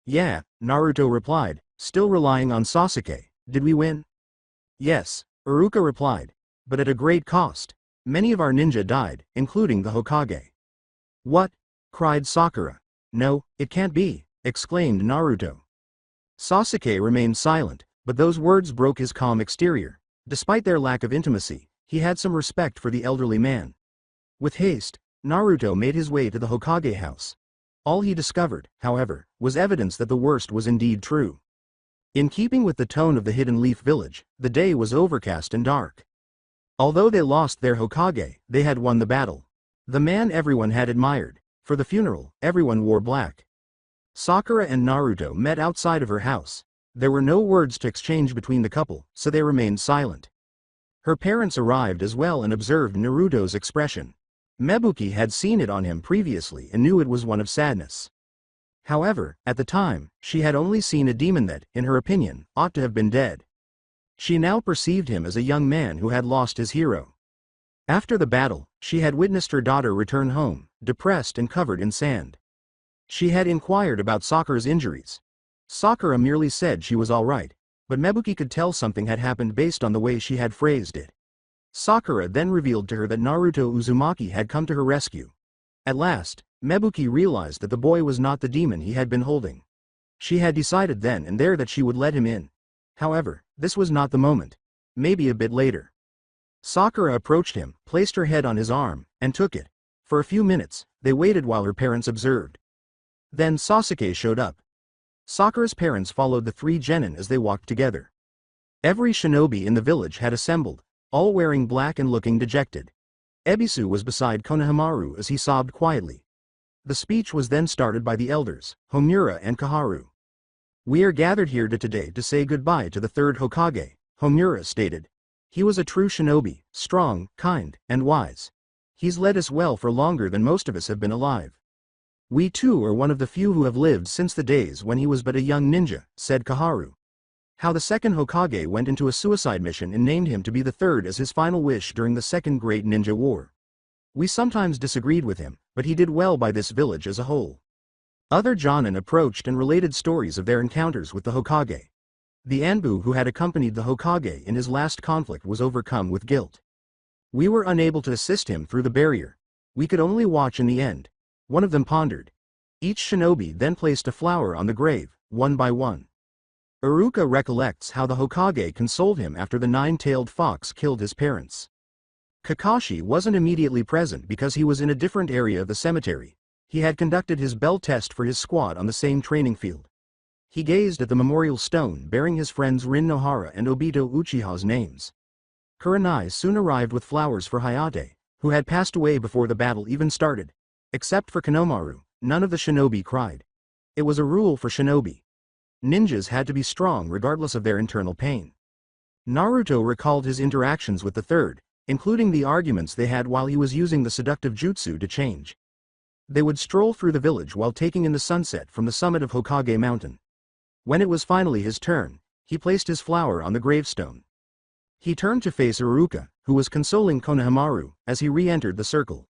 Yeah, Naruto replied, still relying on Sasuke. Did we win? Yes, Iruka replied. But at a great cost. Many of our ninja died, including the Hokage. What? Cried Sakura. No, it can't be, exclaimed Naruto. Sasuke remained silent, but those words broke his calm exterior. Despite their lack of intimacy, he had some respect for the elderly man. With haste, Naruto made his way to the Hokage house. All he discovered, however, was evidence that the worst was indeed true. In keeping with the tone of the Hidden Leaf Village, the day was overcast and dark. Although they lost their Hokage, they had won the battle. The man everyone had admired. For the funeral, everyone wore black. Sakura and Naruto met outside of her house. There were no words to exchange between the couple, so they remained silent. Her parents arrived as well and observed Naruto's expression. Mebuki had seen it on him previously and knew it was one of sadness. However, at the time, she had only seen a demon that, in her opinion, ought to have been dead. She now perceived him as a young man who had lost his hero. After the battle, she had witnessed her daughter return home, depressed and covered in sand. She had inquired about Sakura's injuries. Sakura merely said she was all right, but Mebuki could tell something had happened based on the way she had phrased it. Sakura then revealed to her that Naruto Uzumaki had come to her rescue. At last, Mebuki realized that the boy was not the demon he had been holding. She had decided then and there that she would let him in. However, this was not the moment. Maybe a bit later. Sakura approached him, placed her head on his arm, and took it. For a few minutes, they waited while her parents observed. Then Sasuke showed up. Sakura's parents followed the three genin as they walked together. Every shinobi in the village had assembled, all wearing black and looking dejected. Ebisu was beside Konohamaru as he sobbed quietly. The speech was then started by the elders, Homura and Kaharu. We are gathered here today to say goodbye to the third Hokage, Homura stated. He was a true shinobi, strong, kind, and wise. He's led us well for longer than most of us have been alive. We too are one of the few who have lived since the days when he was but a young ninja, said Kaharu. How the second Hokage went into a suicide mission and named him to be the third as his final wish during the Second Great Ninja War. We sometimes disagreed with him, but he did well by this village as a whole. Other Jonin approached and related stories of their encounters with the Hokage. The Anbu who had accompanied the Hokage in his last conflict was overcome with guilt. We were unable to assist him through the barrier. We could only watch in the end. One of them pondered. Each shinobi then placed a flower on the grave, one by one. Iruka recollects how the Hokage consoled him after the nine-tailed fox killed his parents. Kakashi wasn't immediately present because he was in a different area of the cemetery. He had conducted his bell test for his squad on the same training field. He gazed at the memorial stone bearing his friends Rin Nohara and Obito Uchiha's names. Kurenai soon arrived with flowers for Hayate, who had passed away before the battle even started. Except for Konohamaru, none of the shinobi cried. It was a rule for shinobi. Ninjas had to be strong regardless of their internal pain. Naruto recalled his interactions with the third, including the arguments they had while he was using the seductive jutsu to change. They would stroll through the village while taking in the sunset from the summit of Hokage Mountain. When it was finally his turn, he placed his flower on the gravestone. He turned to face Iruka, who was consoling Konohamaru, as he re-entered the circle.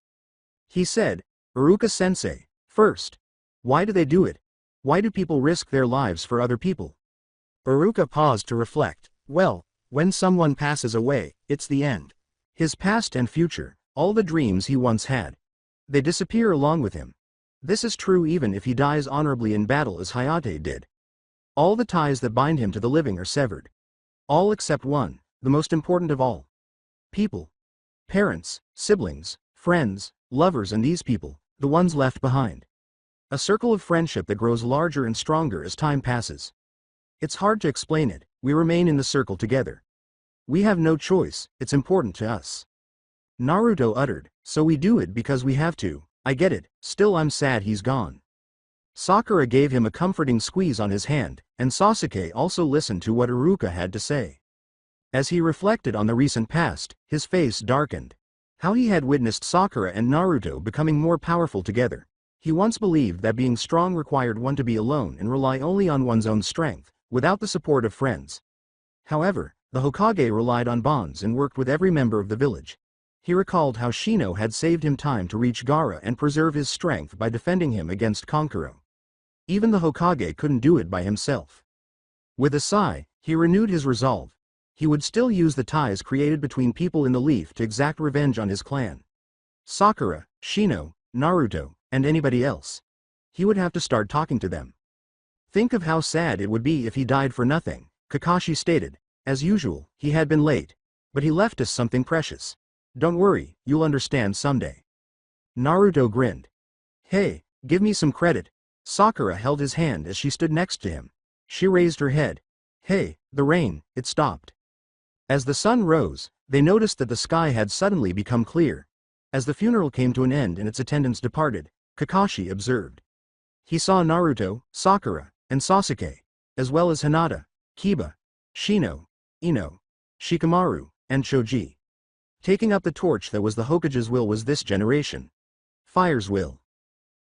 He said, Iruka-sensei, first. Why do they do it? Why do people risk their lives for other people? Iruka paused to reflect. Well, when someone passes away, it's the end. His past and future, all the dreams he once had. They disappear along with him. This is true even if he dies honorably in battle as Hayate did. All the ties that bind him to the living are severed. All except one, the most important of all. People. Parents, siblings, friends, lovers and these people, the ones left behind. A circle of friendship that grows larger and stronger as time passes. It's hard to explain it, we remain in the circle together. We have no choice, it's important to us. Naruto uttered, so we do it because we have to. I get it, still I'm sad he's gone. Sakura gave him a comforting squeeze on his hand, and Sasuke also listened to what Iruka had to say. As he reflected on the recent past, his face darkened. How he had witnessed Sakura and Naruto becoming more powerful together. He once believed that being strong required one to be alone and rely only on one's own strength, without the support of friends. However, the Hokage relied on bonds and worked with every member of the village. He recalled how Shino had saved him time to reach Gaara and preserve his strength by defending him against Kankuro. Even the Hokage couldn't do it by himself. With a sigh, he renewed his resolve. He would still use the ties created between people in the leaf to exact revenge on his clan. Sakura, Shino, Naruto, and anybody else. He would have to start talking to them. Think of how sad it would be if he died for nothing, Kakashi stated. As usual, he had been late. But he left us something precious. Don't worry, you'll understand someday. Naruto grinned. Hey, give me some credit. Sakura held his hand as she stood next to him. She raised her head. Hey, the rain, it stopped. As the sun rose, they noticed that the sky had suddenly become clear. As the funeral came to an end and its attendants departed, Kakashi observed. He saw Naruto, Sakura, and Sasuke, as well as Hinata, Kiba, Shino, Ino, Shikamaru, and Choji. Taking up the torch that was the Hokage's will was this generation. Fire's will.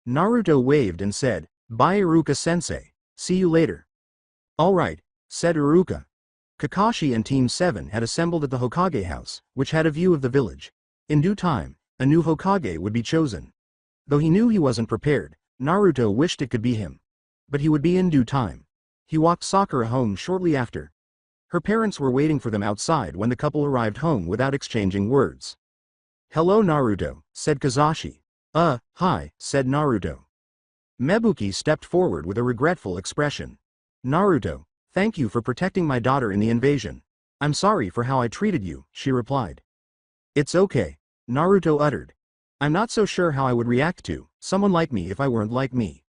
Naruto waved and said, "Bye Iruka-sensei, see you later." "Alright," said Iruka. Kakashi and Team 7 had assembled at the Hokage house, which had a view of the village. In due time, a new Hokage would be chosen. Though he knew he wasn't prepared, Naruto wished it could be him. But he would be in due time. He walked Sakura home shortly after. Her parents were waiting for them outside when the couple arrived home without exchanging words. "Hello Naruto," said Kazashi. Hi," said Naruto. Mebuki stepped forward with a regretful expression. "Naruto, thank you for protecting my daughter in the invasion. I'm sorry for how I treated you," she replied. "It's okay," Naruto uttered. "I'm not so sure how I would react to someone like me if I weren't like me."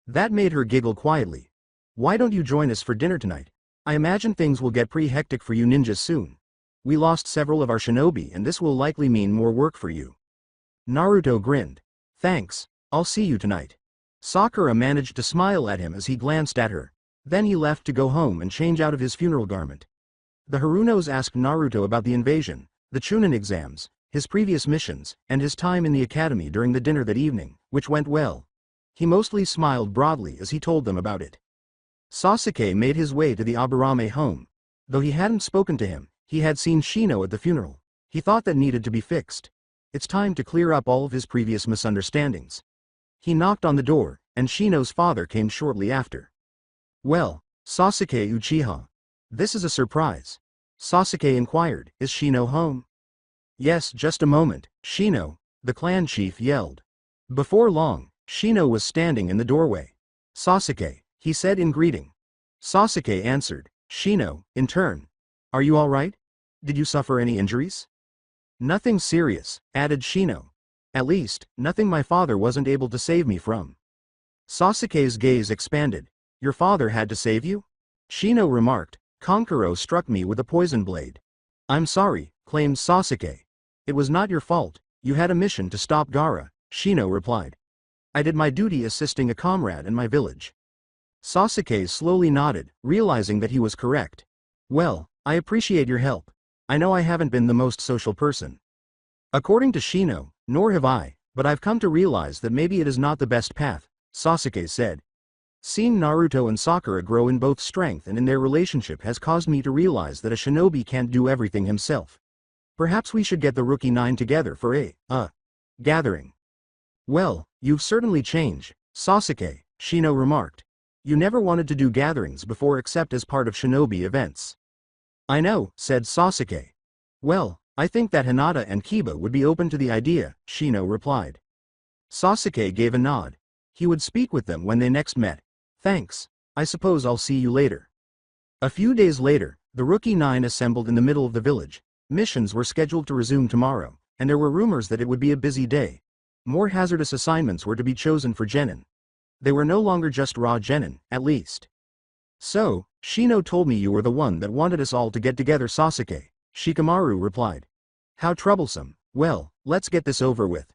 That made her giggle quietly. "Why don't you join us for dinner tonight? I imagine things will get pretty hectic for you ninjas soon. We lost several of our shinobi and this will likely mean more work for you." Naruto grinned. "Thanks, I'll see you tonight." Sakura managed to smile at him as he glanced at her. Then he left to go home and change out of his funeral garment. The Harunos asked Naruto about the invasion, the Chunin exams, his previous missions, and his time in the academy during the dinner that evening, which went well. He mostly smiled broadly as he told them about it. Sasuke made his way to the Aburame home. Though he hadn't spoken to him, he had seen Shino at the funeral. He thought that needed to be fixed. It's time to clear up all of his previous misunderstandings. He knocked on the door, and Shino's father came shortly after. "Well, Sasuke Uchiha. This is a surprise." Sasuke inquired, "Is Shino home?" "Yes, just a moment, Shino," the clan chief yelled. Before long, Shino was standing in the doorway. "Sasuke," he said in greeting. Sasuke answered, "Shino, in turn. Are you all right? Did you suffer any injuries?" "Nothing serious," added Shino. "At least, nothing my father wasn't able to save me from." Sasuke's gaze expanded. "Your father had to save you?" Shino remarked, "Kankuro struck me with a poison blade." "I'm sorry," claimed Sasuke. "It was not your fault, you had a mission to stop Gaara," Shino replied. "I did my duty assisting a comrade in my village." Sasuke slowly nodded, realizing that he was correct. "Well, I appreciate your help. I know I haven't been the most social person. According to Shino, nor have I, but I've come to realize that maybe it is not the best path," Sasuke said. "Seeing Naruto and Sakura grow in both strength and in their relationship has caused me to realize that a shinobi can't do everything himself. Perhaps we should get the Rookie 9 together for a gathering." "Well, you've certainly changed, Sasuke," Shino remarked. "You never wanted to do gatherings before except as part of shinobi events." "I know," said Sasuke. "Well, I think that Hinata and Kiba would be open to the idea," Shino replied. Sasuke gave a nod. He would speak with them when they next met. "Thanks, I suppose I'll see you later." A few days later, the Rookie 9 assembled in the middle of the village. Missions were scheduled to resume tomorrow, and there were rumors that it would be a busy day. More hazardous assignments were to be chosen for genin. They were no longer just raw genin, at least. "So, Shino told me you were the one that wanted us all to get together, Sasuke," Shikamaru replied. "How troublesome. Well, let's get this over with."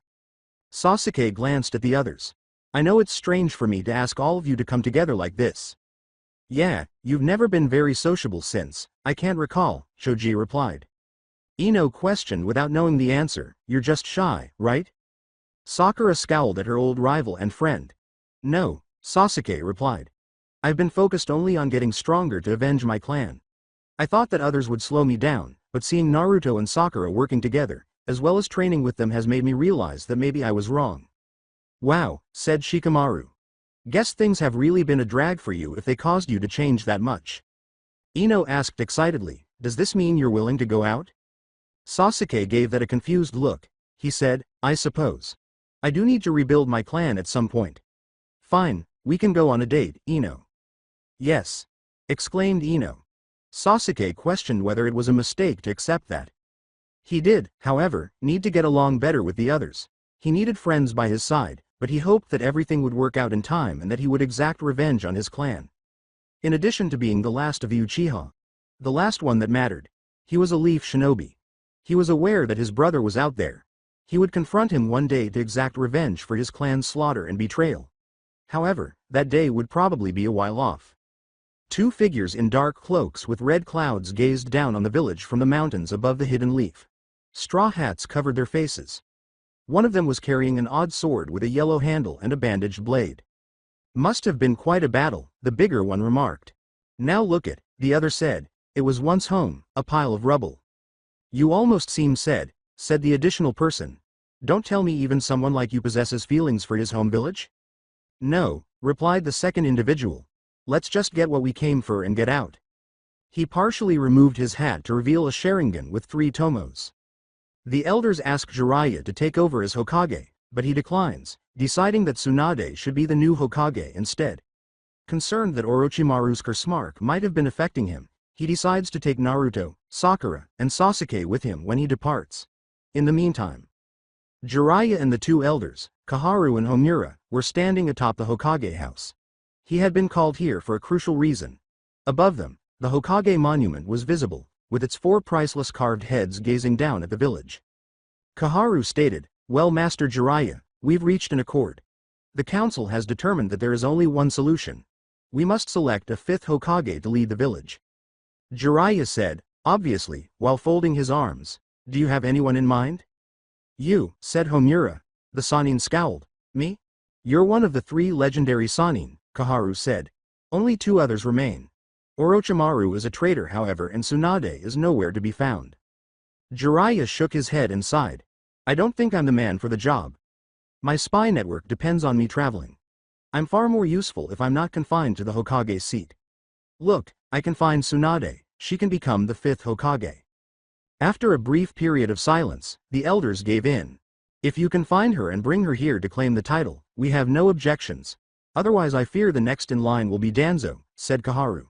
Sasuke glanced at the others. "I know it's strange for me to ask all of you to come together like this." "Yeah, you've never been very sociable since, I can't recall," Choji replied. Ino questioned without knowing the answer, "You're just shy, right?" Sakura scowled at her old rival and friend. "No," Sasuke replied. "I've been focused only on getting stronger to avenge my clan. I thought that others would slow me down, but seeing Naruto and Sakura working together, as well as training with them has made me realize that maybe I was wrong." "Wow," said Shikamaru. Guess things have really been a drag for you if they caused you to change that much. Ino asked excitedly, does this mean you're willing to go out? Sasuke gave that a confused look. He said, I suppose. I do need to rebuild my clan at some point. Fine, we can go on a date, Ino. Yes. Exclaimed Ino. Sasuke questioned whether it was a mistake to accept that. He did, however, need to get along better with the others. He needed friends by his side, but he hoped that everything would work out in time and that he would exact revenge on his clan. In addition to being the last of the Uchiha, the last one that mattered, he was a leaf shinobi. He was aware that his brother was out there. He would confront him one day to exact revenge for his clan's slaughter and betrayal. However, that day would probably be a while off. Two figures in dark cloaks with red clouds gazed down on the village from the mountains above the hidden leaf. Straw hats covered their faces. One of them was carrying an odd sword with a yellow handle and a bandaged blade. Must have been quite a battle, the bigger one remarked. Now look it, the other said. It was once home, a pile of rubble. You almost seem said the additional person. Don't tell me even someone like you possesses feelings for his home village? No, replied the second individual. Let's just get what we came for and get out. He partially removed his hat to reveal a Sharingan with 3 tomos. The elders ask Jiraiya to take over as Hokage, but he declines, deciding that Tsunade should be the new Hokage instead. Concerned that Orochimaru's curse mark might have been affecting him, he decides to take Naruto, Sakura, and Sasuke with him when he departs. In the meantime, Jiraiya and the 2 elders, Kaharu and Homura, were standing atop the Hokage house. He had been called here for a crucial reason. Above them, the Hokage monument was visible, with its 4 priceless carved heads gazing down at the village. Kaharu stated, well, Master Jiraiya, we've reached an accord. The council has determined that there is only one solution. We must select a 5th Hokage to lead the village. Jiraiya said, obviously, while folding his arms, do you have anyone in mind? You, said Homura. The Sannin scowled. Me? You're one of the 3 legendary Sannin, Kaharu said. Only 2 others remain. Orochimaru is a traitor, however, and Tsunade is nowhere to be found. Jiraiya shook his head and sighed. I don't think I'm the man for the job. My spy network depends on me traveling. I'm far more useful if I'm not confined to the Hokage's seat. Look, I can find Tsunade, she can become the 5th Hokage. After a brief period of silence, the elders gave in. If you can find her and bring her here to claim the title, we have no objections. Otherwise I fear the next in line will be Danzo, said Kaharu.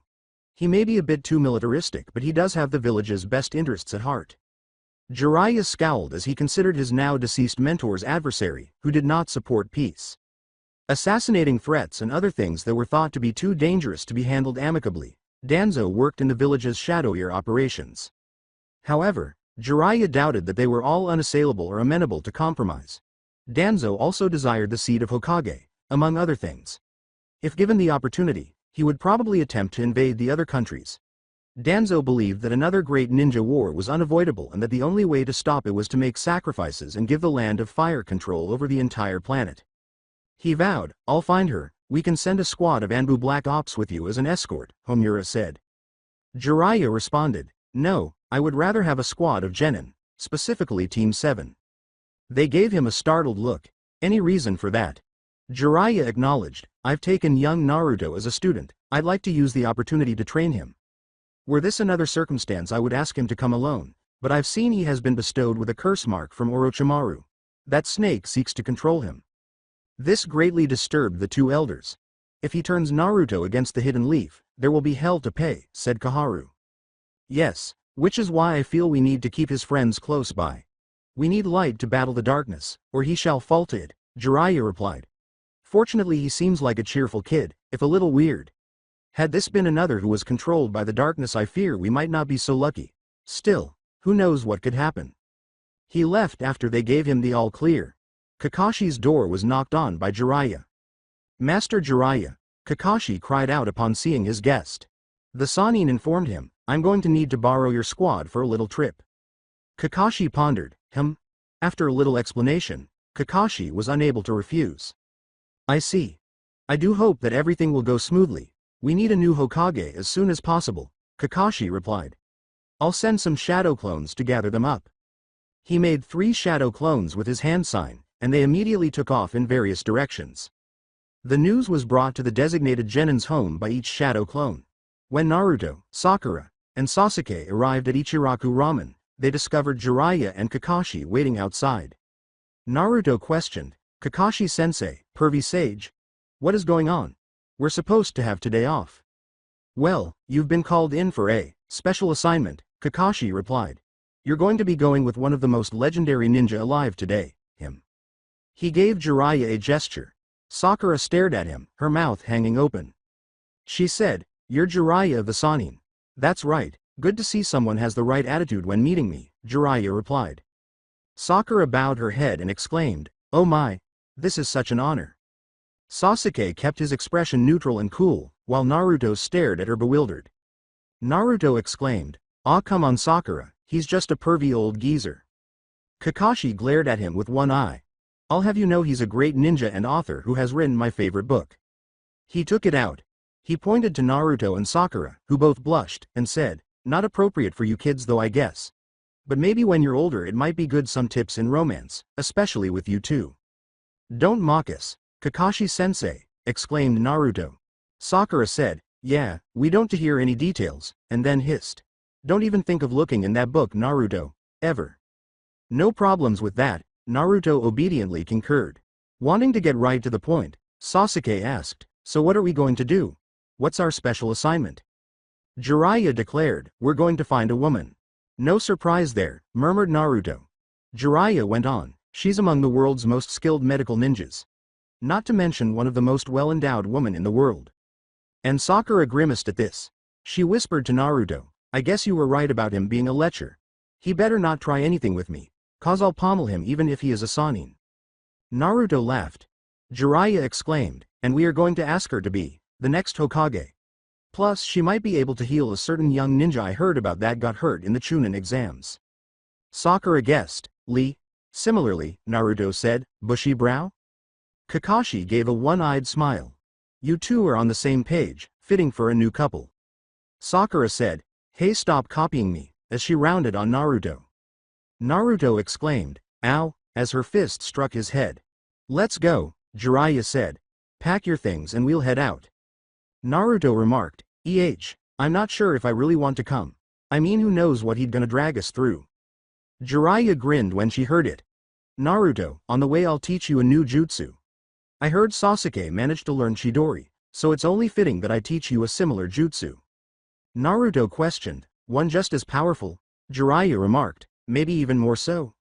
He may be a bit too militaristic, but he does have the village's best interests at heart. Jiraiya scowled as he considered his now deceased mentor's adversary, who did not support peace. Assassinating threats and other things that were thought to be too dangerous to be handled amicably, Danzo worked in the village's shadowier operations. However, Jiraiya doubted that they were all unassailable or amenable to compromise. Danzo also desired the seat of Hokage, among other things. If given the opportunity, he would probably attempt to invade the other countries. Danzo believed that another great ninja war was unavoidable and that the only way to stop it was to make sacrifices and give the land of fire control over the entire planet. He vowed, I'll find her, we can send a squad of Anbu Black Ops with you as an escort, Homura said. Jiraiya responded, no, I would rather have a squad of genin, specifically Team 7. They gave him a startled look. Any reason for that? Jiraiya acknowledged, I've taken young Naruto as a student, I'd like to use the opportunity to train him. Were this another circumstance I would ask him to come alone, but I've seen he has been bestowed with a curse mark from Orochimaru. That snake seeks to control him. This greatly disturbed the 2 elders. If he turns Naruto against the hidden leaf, there will be hell to pay, said Kaharu. Yes, which is why I feel we need to keep his friends close by. We need light to battle the darkness, or he shall fall to it, Jiraiya replied. Fortunately he seems like a cheerful kid, if a little weird. Had this been another who was controlled by the darkness, I fear we might not be so lucky. Still, who knows what could happen. He left after they gave him the all clear. Kakashi's door was knocked on by Jiraiya. Master Jiraiya, Kakashi cried out upon seeing his guest. The Sannin informed him, I'm going to need to borrow your squad for a little trip. Kakashi pondered, After a little explanation, Kakashi was unable to refuse. I see. I do hope that everything will go smoothly. We need a new Hokage as soon as possible, Kakashi replied. I'll send some shadow clones to gather them up. He made 3 shadow clones with his hand sign, and they immediately took off in various directions. The news was brought to the designated Genin's home by each shadow clone. When Naruto, Sakura, and Sasuke arrived at Ichiraku Ramen, they discovered Jiraiya and Kakashi waiting outside. Naruto questioned, "Kakashi-sensei, pervy sage? What is going on? We're supposed to have today off." "Well, you've been called in for a special assignment," Kakashi replied. "You're going to be going with one of the most legendary ninja alive today, him." He gave Jiraiya a gesture. Sakura stared at him, her mouth hanging open. She said, "You're Jiraiya of the Sannin." "That's right, good to see someone has the right attitude when meeting me," Jiraiya replied. Sakura bowed her head and exclaimed, "Oh my, this is such an honor." Sasuke kept his expression neutral and cool, while Naruto stared at her bewildered. Naruto exclaimed, "Ah, come on Sakura, he's just a pervy old geezer." Kakashi glared at him with one eye. "I'll have you know he's a great ninja and author who has written my favorite book." He took it out. He pointed to Naruto and Sakura, who both blushed, and said, "Not appropriate for you kids though I guess. But maybe when you're older it might be good some tips in romance, especially with you two." "Don't mock us, Kakashi-sensei," exclaimed Naruto. Sakura said, "Yeah, we don't to hear any details," and then hissed. "Don't even think of looking in that book, Naruto, ever." "No problems with that," Naruto obediently concurred. Wanting to get right to the point, Sasuke asked, "So what are we going to do? What's our special assignment?" Jiraiya declared, "We're going to find a woman." "No surprise there," murmured Naruto. Jiraiya went on, "She's among the world's most skilled medical ninjas. Not to mention one of the most well-endowed women in the world." And Sakura grimaced at this. She whispered to Naruto, "I guess you were right about him being a lecher. He better not try anything with me, 'cause I'll pommel him even if he is a Sannin." Naruto laughed. Jiraiya exclaimed, "And we are going to ask her to be the next Hokage. Plus she might be able to heal a certain young ninja I heard about that got hurt in the Chunin exams." Sakura guessed, "Lee?" Similarly, Naruto said, "Bushy brow?" Kakashi gave a one-eyed smile. "You two are on the same page, fitting for a new couple." Sakura said, "Hey, stop copying me," as she rounded on Naruto. Naruto exclaimed, "Ow," as her fist struck his head. "Let's go," Jiraiya said. "Pack your things and we'll head out." Naruto remarked, I'm not sure if I really want to come. I mean, who knows what he'd gonna drag us through." Jiraiya grinned when she heard it. "Naruto, on the way I'll teach you a new jutsu. I heard Sasuke managed to learn Chidori, so it's only fitting that I teach you a similar jutsu." Naruto questioned, "One just as powerful?" Jiraiya remarked, "Maybe even more so."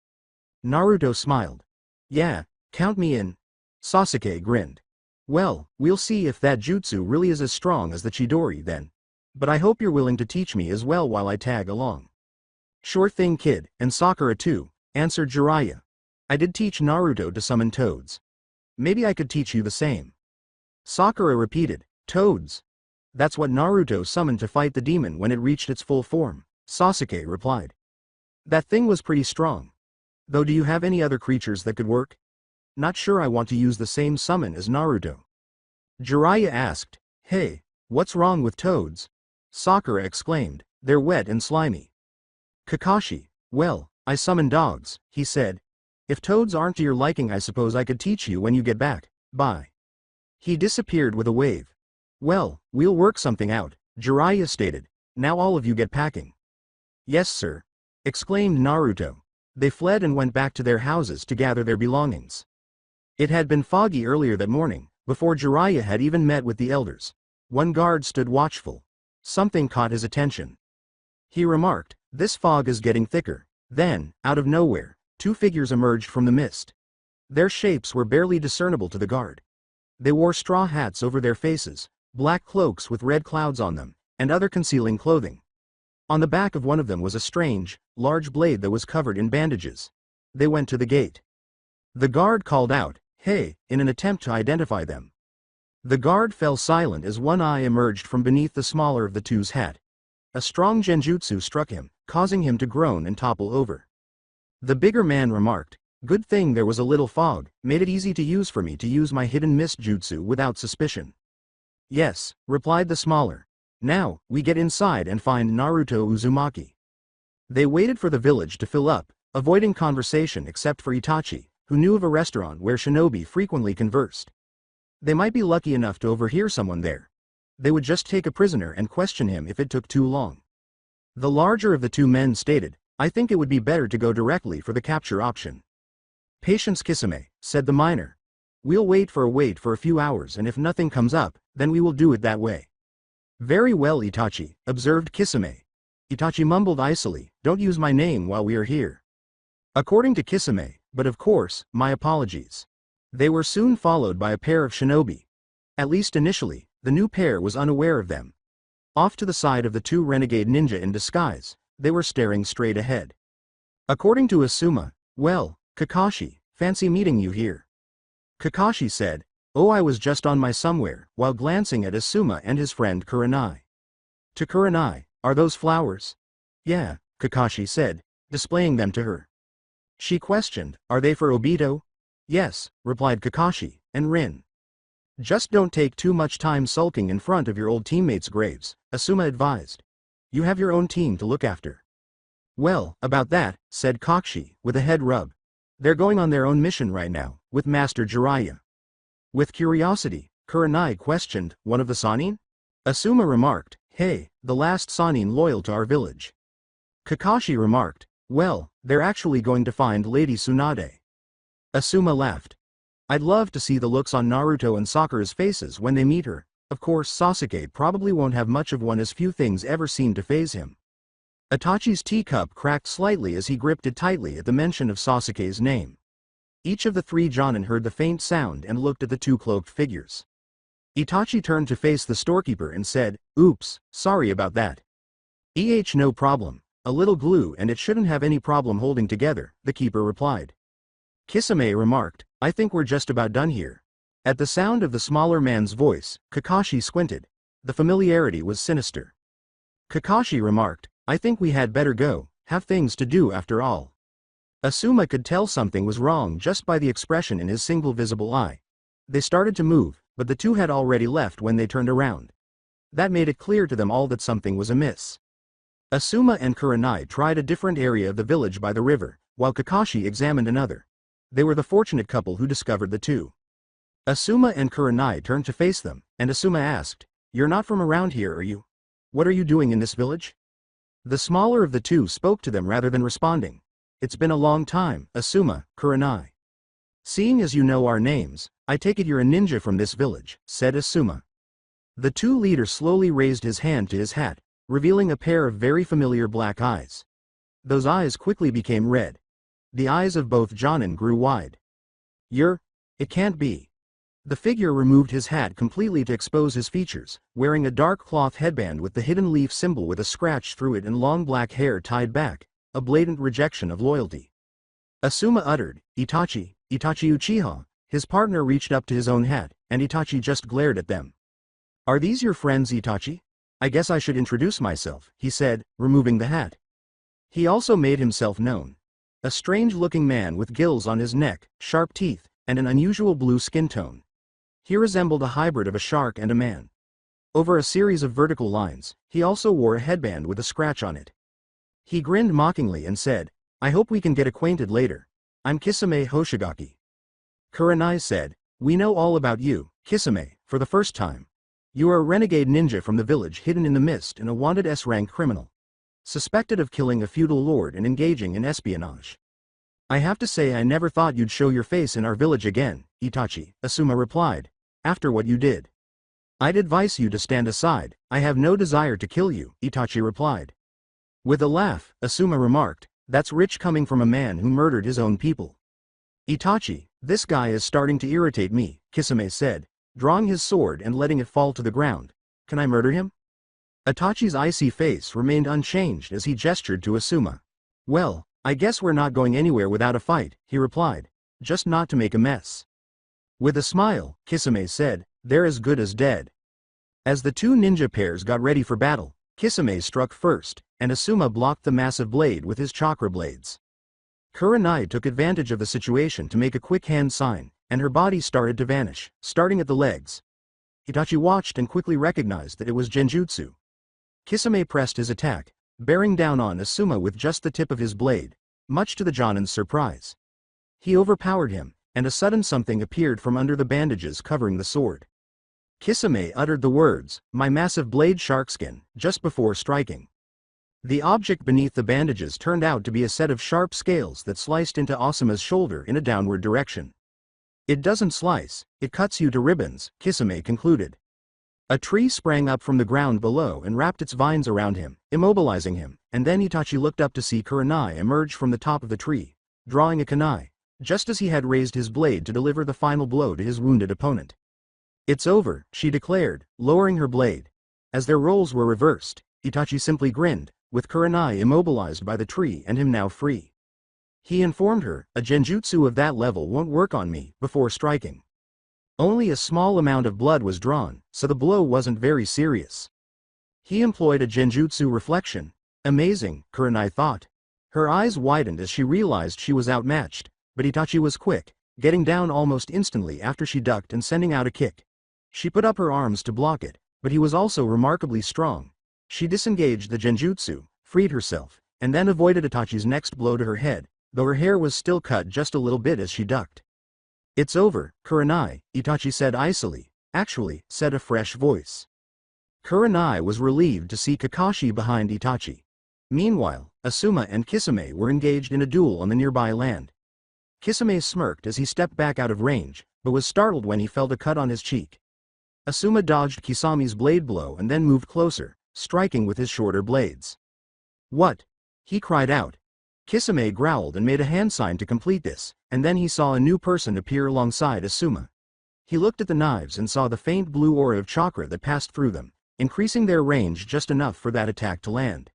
Naruto smiled. "Yeah, count me in." Sasuke grinned. "Well, we'll see if that jutsu really is as strong as the Chidori then. But I hope you're willing to teach me as well while I tag along." "Sure thing kid, and Sakura too," answered Jiraiya. "I did teach Naruto to summon toads. Maybe I could teach you the same." Sakura repeated, "Toads? That's what Naruto summoned to fight the demon when it reached its full form," Sasuke replied. "That thing was pretty strong. Though do you have any other creatures that could work? Not sure I want to use the same summon as Naruto." Jiraiya asked, "Hey, what's wrong with toads?" Sakura exclaimed, "They're wet and slimy." Kakashi, "Well, I summon dogs," he said. "If toads aren't to your liking I suppose I could teach you when you get back, bye." He disappeared with a wave. "Well, we'll work something out," Jiraiya stated. "Now all of you get packing." "Yes sir," exclaimed Naruto. They fled and went back to their houses to gather their belongings. It had been foggy earlier that morning, before Jiraiya had even met with the elders. One guard stood watchful. Something caught his attention. He remarked, "This fog is getting thicker." Then, out of nowhere, two figures emerged from the mist. Their shapes were barely discernible to the guard. They wore straw hats over their faces, black cloaks with red clouds on them, and other concealing clothing. On the back of one of them was a strange, large blade that was covered in bandages. They went to the gate. The guard called out, "Hey," in an attempt to identify them. The guard fell silent as one eye emerged from beneath the smaller of the two's hat. A strong genjutsu struck him, causing him to groan and topple over. The bigger man remarked, "Good thing there was a little fog, made it easy to use for me to use my hidden mist jutsu without suspicion." "Yes," replied the smaller. "Now, we get inside and find Naruto Uzumaki." They waited for the village to fill up, avoiding conversation except for Itachi, who knew of a restaurant where shinobi frequently conversed. They might be lucky enough to overhear someone there. They would just take a prisoner and question him if it took too long. The larger of the two men stated, I think it would be better to go directly for the capture option. Patience Kisame, said the miner. We'll wait for a few hours, and if nothing comes up, then we will do it that way. Very well, Itachi, observed Kisame. Itachi mumbled icily, don't use my name while we are here. According to Kisame, but of course, my apologies. They were soon followed by a pair of shinobi. At least initially, the new pair was unaware of them. Off to the side of the two renegade ninja in disguise, they were staring straight ahead. According to Asuma, well, Kakashi, fancy meeting you here. Kakashi said, oh, I was just on my somewhere, while glancing at Asuma and his friend Kurenai. To Kurenai, are those flowers? Yeah, Kakashi said, displaying them to her. She questioned, are they for Obito? Yes, replied Kakashi, and Rin. Just don't take too much time sulking in front of your old teammates' graves, Asuma advised. You have your own team to look after. Well, about that, said Kakashi, with a head rub. They're going on their own mission right now, with Master Jiraiya. With curiosity, Kurenai questioned, one of the Sannin? Asuma remarked, hey, the last Sannin loyal to our village. Kakashi remarked, well, they're actually going to find Lady Tsunade. Asuma laughed. I'd love to see the looks on Naruto and Sakura's faces when they meet her. Of course Sasuke probably won't have much of one, as few things ever seem to faze him. Itachi's teacup cracked slightly as he gripped it tightly at the mention of Sasuke's name. Each of the three Jonin heard the faint sound and looked at the two cloaked figures. Itachi turned to face the storekeeper and said, oops, sorry about that. No problem. A little glue and it shouldn't have any problem holding together, the keeper replied. Kisame remarked, I think we're just about done here. At the sound of the smaller man's voice, Kakashi squinted. The familiarity was sinister. Kakashi remarked, I think we had better go, have things to do after all. Asuma could tell something was wrong just by the expression in his single visible eye. They started to move, but the two had already left when they turned around. That made it clear to them all that something was amiss. Asuma and Kurenai tried a different area of the village by the river, while Kakashi examined another. They were the fortunate couple who discovered the two. Asuma and Kurenai turned to face them, and Asuma asked, you're not from around here, are you? What are you doing in this village? The smaller of the two spoke to them rather than responding. It's been a long time, Asuma, Kurenai. Seeing as you know our names, I take it you're a ninja from this village, said Asuma. The two leaders slowly raised his hand to his hat, revealing a pair of very familiar black eyes. Those eyes quickly became red. The eyes of both Jonin grew wide. It can't be. The figure removed his hat completely to expose his features, wearing a dark cloth headband with the hidden leaf symbol with a scratch through it and long black hair tied back, a blatant rejection of loyalty. Asuma uttered, Itachi Uchiha. His partner reached up to his own hat, and Itachi just glared at them. Are these your friends, Itachi? I guess I should introduce myself, he said, removing the hat. He also made himself known. A strange-looking man with gills on his neck, sharp teeth, and an unusual blue skin tone. He resembled a hybrid of a shark and a man. Over a series of vertical lines, he also wore a headband with a scratch on it. He grinned mockingly and said, I hope we can get acquainted later. I'm Kisame Hoshigaki. Kurenai said, we know all about you, Kisame, for the first time. You are a renegade ninja from the village hidden in the mist and a wanted S-rank criminal. Suspected of killing a feudal lord and engaging in espionage. I have to say I never thought you'd show your face in our village again, Itachi, Asuma replied, after what you did. I'd advise you to stand aside, I have no desire to kill you, Itachi replied. With a laugh, Asuma remarked, that's rich coming from a man who murdered his own people. Itachi, this guy is starting to irritate me, Kisame said, drawing his sword and letting it fall to the ground. Can I murder him? Itachi's icy face remained unchanged as he gestured to Asuma. Well, I guess we're not going anywhere without a fight, he replied, just not to make a mess. With a smile, Kisame said, they're as good as dead. As the two ninja pairs got ready for battle, Kisame struck first, and Asuma blocked the massive blade with his chakra blades. Kurenai took advantage of the situation to make a quick hand sign, and her body started to vanish, starting at the legs. Itachi watched and quickly recognized that it was Genjutsu. Kisame pressed his attack, bearing down on Asuma with just the tip of his blade, much to the Jonin's surprise. He overpowered him, and a sudden something appeared from under the bandages covering the sword. Kisame uttered the words, "My massive blade sharkskin," just before striking. The object beneath the bandages turned out to be a set of sharp scales that sliced into Asuma's shoulder in a downward direction. "It doesn't slice, it cuts you to ribbons," Kisame concluded. A tree sprang up from the ground below and wrapped its vines around him, immobilizing him, and then Itachi looked up to see Kurenai emerge from the top of the tree, drawing a kunai, just as he had raised his blade to deliver the final blow to his wounded opponent. "It's over," she declared, lowering her blade. As their roles were reversed, Itachi simply grinned, with Kurenai immobilized by the tree and him now free. He informed her, "A genjutsu of that level won't work on me," before striking. Only a small amount of blood was drawn, so the blow wasn't very serious. He employed a genjutsu reflection. Amazing, Kurenai thought. Her eyes widened as she realized she was outmatched, but Itachi was quick, getting down almost instantly after she ducked and sending out a kick. She put up her arms to block it, but he was also remarkably strong. She disengaged the genjutsu, freed herself, and then avoided Itachi's next blow to her head, though her hair was still cut just a little bit as she ducked. "It's over, Kurenai," Itachi said icily. "Actually," said a fresh voice. Kurenai was relieved to see Kakashi behind Itachi. Meanwhile, Asuma and Kisame were engaged in a duel on the nearby land. Kisame smirked as he stepped back out of range, but was startled when he felt a cut on his cheek. Asuma dodged Kisami's blade blow and then moved closer, striking with his shorter blades. "What?" he cried out. Kisame growled and made a hand sign to complete this, and then he saw a new person appear alongside Asuma. He looked at the knives and saw the faint blue aura of chakra that passed through them, increasing their range just enough for that attack to land.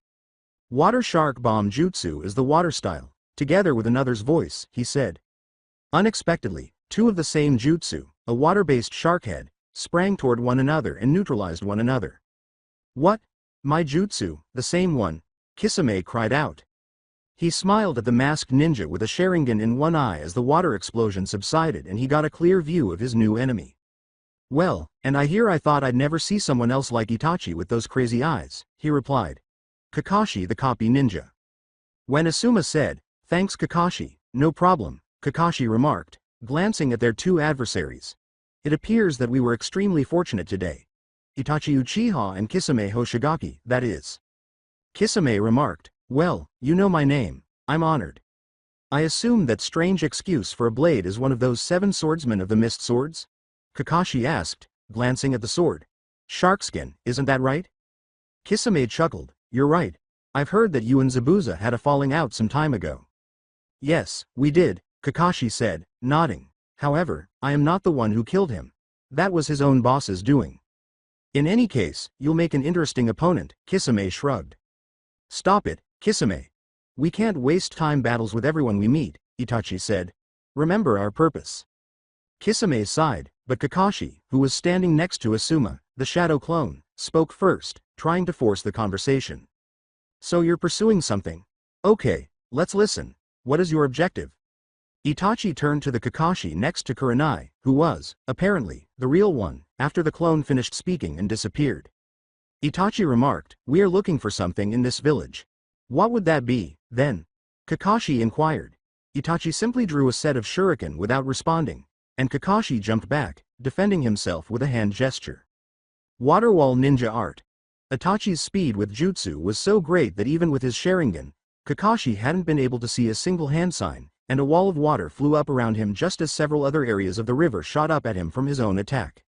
"Water Shark Bomb Jutsu is the water style," together with another's voice, he said. Unexpectedly, two of the same jutsu, a water-based shark head, sprang toward one another and neutralized one another. "What? My jutsu, the same one?" Kisame cried out. He smiled at the masked ninja with a Sharingan in one eye as the water explosion subsided and he got a clear view of his new enemy. "Well, and I thought I'd never see someone else like Itachi with those crazy eyes," he replied. Kakashi the copy ninja. When Asuma said, "Thanks Kakashi, no problem," Kakashi remarked, glancing at their two adversaries. "It appears that we were extremely fortunate today. Itachi Uchiha and Kisame Hoshigaki, that is." Kisame remarked, "Well, you know my name, I'm honored. I assume that strange excuse for a blade is one of those 7 swordsmen of the mist swords?" Kakashi asked, glancing at the sword. "Sharkskin, isn't that right?" Kisame chuckled, "You're right. I've heard that you and Zabuza had a falling out some time ago." "Yes, we did," Kakashi said, nodding. "However, I am not the one who killed him. That was his own boss's doing." "In any case, you'll make an interesting opponent," Kisame shrugged. "Stop it, Kisame. We can't waste time battles with everyone we meet," Itachi said. "Remember our purpose." Kisame sighed, but Kakashi, who was standing next to Asuma, the shadow clone, spoke first, trying to force the conversation. "So you're pursuing something? Okay, let's listen. What is your objective?" Itachi turned to the Kakashi next to Kurenai, who was, apparently, the real one, after the clone finished speaking and disappeared. Itachi remarked, "We are looking for something in this village." "What would that be, then?" Kakashi inquired. Itachi simply drew a set of shuriken without responding, and Kakashi jumped back, defending himself with a hand gesture. "Water wall ninja art." Itachi's speed with jutsu was so great that even with his Sharingan, Kakashi hadn't been able to see a single hand sign, and a wall of water flew up around him just as several other areas of the river shot up at him from his own attack.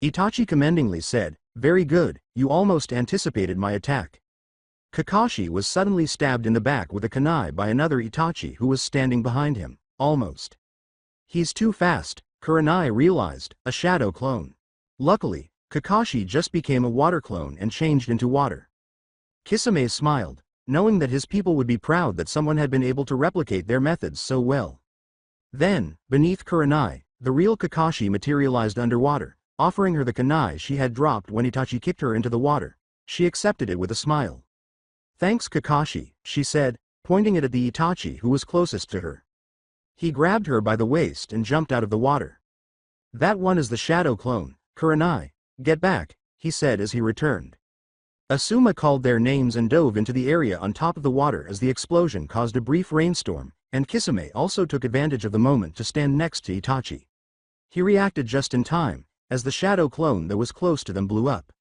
Itachi commendingly said, "Very good, you almost anticipated my attack." Kakashi was suddenly stabbed in the back with a kunai by another Itachi who was standing behind him, almost. "He's too fast," Kurenai realized, a shadow clone. Luckily, Kakashi just became a water clone and changed into water. Kisame smiled, knowing that his people would be proud that someone had been able to replicate their methods so well. Then, beneath Kurenai, the real Kakashi materialized underwater, offering her the kunai she had dropped when Itachi kicked her into the water. She accepted it with a smile. "Thanks Kakashi," she said, pointing it at the Itachi who was closest to her. He grabbed her by the waist and jumped out of the water. "That one is the shadow clone, Kurenai. Get back," he said as he returned. Asuma called their names and dove into the area on top of the water as the explosion caused a brief rainstorm, and Kisame also took advantage of the moment to stand next to Itachi. He reacted just in time, as the shadow clone that was close to them blew up.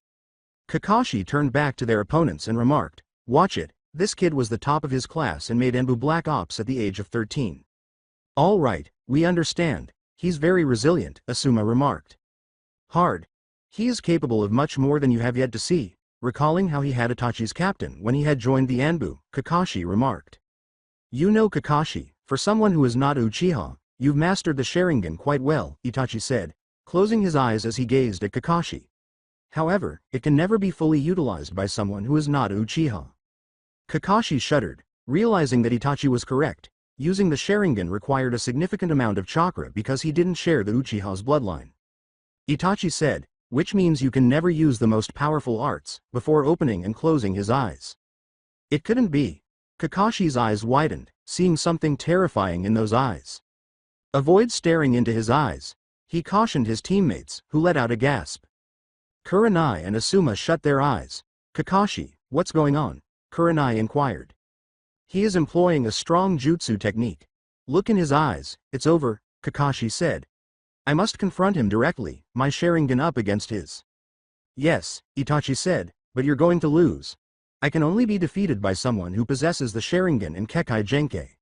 Kakashi turned back to their opponents and remarked, "Watch it, this kid was the top of his class and made Enbu Black Ops at the age of 13. All right, we understand, he's very resilient," Asuma remarked. "Hard. He is capable of much more than you have yet to see," recalling how he had Itachi's captain when he had joined the Anbu, Kakashi remarked. "You know Kakashi, for someone who is not Uchiha, you've mastered the Sharingan quite well," Itachi said, closing his eyes as he gazed at Kakashi. "However, it can never be fully utilized by someone who is not Uchiha." Kakashi shuddered, realizing that Itachi was correct. Using the Sharingan required a significant amount of chakra because he didn't share the Uchiha's bloodline. Itachi said, "Which means you can never use the most powerful arts," before opening and closing his eyes. It couldn't be. Kakashi's eyes widened, seeing something terrifying in those eyes. "Avoid staring into his eyes," he cautioned his teammates, who let out a gasp. Kurenai and Asuma shut their eyes. "Kakashi, what's going on?" Kurenai inquired. "He is employing a strong jutsu technique. Look in his eyes, it's over," Kakashi said. "I must confront him directly, my Sharingan up against his." "Yes," Itachi said, "but you're going to lose. I can only be defeated by someone who possesses the Sharingan and Kekkei Genkei."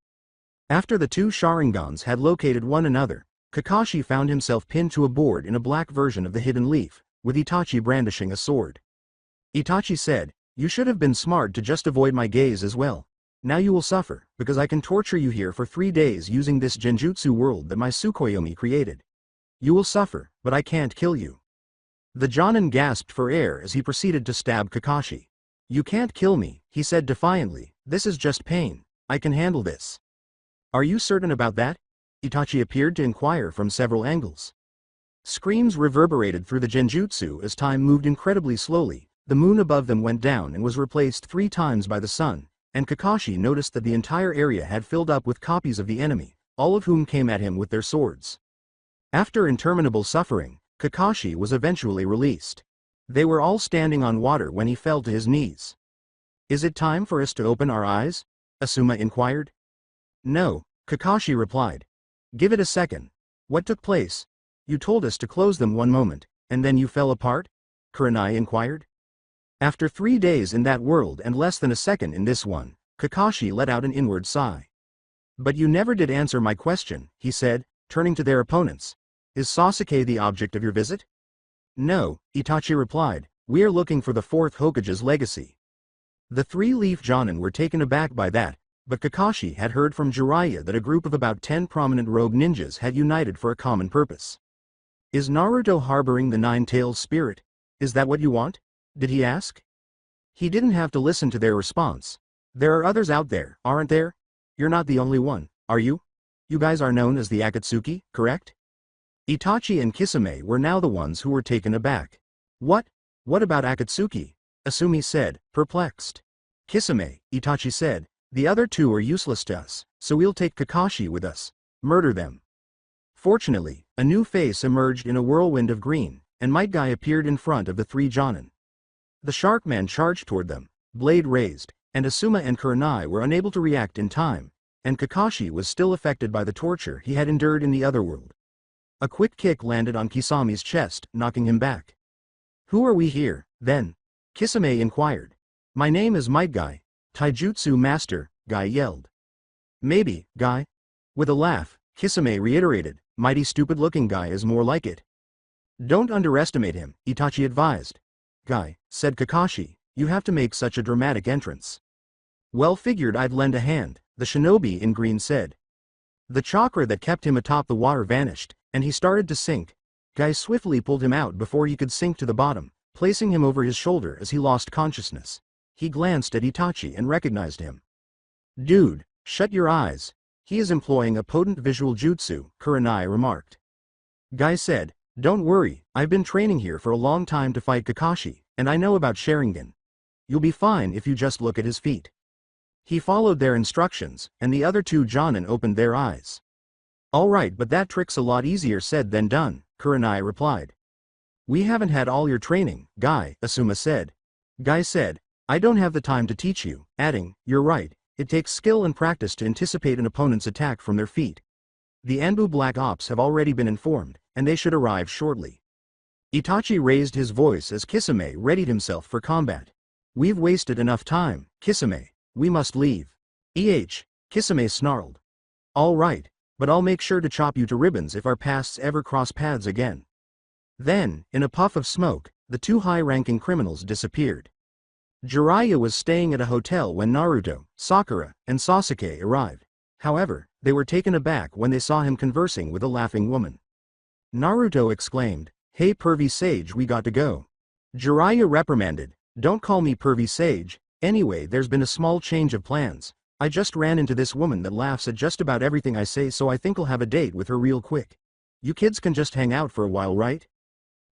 After the two Sharingans had located one another, Kakashi found himself pinned to a board in a black version of the hidden leaf, with Itachi brandishing a sword. Itachi said, "You should have been smart to just avoid my gaze as well. Now you will suffer, because I can torture you here for 3 days using this genjutsu world that my Tsukuyomi created. You will suffer, but I can't kill you." The Jonin gasped for air as he proceeded to stab Kakashi. "You can't kill me," he said defiantly, "this is just pain. I can handle this." "Are you certain about that?" Itachi appeared to inquire from several angles. Screams reverberated through the genjutsu as time moved incredibly slowly. The moon above them went down and was replaced 3 times by the sun, and Kakashi noticed that the entire area had filled up with copies of the enemy, all of whom came at him with their swords. After interminable suffering, Kakashi was eventually released. They were all standing on water when he fell to his knees. "Is it time for us to open our eyes?" Asuma inquired. "No," Kakashi replied. "Give it a second. What took place? You told us to close them one moment, and then you fell apart?" Kurenai inquired. After 3 days in that world and less than a second in this one, Kakashi let out an inward sigh. "But you never did answer my question," he said, turning to their opponents. "Is Sasuke the object of your visit?" "No," Itachi replied, "we are looking for the 4th Hokage's legacy." The 3-leaf Jonin were taken aback by that, but Kakashi had heard from Jiraiya that a group of about 10 prominent rogue ninjas had united for a common purpose. "Is Naruto harboring the 9-tailed spirit? Is that what you want?" did he ask. He didn't have to listen to their response. "There are others out there, aren't there? You're not the only one, are you? You guys are known as the Akatsuki, correct?" Itachi and Kisame were now the ones who were taken aback. "What? What about Akatsuki?" Asumi said, perplexed. "Kisame," Itachi said, "the other 2 are useless to us, so we'll take Kakashi with us. Murder them." Fortunately, a new face emerged in a whirlwind of green, and Might Guy appeared in front of the 3 Jonin. The Sharkman charged toward them, blade raised, and Asuma and Kurenai were unable to react in time, and Kakashi was still affected by the torture he had endured in the other world. A quick kick landed on Kisame's chest, knocking him back. "Who are we here, then?" Kisame inquired. "My name is Might Guy, Taijutsu Master," Guy yelled. "Maybe, Guy." With a laugh, Kisame reiterated, "Mighty stupid-looking Guy is more like it." "Don't underestimate him," Itachi advised. "Guy," said Kakashi, "you have to make such a dramatic entrance." "Well, figured I'd lend a hand," the shinobi in green said. The chakra that kept him atop the water vanished, and he started to sink. Guy swiftly pulled him out before he could sink to the bottom, placing him over his shoulder as he lost consciousness. He glanced at Itachi and recognized him. "Dude, shut your eyes. He is employing a potent visual jutsu," Kurenai remarked. Guy said, "Don't worry, I've been training here for a long time to fight Kakashi, and I know about Sharingan. You'll be fine if you just look at his feet." He followed their instructions, and the other 2 Jonin opened their eyes. "All right, but that trick's a lot easier said than done," Kurenai replied. "We haven't had all your training, Guy," Asuma said. Guy said, "I don't have the time to teach you," adding, "You're right, It takes skill and practice to anticipate an opponent's attack from their feet. The Anbu Black Ops have already been informed, and they should arrive shortly. Itachi raised his voice as Kisame readied himself for combat. We've wasted enough time, Kisame. We must leave. Kisame snarled. All right, but I'll make sure to chop you to ribbons if our paths ever cross paths again. Then, in a puff of smoke, the two high-ranking criminals disappeared. Jiraiya was staying at a hotel when Naruto, Sakura, and Sasuke arrived. However, they were taken aback when they saw him conversing with a laughing woman. Naruto exclaimed, "Hey pervy sage, we got to go." Jiraiya reprimanded, "Don't call me pervy sage. Anyway, there's been a small change of plans. I just ran into this woman that laughs at just about everything I say, so I think I'll have a date with her real quick. You kids can just hang out for a while, right?"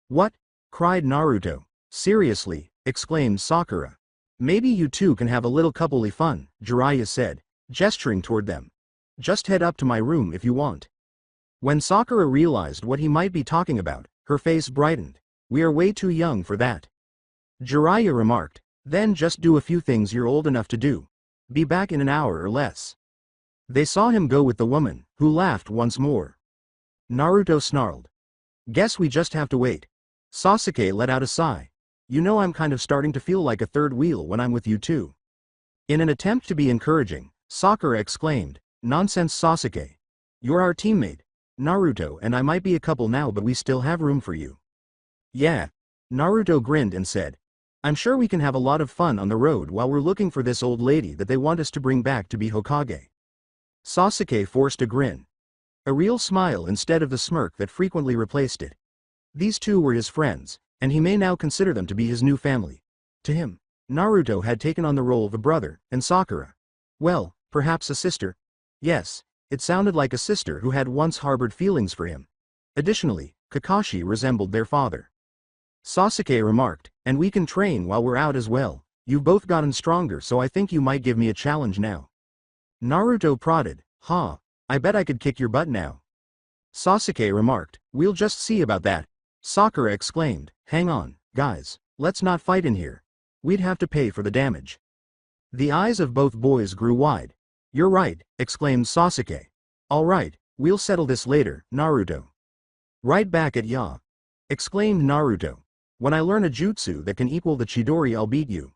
"What?" cried Naruto. "Seriously," exclaimed Sakura. "Maybe you two can have a little coupley fun," Jiraiya said, gesturing toward them. "Just head up to my room if you want." When Sakura realized what he might be talking about, her face brightened. "We are way too young for that," Jiraiya remarked. "Then just do a few things you're old enough to do. Be back in an hour or less." They saw him go with the woman, who laughed once more. Naruto snarled. "Guess we just have to wait." Sasuke let out a sigh. "You know, I'm kind of starting to feel like a third wheel when I'm with you too." In an attempt to be encouraging, Sakura exclaimed, "Nonsense, Sasuke. You're our teammate. Naruto and I might be a couple now, but we still have room for you." "Yeah." Naruto grinned and said, "I'm sure we can have a lot of fun on the road while we're looking for this old lady that they want us to bring back to be Hokage." Sasuke forced a grin. A real smile instead of the smirk that frequently replaced it. These two were his friends, and he may now consider them to be his new family. To him, Naruto had taken on the role of a brother, and Sakura, well, perhaps a sister. Yes, it sounded like a sister who had once harbored feelings for him. Additionally, Kakashi resembled their father. Sasuke remarked, "And we can train while we're out as well. You've both gotten stronger, so I think you might give me a challenge now." Naruto prodded, "Huh, I bet I could kick your butt now." Sasuke remarked, "We'll just see about that." Sakura exclaimed, "Hang on, guys, let's not fight in here. We'd have to pay for the damage." The eyes of both boys grew wide. "You're right," exclaimed Sasuke. "All right, we'll settle this later, Naruto." "Right back at ya!" exclaimed Naruto. "When I learn a jutsu that can equal the Chidori, I'll beat you.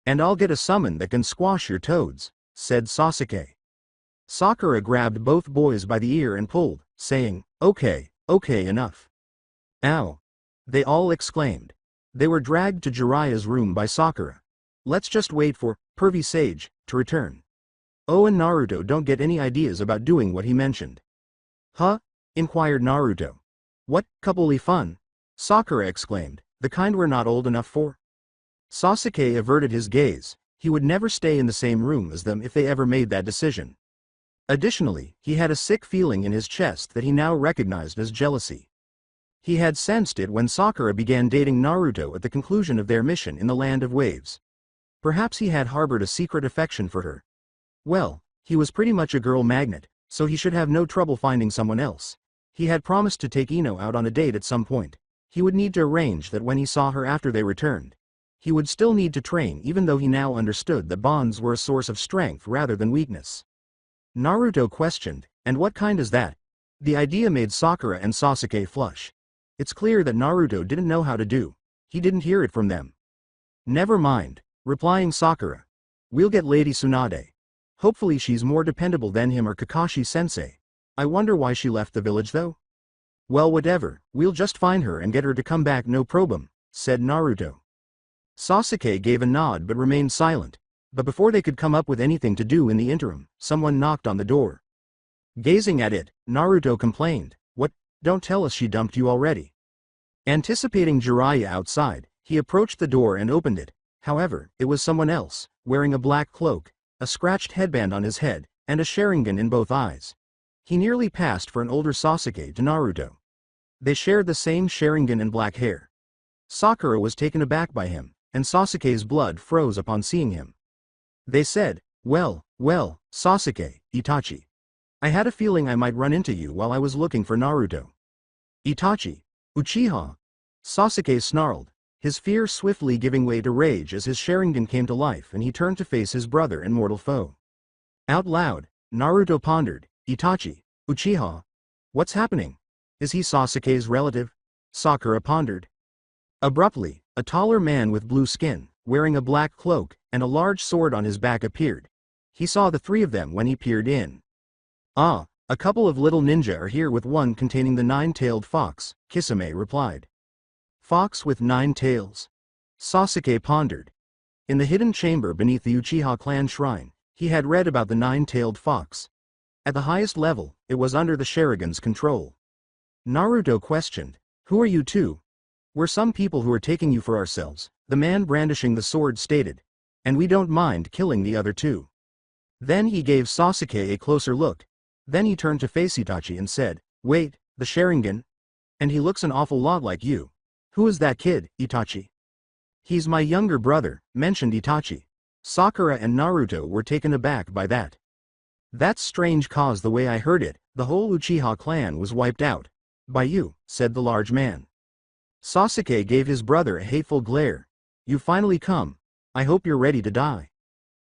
And I'll get a summon that can squash your toads," said Sasuke. Sakura grabbed both boys by the ear and pulled, saying, okay, enough." "Ow!" they all exclaimed. They were dragged to Jiraiya's room by Sakura. "Let's just wait for pervy sage to return." Oh, and Naruto don't get any ideas about doing what he mentioned. "Huh?" inquired Naruto. "What, coupley fun?" Sakura exclaimed, "The kind we're not old enough for?" Sasuke averted his gaze. He would never stay in the same room as them if they ever made that decision. Additionally, he had a sick feeling in his chest that he now recognized as jealousy. He had sensed it when Sakura began dating Naruto at the conclusion of their mission in the Land of Waves. Perhaps he had harbored a secret affection for her. Well, he was pretty much a girl magnet, so he should have no trouble finding someone else. He had promised to take Ino out on a date at some point. He would need to arrange that when he saw her after they returned. He would still need to train, even though he now understood that bonds were a source of strength rather than weakness. Naruto questioned, "And what kind is that?" The idea made Sakura and Sasuke flush. It's clear that Naruto didn't know how to do. He didn't hear it from them. "Never mind," replying Sakura. "We'll get Lady Tsunade. Hopefully she's more dependable than him or Kakashi-sensei. I wonder why she left the village though?" "Well, whatever, we'll just find her and get her to come back, no problem," said Naruto. Sasuke gave a nod but remained silent. But before they could come up with anything to do in the interim, someone knocked on the door. Gazing at it, Naruto complained, "What, don't tell us she dumped you already." Anticipating Jiraiya outside, he approached the door and opened it. However, it was someone else, wearing a black cloak, a scratched headband on his head, and a Sharingan in both eyes. He nearly passed for an older Sasuke to Naruto. They shared the same Sharingan and black hair. Sakura was taken aback by him, and Sasuke's blood froze upon seeing him. They said, well, Sasuke, Itachi. I had a feeling I might run into you while I was looking for Naruto." "Itachi? Uchiha?" Sasuke snarled, his fear swiftly giving way to rage as his Sharingan came to life and he turned to face his brother and mortal foe. Out loud, Naruto pondered, Itachi, Uchiha. What's happening? Is he Sasuke's relative? Sakura pondered. Abruptly, a taller man with blue skin, wearing a black cloak, and a large sword on his back appeared. He saw the three of them when he peered in. Ah, a couple of little ninja are here with one containing the nine-tailed fox, Kisame replied. Fox with 9 tails? Sasuke pondered. In the hidden chamber beneath the Uchiha clan shrine, he had read about the 9-tailed fox. At the highest level, it was under the Sharingan's control. Naruto questioned, "Who are you two?" "We're some people who are taking you for ourselves," the man brandishing the sword stated. "And we don't mind killing the other two." Then he gave Sasuke a closer look. Then he turned to face Itachi and said, "Wait, the Sharingan? And he looks an awful lot like you. Who is that kid, Itachi?" "He's my younger brother," mentioned Itachi. Sakura and Naruto were taken aback by that. "That's strange, cause the way I heard it, the whole Uchiha clan was wiped out. By you," said the large man. Sasuke gave his brother a hateful glare. "You finally come. I hope you're ready to die."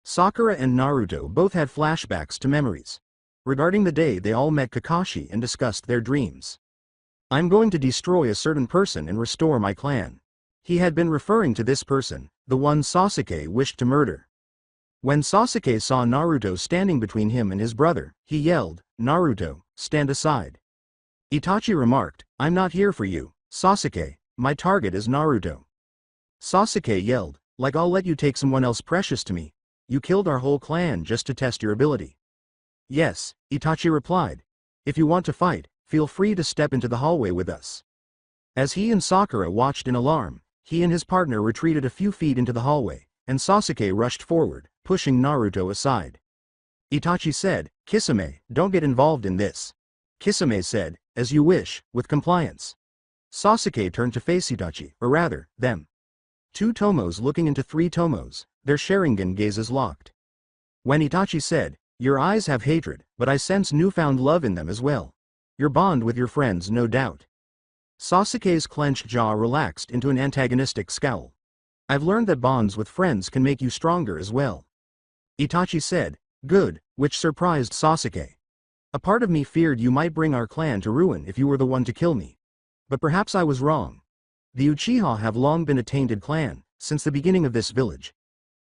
Sakura and Naruto both had flashbacks to memories regarding the day they all met Kakashi and discussed their dreams. "I'm going to destroy a certain person and restore my clan." He had been referring to this person, the one Sasuke wished to murder. When Sasuke saw Naruto standing between him and his brother, he yelled, "Naruto, stand aside." Itachi remarked, "I'm not here for you, Sasuke, my target is Naruto." Sasuke yelled, "Like I'll let you take someone else precious to me. You killed our whole clan just to test your ability." "Yes," Itachi replied. "If you want to fight, feel free to step into the hallway with us." As he and Sakura watched in alarm, he and his partner retreated a few feet into the hallway, and Sasuke rushed forward, pushing Naruto aside. Itachi said, "Kisame, don't get involved in this." Kisame said, "As you wish, with compliance." Sasuke turned to face Itachi, or rather, them. Two Tomos looking into three Tomos, their Sharingan gazes locked. When Itachi said, "Your eyes have hatred, but I sense newfound love in them as well. Your bond with your friends, no doubt." Sasuke's clenched jaw relaxed into an antagonistic scowl. "I've learned that bonds with friends can make you stronger as well." Itachi said, "Good," which surprised Sasuke. "A part of me feared you might bring our clan to ruin if you were the one to kill me. But perhaps I was wrong. The Uchiha have long been a tainted clan, since the beginning of this village.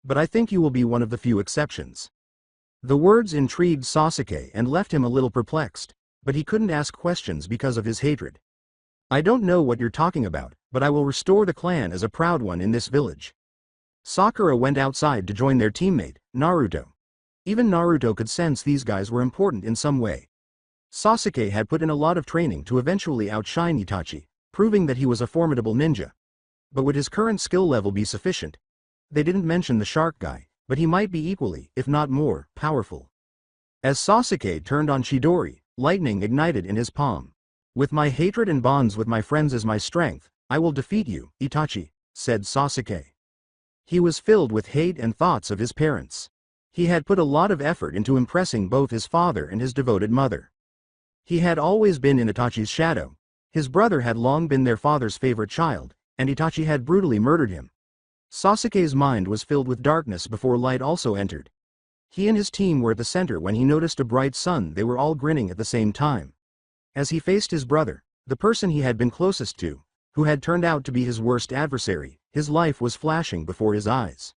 But I think you will be one of the few exceptions." The words intrigued Sasuke and left him a little perplexed, but he couldn't ask questions because of his hatred. "I don't know what you're talking about, but I will restore the clan as a proud one in this village." Sakura went outside to join their teammate, Naruto. Even Naruto could sense these guys were important in some way. Sasuke had put in a lot of training to eventually outshine Itachi, proving that he was a formidable ninja. But would his current skill level be sufficient? They didn't mention the shark guy, but he might be equally, if not more, powerful. As Sasuke turned on Chidori, lightning ignited in his palm. "With my hatred and bonds with my friends as my strength, I will defeat you, Itachi," said Sasuke. He was filled with hate and thoughts of his parents. He had put a lot of effort into impressing both his father and his devoted mother. He had always been in Itachi's shadow. His brother had long been their father's favorite child, and Itachi had brutally murdered him. Sasuke's mind was filled with darkness before light also entered. He and his team were at the center when he noticed a bright sun. They were all grinning at the same time. As he faced his brother, the person he had been closest to, who had turned out to be his worst adversary, his life was flashing before his eyes.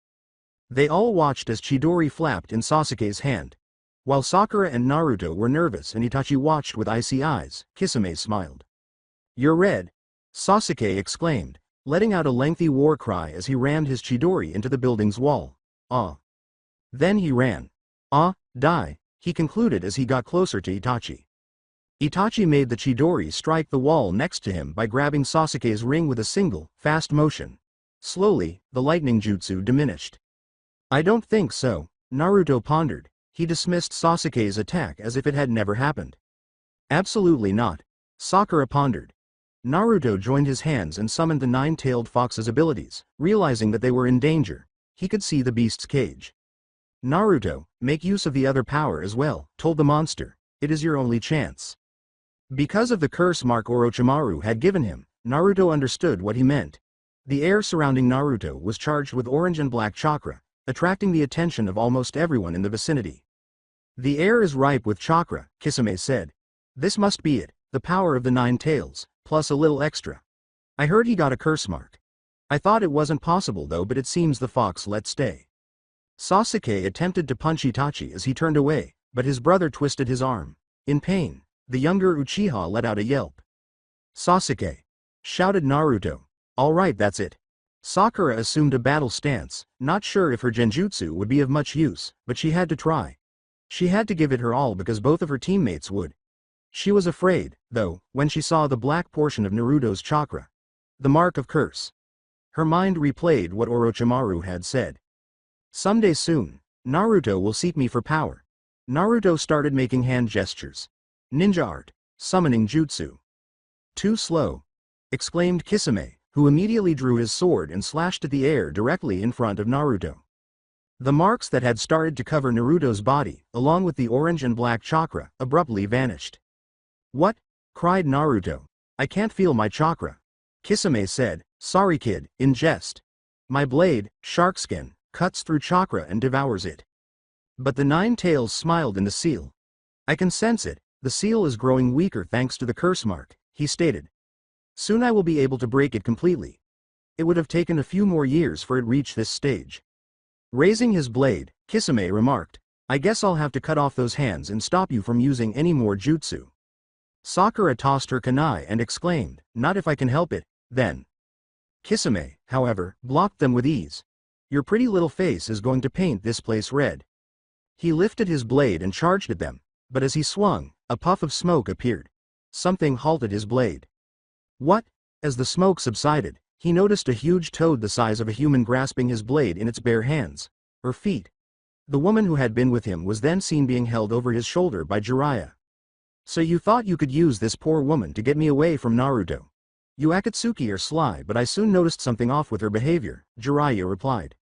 They all watched as Chidori flapped in Sasuke's hand. While Sakura and Naruto were nervous and Itachi watched with icy eyes, Kisame smiled. "You're red," Sasuke exclaimed, letting out a lengthy war cry as he rammed his Chidori into the building's wall. "Ah." Then he ran. "Ah, die," he concluded as he got closer to Itachi. Itachi made the Chidori strike the wall next to him by grabbing Sasuke's ring with a single, fast motion. Slowly, the lightning jutsu diminished. "I don't think so," Naruto pondered. He dismissed Sasuke's attack as if it had never happened. "Absolutely not," Sakura pondered. Naruto joined his hands and summoned the nine-tailed fox's abilities, realizing that they were in danger. He could see the beast's cage. "Naruto, make use of the other power as well," told the monster. "It is your only chance." Because of the curse mark Orochimaru had given him, Naruto understood what he meant. The air surrounding Naruto was charged with orange and black chakra, attracting the attention of almost everyone in the vicinity. The air is ripe with chakra, Kisame said. This must be it, the power of the 9 tails, plus a little extra. I heard he got a curse mark. I thought it wasn't possible though, but it seems the fox let stay. Sasuke attempted to punch Itachi as he turned away, but his brother twisted his arm. In pain, the younger Uchiha let out a yelp. Sasuke! Shouted Naruto. Alright, that's it. Sakura assumed a battle stance, not sure if her genjutsu would be of much use, but she had to try. She had to give it her all because both of her teammates would. She was afraid, though, when she saw the black portion of Naruto's chakra. The mark of curse. Her mind replayed what Orochimaru had said. Someday soon, Naruto will seek me for power. Naruto started making hand gestures. Ninja art. Summoning jutsu. Too slow. Exclaimed Kisame, who immediately drew his sword and slashed at the air directly in front of Naruto. The marks that had started to cover Naruto's body, along with the orange and black chakra, abruptly vanished. What? Cried Naruto. I can't feel my chakra. Kisame said, sorry kid, in jest. My blade, sharkskin, cuts through chakra and devours it. But the 9 tails smiled in the seal. I can sense it, the seal is growing weaker thanks to the curse mark, he stated. Soon I will be able to break it completely. It would have taken a few more years for it to reach this stage. Raising his blade, Kisame remarked, I guess I'll have to cut off those hands and stop you from using any more jutsu. Sakura tossed her kunai and exclaimed, not if I can help it, then. Kisame, however, blocked them with ease. Your pretty little face is going to paint this place red. He lifted his blade and charged at them, but as he swung, a puff of smoke appeared. Something halted his blade. What? As the smoke subsided, he noticed a huge toad the size of a human grasping his blade in its bare hands, or feet. The woman who had been with him was then seen being held over his shoulder by Jiraiya. So you thought you could use this poor woman to get me away from Naruto? You Akatsuki are sly, but I soon noticed something off with her behavior, Jiraiya replied.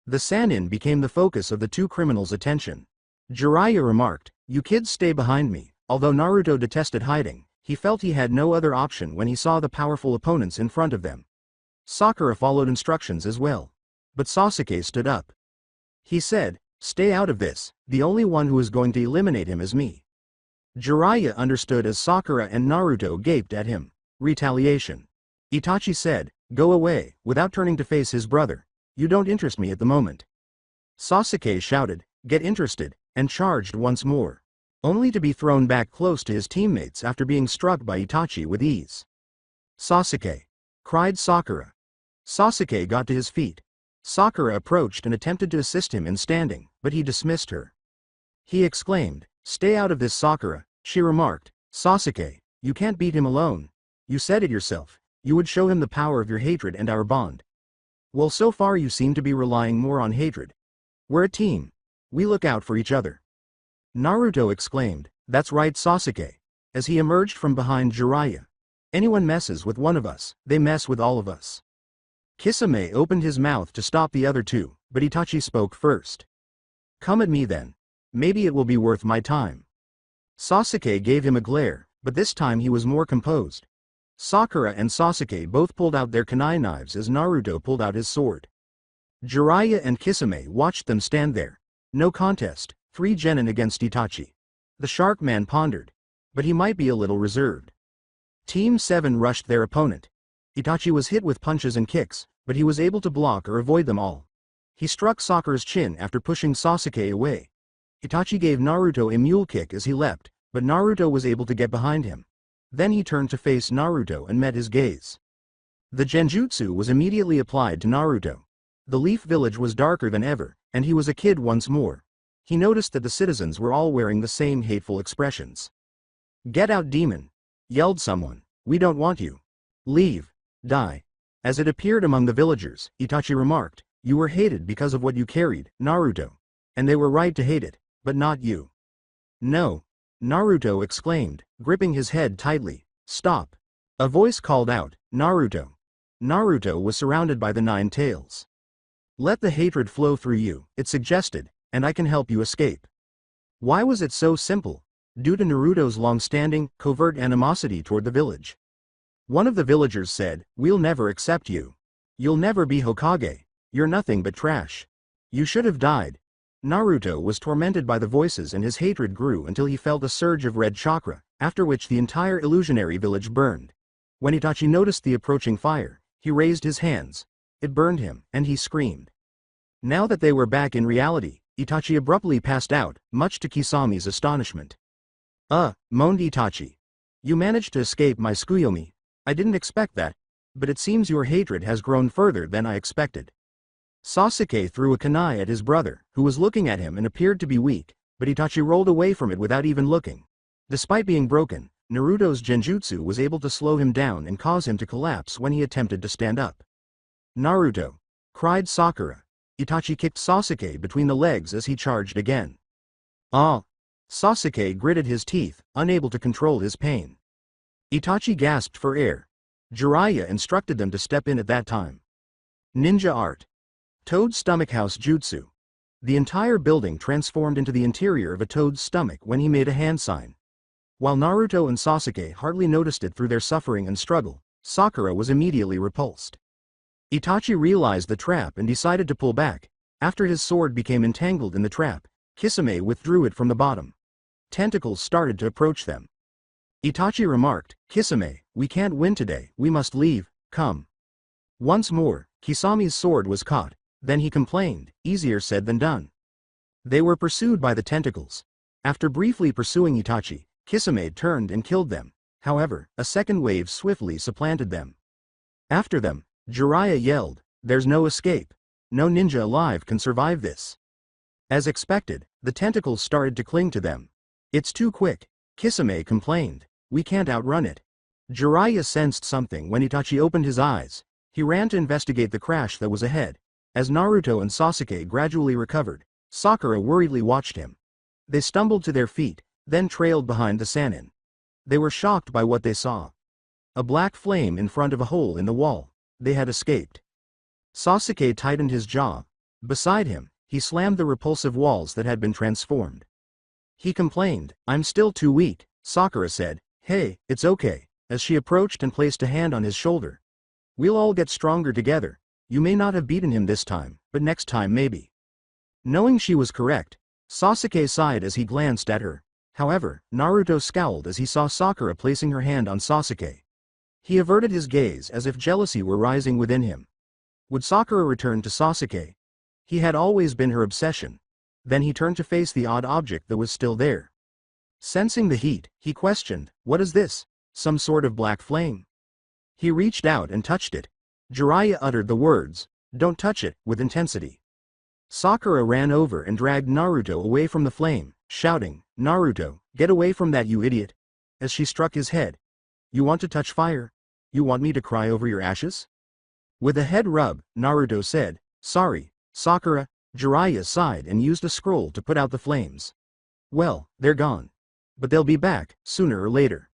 The Sannin became the focus of the 2 criminals' attention. Jiraiya remarked, you kids stay behind me. Although Naruto detested hiding, he felt he had no other option when he saw the powerful opponents in front of them. Sakura followed instructions as well. But Sasuke stood up. He said, stay out of this, the only one who is going to eliminate him is me. Jiraiya understood as Sakura and Naruto gaped at him. Retaliation. Itachi said, go away, without turning to face his brother. You don't interest me at the moment. Sasuke shouted, get interested, and charged once more. Only to be thrown back close to his teammates after being struck by Itachi with ease. Sasuke! Cried Sakura. Sasuke got to his feet. Sakura approached and attempted to assist him in standing, but he dismissed her. He exclaimed, stay out of this Sakura, she remarked. Sasuke, you can't beat him alone. You said it yourself, you would show him the power of your hatred and our bond. Well, so far you seem to be relying more on hatred. We're a team. We look out for each other. Naruto exclaimed, that's right Sasuke, as he emerged from behind Jiraiya. Anyone messes with one of us, they mess with all of us. Kisame opened his mouth to stop the other 2, but Itachi spoke first. Come at me then. Maybe it will be worth my time. Sasuke gave him a glare, but this time he was more composed. Sakura and Sasuke both pulled out their kunai knives as Naruto pulled out his sword. Jiraiya and Kisame watched them stand there. No contest, 3 genin against Itachi. The shark man pondered. But he might be a little reserved. Team 7 rushed their opponent. Itachi was hit with punches and kicks, but he was able to block or avoid them all. He struck Sakura's chin after pushing Sasuke away. Itachi gave Naruto a mule kick as he leapt, but Naruto was able to get behind him. Then he turned to face Naruto and met his gaze. The genjutsu was immediately applied to Naruto. The Leaf Village was darker than ever, and he was a kid once more. He noticed that the citizens were all wearing the same hateful expressions. Get out, demon! Yelled someone. We don't want you. Leave. Die. As it appeared among the villagers, Itachi remarked, you were hated because of what you carried, Naruto. And they were right to hate it, but not you. No. Naruto exclaimed, gripping his head tightly. Stop. A voice called out, Naruto. Naruto was surrounded by the 9 tails. Let the hatred flow through you, it suggested, and I can help you escape. Why was it so simple? Due to Naruto's long-standing, covert animosity toward the village. One of the villagers said, we'll never accept you. You'll never be Hokage. You're nothing but trash. You should have died. Naruto was tormented by the voices and his hatred grew until he felt a surge of red chakra, after which the entire illusionary village burned. When Itachi noticed the approaching fire, he raised his hands. It burned him, and he screamed. Now that they were back in reality, Itachi abruptly passed out, much to Kisami's astonishment. Moaned Itachi. You managed to escape my Tsukuyomi. I didn't expect that, but it seems your hatred has grown further than I expected. Sasuke threw a kunai at his brother, who was looking at him and appeared to be weak, but Itachi rolled away from it without even looking. Despite being broken, Naruto's genjutsu was able to slow him down and cause him to collapse when he attempted to stand up. Naruto! Cried Sakura. Itachi kicked Sasuke between the legs as he charged again. Ah! Sasuke gritted his teeth, unable to control his pain. Itachi gasped for air. Jiraiya instructed them to step in at that time. Ninja Art. Toad's Stomach House Jutsu. The entire building transformed into the interior of a toad's stomach when he made a hand sign. While Naruto and Sasuke hardly noticed it through their suffering and struggle, Sakura was immediately repulsed. Itachi realized the trap and decided to pull back. After his sword became entangled in the trap, Kisame withdrew it from the bottom. Tentacles started to approach them. Itachi remarked, Kisame, we can't win today, we must leave, come. Once more, Kisami's sword was caught, then he complained, easier said than done. They were pursued by the tentacles. After briefly pursuing Itachi, Kisame turned and killed them. However, a second wave swiftly supplanted them. After them, Jiraiya yelled, there's no escape. No ninja alive can survive this. As expected, the tentacles started to cling to them. It's too quick, Kisame complained. We can't outrun it. Jiraiya sensed something when Itachi opened his eyes. He ran to investigate the crash that was ahead. As Naruto and Sasuke gradually recovered, Sakura worriedly watched him. They stumbled to their feet, then trailed behind the Sannin. They were shocked by what they saw. A black flame in front of a hole in the wall. They had escaped. Sasuke tightened his jaw. Beside him, he slammed the repulsive walls that had been transformed. He complained, I'm still too weak. Sakura said, hey, it's okay, as she approached and placed a hand on his shoulder. We'll all get stronger together. You may not have beaten him this time, but next time maybe. Knowing she was correct, Sasuke sighed as he glanced at her. However, Naruto scowled as he saw Sakura placing her hand on Sasuke. He averted his gaze as if jealousy were rising within him. Would Sakura return to Sasuke? He had always been her obsession. Then he turned to face the odd object that was still there. Sensing the heat, he questioned, what is this? Some sort of black flame? He reached out and touched it. Jiraiya uttered the words, don't touch it, with intensity. Sakura ran over and dragged Naruto away from the flame, shouting, Naruto, get away from that you idiot. As she struck his head. You want to touch fire? You want me to cry over your ashes? With a head rub, Naruto said, sorry, Sakura. Jiraiya sighed and used a scroll to put out the flames. Well, they're gone. But they'll be back, sooner or later.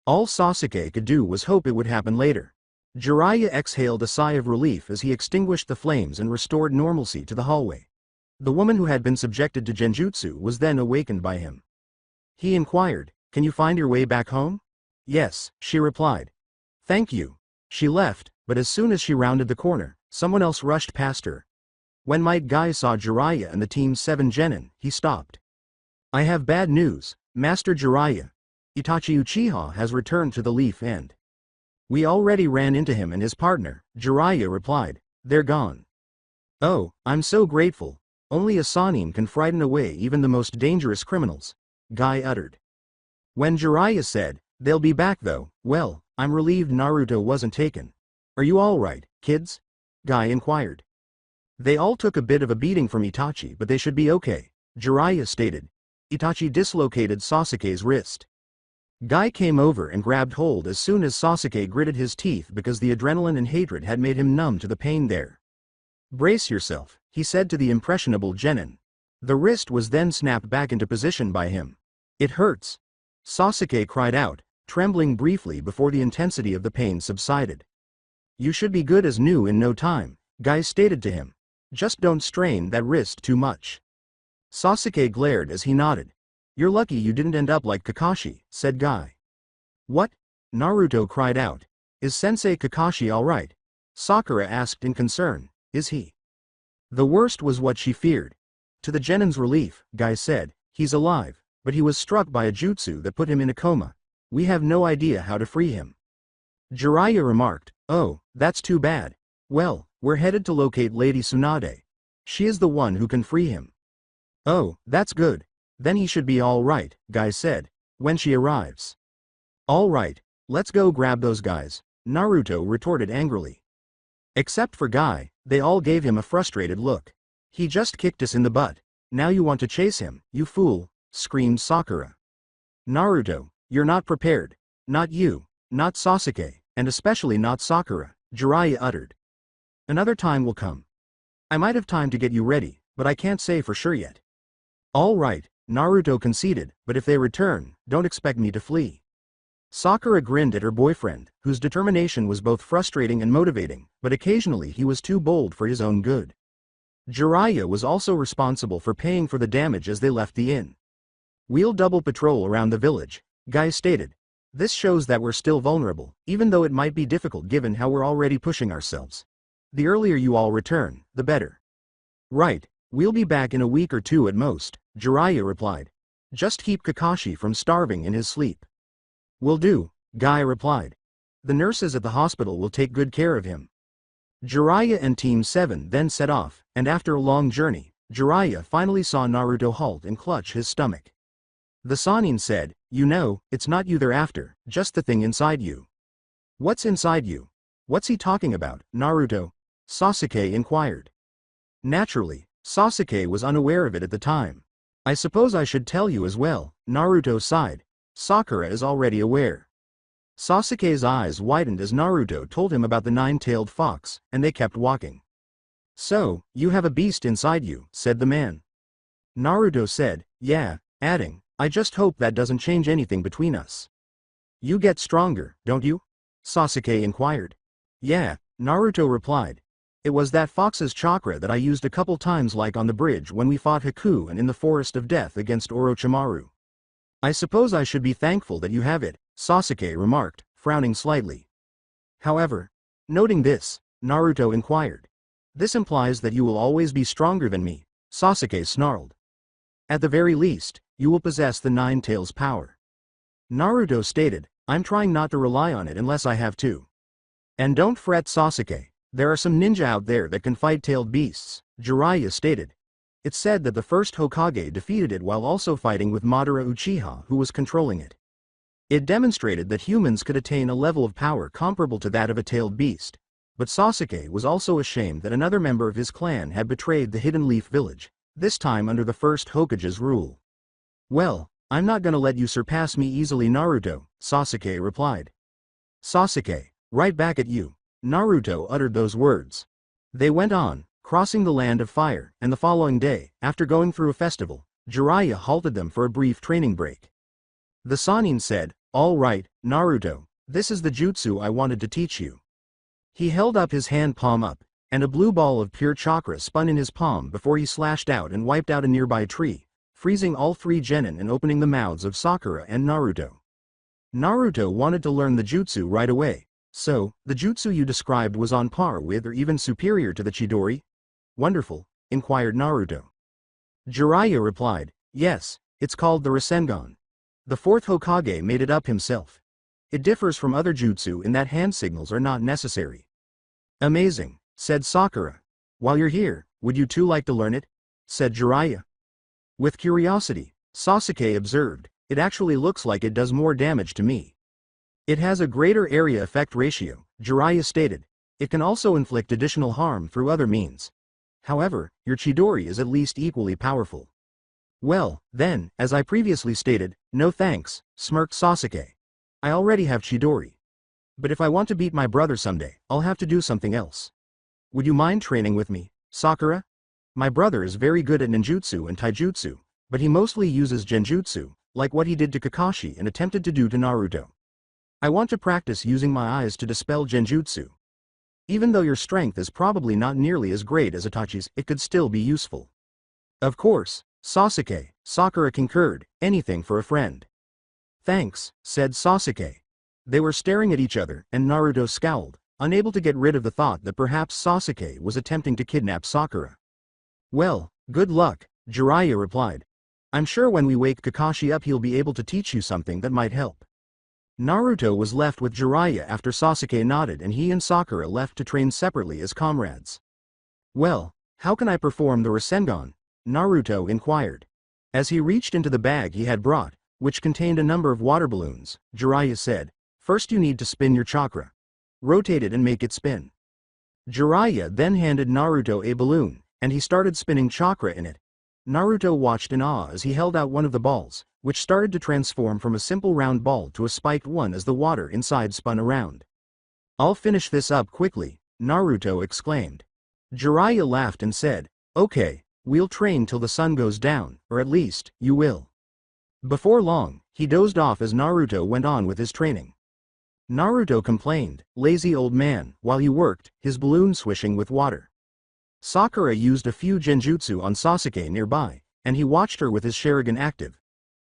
All Sasuke could do was hope it would happen later. Jiraiya exhaled a sigh of relief as he extinguished the flames and restored normalcy to the hallway. The woman who had been subjected to genjutsu was then awakened by him. He inquired, can you find your way back home? Yes, she replied. Thank you. She left, but as soon as she rounded the corner, someone else rushed past her. When Might Guy saw Jiraiya and the team's 7 genin, he stopped. I have bad news, Master Jiraiya. Itachi Uchiha has returned to the Leaf End. We already ran into him and his partner, Jiraiya replied. They're gone. Oh, I'm so grateful. Only a Sannin can frighten away even the most dangerous criminals, Guy uttered. When Jiraiya said, they'll be back though, well, I'm relieved Naruto wasn't taken. Are you alright, kids? Guy inquired. They all took a bit of a beating from Itachi but they should be okay, Jiraiya stated. Itachi dislocated Sasuke's wrist. Guy came over and grabbed hold as soon as Sasuke gritted his teeth because the adrenaline and hatred had made him numb to the pain there. Brace yourself, he said to the impressionable genin. The wrist was then snapped back into position by him. It hurts. Sasuke cried out, trembling briefly before the intensity of the pain subsided. You should be good as new in no time, Guy stated to him. Just don't strain that wrist too much. Sasuke glared as he nodded. You're lucky you didn't end up like Kakashi, said Guy. What? Naruto cried out. Is Sensei Kakashi alright? Sakura asked in concern. Is he? The worst was what she feared. To the genin's relief, Guy said, he's alive, but he was struck by a jutsu that put him in a coma. We have no idea how to free him. Jiraiya remarked, oh, that's too bad. Well, we're headed to locate Lady Tsunade. She is the one who can free him. Oh, that's good. Then he should be all right, Guy said, when she arrives. All right, let's go grab those guys, Naruto retorted angrily. Except for Guy, they all gave him a frustrated look. He just kicked us in the butt. Now you want to chase him, you fool, screamed Sakura. Naruto, you're not prepared. Not you, not Sasuke, and especially not Sakura, Jiraiya uttered. Another time will come. I might have time to get you ready, but I can't say for sure yet. All right, Naruto conceded, but if they return, don't expect me to flee. Sakura grinned at her boyfriend, whose determination was both frustrating and motivating, but occasionally he was too bold for his own good. Jiraiya was also responsible for paying for the damage as they left the inn. We'll double patrol around the village, Guy stated. This shows that we're still vulnerable, even though it might be difficult given how we're already pushing ourselves. The earlier you all return, the better. Right, we'll be back in a week or two at most, Jiraiya replied. Just keep Kakashi from starving in his sleep. Will do, Guy replied. The nurses at the hospital will take good care of him. Jiraiya and Team 7 then set off, and after a long journey, Jiraiya finally saw Naruto halt and clutch his stomach. The Sannin said, you know, it's not you they're after, just the thing inside you. What's inside you? What's he talking about, Naruto? Sasuke inquired. Naturally, Sasuke was unaware of it at the time. I suppose I should tell you as well, Naruto sighed. Sakura is already aware. Sasuke's eyes widened as Naruto told him about the nine-tailed fox, and they kept walking. So, you have a beast inside you, said the man. Naruto said, yeah, adding, I just hope that doesn't change anything between us. You get stronger, don't you? Sasuke inquired. Yeah, Naruto replied. It was that fox's chakra that I used a couple times, like on the bridge when we fought Haku and in the Forest of Death against Orochimaru. I suppose I should be thankful that you have it, Sasuke remarked, frowning slightly. However, noting this, Naruto inquired. This implies that you will always be stronger than me, Sasuke snarled. At the very least, you will possess the Nine Tails power. Naruto stated, I'm trying not to rely on it unless I have to. And don't fret, Sasuke, there are some ninja out there that can fight tailed beasts, Jiraiya stated. It's said that the first Hokage defeated it while also fighting with Madara Uchiha, who was controlling it. It demonstrated that humans could attain a level of power comparable to that of a tailed beast. But Sasuke was also ashamed that another member of his clan had betrayed the Hidden Leaf Village, this time under the first Hokage's rule. Well, I'm not gonna let you surpass me easily, Naruto, Sasuke replied. Sasuke, right back at you, Naruto uttered those words. They went on, crossing the land of fire, and the following day, after going through a festival, Jiraiya halted them for a brief training break. The Sannin said, all right, Naruto, this is the jutsu I wanted to teach you. He held up his hand palm up, and a blue ball of pure chakra spun in his palm before he slashed out and wiped out a nearby tree, freezing all three genin and opening the mouths of Sakura and Naruto. Naruto wanted to learn the jutsu right away, so, the jutsu you described was on par with or even superior to the Chidori? Wonderful, inquired Naruto. Jiraiya replied, yes, it's called the Rasengan. The fourth Hokage made it up himself. It differs from other jutsu in that hand signals are not necessary. Amazing, said Sakura. While you're here, would you two like to learn it? Said Jiraiya. With curiosity, Sasuke observed, it actually looks like it does more damage to me. It has a greater area effect ratio, Jiraiya stated. It can also inflict additional harm through other means. However, your Chidori is at least equally powerful. Well, then, as I previously stated, no thanks, smirked Sasuke. I already have Chidori. But if I want to beat my brother someday, I'll have to do something else. Would you mind training with me, Sakura? My brother is very good at ninjutsu and taijutsu, but he mostly uses genjutsu, like what he did to Kakashi and attempted to do to Naruto. I want to practice using my eyes to dispel genjutsu. Even though your strength is probably not nearly as great as Itachi's, it could still be useful. Of course, Sasuke, Sakura concurred, anything for a friend. Thanks, said Sasuke. They were staring at each other, and Naruto scowled, unable to get rid of the thought that perhaps Sasuke was attempting to kidnap Sakura. Well, good luck, Jiraiya replied. I'm sure when we wake Kakashi up he'll be able to teach you something that might help. Naruto was left with Jiraiya after Sasuke nodded and he and Sakura left to train separately as comrades. Well, how can I perform the Rasengan? Naruto inquired. As he reached into the bag he had brought, which contained a number of water balloons, Jiraiya said, first you need to spin your chakra. Rotate it and make it spin. Jiraiya then handed Naruto a balloon, and he started spinning chakra in it. Naruto watched in awe as he held out one of the balls, which started to transform from a simple round ball to a spiked one as the water inside spun around. I'll finish this up quickly, Naruto exclaimed. Jiraiya laughed and said, okay, we'll train till the sun goes down, or at least, you will. Before long, he dozed off as Naruto went on with his training. Naruto complained, lazy old man, while he worked, his balloon swishing with water. Sakura used a few genjutsu on Sasuke nearby, and he watched her with his Sharingan active.